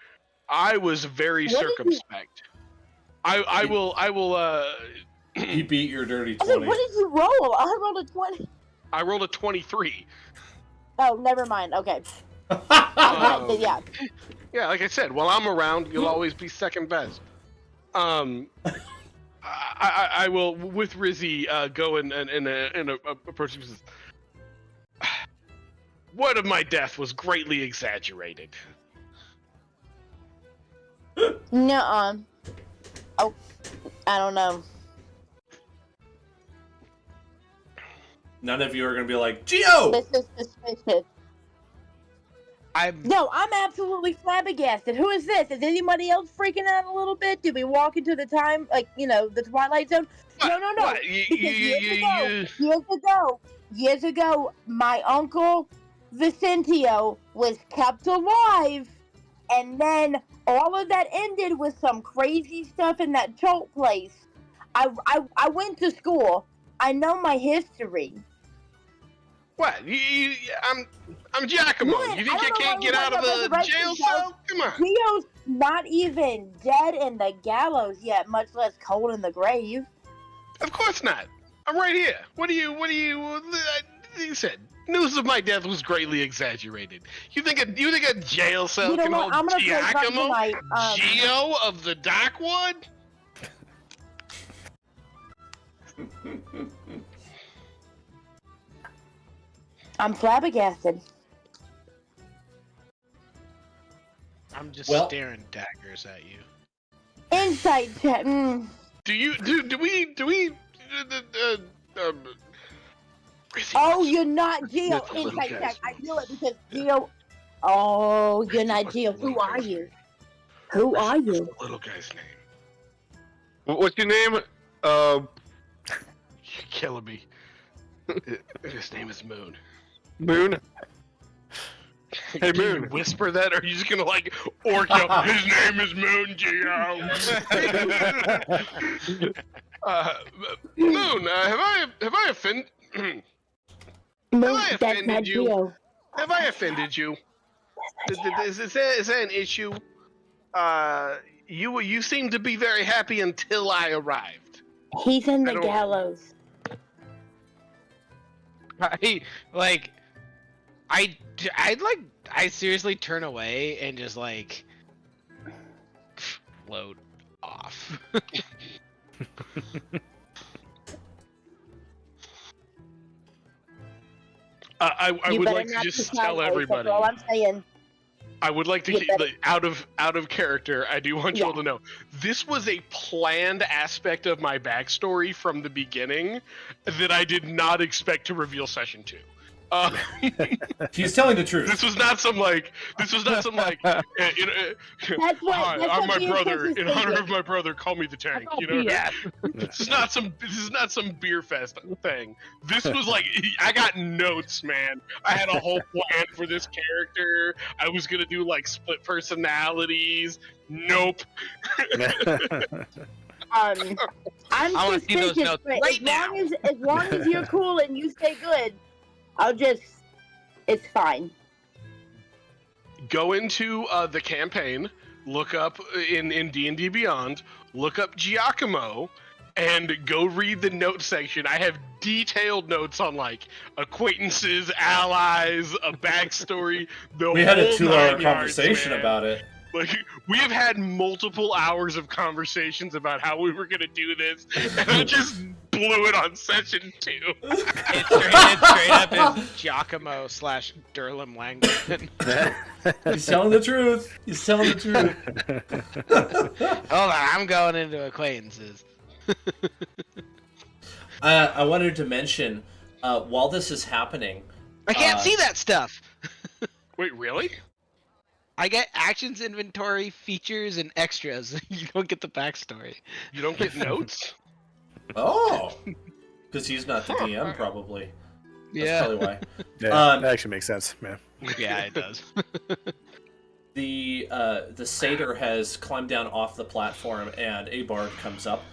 I was very What did you- circumspect. I will. He beat your dirty I said, 20. what did you roll? I rolled a 20. I rolled a 23. Oh, never mind. Okay. Um, Yeah. Yeah, like I said, while I'm around, you'll always be second best. I will with Rizzy go and approach him. Word of my death was greatly exaggerated. Nuh-uh. Oh, I don't know. None of you are going to be like, Geo! This is suspicious. I'm No, I'm absolutely flabbergasted. Who is this? Is anybody else freaking out a little bit? Did we walk into the time, like, the Twilight Zone? No. What? Because years ago, my uncle Vicentio was kept alive, and then all of that ended with some crazy stuff in that chult place. I went to school. I know my history. What? I'm Giacomo. What? You think I you don't know can't why get we out of talk about the resurrection, jail Joe. cell? Come on. Geo's not even dead in the gallows yet, much less cold in the grave. Of course not. I'm right here. What do you? You said news of my death was greatly exaggerated. You think a jail cell You know can what? hold I'm gonna play something Giacomo? tonight. Geo of the Darkwood? I'm flabbergasted. I'm just Well- staring daggers at you. Insight check. Do we Oh, you're not Geo. That's a little Insight guy's check. I name. knew it because Geo. Oh, you're not What's Geo. the Who little are guy's you? name? Who are What's you? the little guy's name? What's your name? You're killing me. His name is Moon. Moon. Hey, Can you Moon. whisper that, or are you just gonna like orc yell, his name is Moon Geo? Moon, have I offended? No, I that's offended not you? Geo. Have I offended you? Is that an issue? You seem to be very happy until I arrived. He's in I the don't- gallows. I seriously turn away and just like float off. I You would better like to not just be tell sideways, everybody. That's all I'm saying. I would like to Yeah, keep that- out of character. I do want you all to know this was a planned aspect of my backstory from the beginning that I did not expect to reveal session 2. He's telling the truth. This was not some like. That's what. Hi, That's I'm what my me and brother. Chris is In honor thinking. of my brother, call me the tank. Oh, You know. yeah. This is not some beer fest thing. This was like I got notes, man. I had a whole plan for this character. I was gonna do like split personalities. Nope. I'm I wanna see those suspicious, notes but right as long as you're cool and you stay good, it's fine. Go into the campaign. Look up in D&D Beyond. Look up Giacomo. And go read the notes section. I have detailed notes on like acquaintances, allies, a backstory. We had a whole 2-hour 9 yards, conversation man. about it. Like we have had multiple hours of conversations about how we were gonna do this, and I just blew it on session 2. It's straight up is Giacomo / Derlim Langdon. He's telling the truth. He's telling the truth. Hold on, I'm going into acquaintances. I wanted to mention, while this is happening, I can't see that stuff. Wait, really? I get actions, inventory, features, and extras. You don't get the backstory. You don't get notes? oh, because he's not the DM, probably. That's probably why. Yeah, that actually makes sense, man. Yeah, it does. The satyr has climbed down off the platform, and a bard comes up,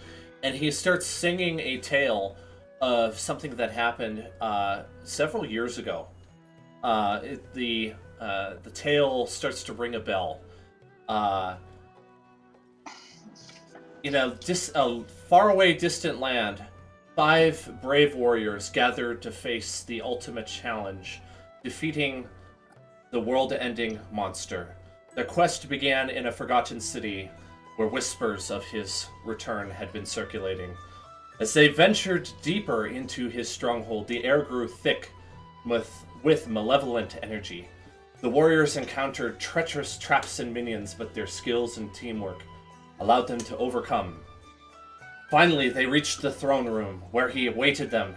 and he starts singing a tale of something that happened several years ago. The tale starts to ring a bell. In a faraway, distant land, 5 brave warriors gathered to face the ultimate challenge, defeating the world-ending monster. Their quest began in a forgotten city where whispers of his return had been circulating. As they ventured deeper into his stronghold, the air grew thick with malevolent energy. The warriors encountered treacherous traps and minions, but their skills and teamwork allowed them to overcome. Finally, they reached the throne room, where he awaited them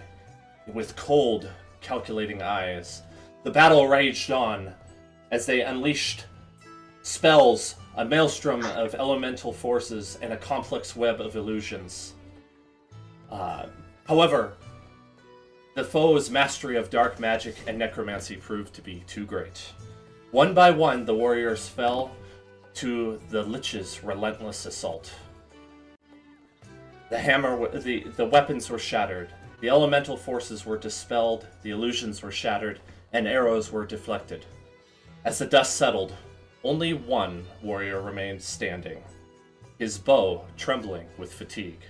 with cold, calculating eyes. The battle raged on as they unleashed spells, a maelstrom of elemental forces, and a complex web of illusions. However, the foe's mastery of dark magic and necromancy proved to be too great. One by one, the warriors fell to the Lich's relentless assault. The weapons were shattered, the elemental forces were dispelled, the illusions were shattered, and arrows were deflected. As the dust settled, only one warrior remained standing, his bow trembling with fatigue.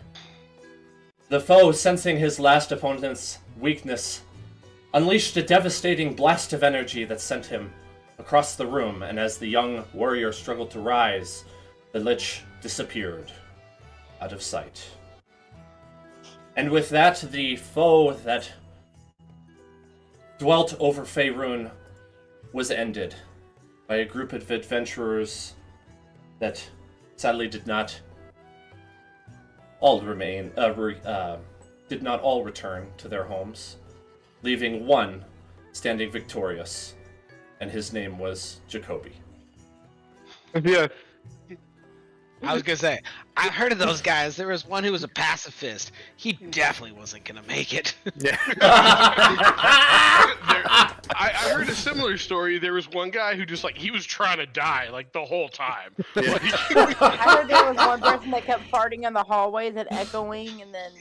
The foe, sensing his last opponent's weakness, unleashed a devastating blast of energy that sent him across the room, and as the young warrior struggled to rise, the Lich disappeared out of sight. And with that, the foe that dwelt over Faerun was ended by a group of adventurers that sadly did not all return to their homes, leaving one standing victorious, and his name was Jacoby. Yes. I was gonna say, I heard of those guys. There was one who was a pacifist. He definitely wasn't gonna make it. Yeah. I heard a similar story. There was one guy who just he was trying to die the whole time. Yeah. I heard there was one person that kept farting in the hallways and echoing, and then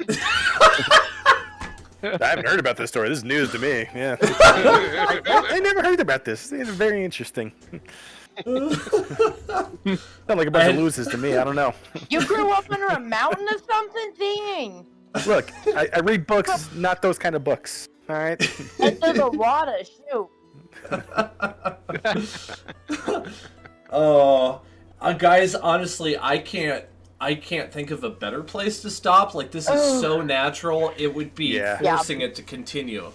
I haven't heard about this story. This is news to me. Yeah. I never heard about this. It's very interesting. Sound like a bunch of losers to me. I don't know. you grew up under a mountain or something. Dang. Look, I read books, not those kind of books. All right. Into the water, shoot. Oh, guys, honestly, I can't think of a better place to stop. This is so natural. It would be forcing it to continue.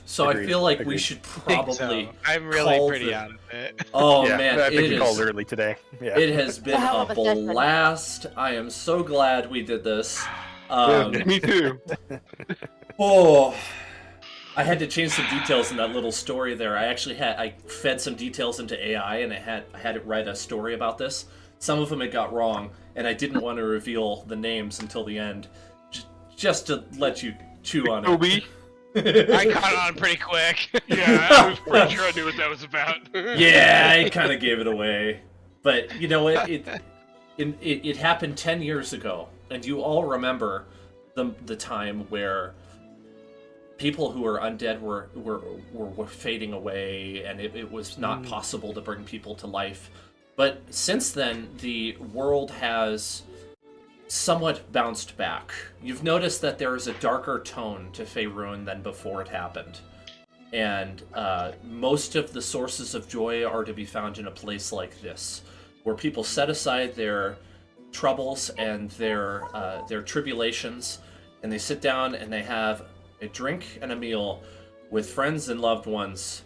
So I Agreed, feel like we agreed. should Think so. probably. I'm really call pretty the- out of it. Oh yeah, man, I think it we called is. early today. Yeah. It has been hell a of a session. blast. I am so glad we did this. Yeah, me too. Oh, I had to change some details in that little story there. I fed some details into AI, and I had it write a story about this. Some of them it got wrong, and I didn't want to reveal the names until the end, just to let you chew on it. Toby. I caught on pretty quick. Yeah, I was pretty sure I knew what that was about. Yeah, I kind of gave it away, but you know what? It happened 10 years ago, and you all remember the time where people who were undead were fading away, and it was not possible to bring people to life. But since then, the world has somewhat bounced back. You've noticed that there is a darker tone to Faerun than before it happened. And most of the sources of joy are to be found in a place like this, where people set aside their troubles and their tribulations, and they sit down and they have a drink and a meal with friends and loved ones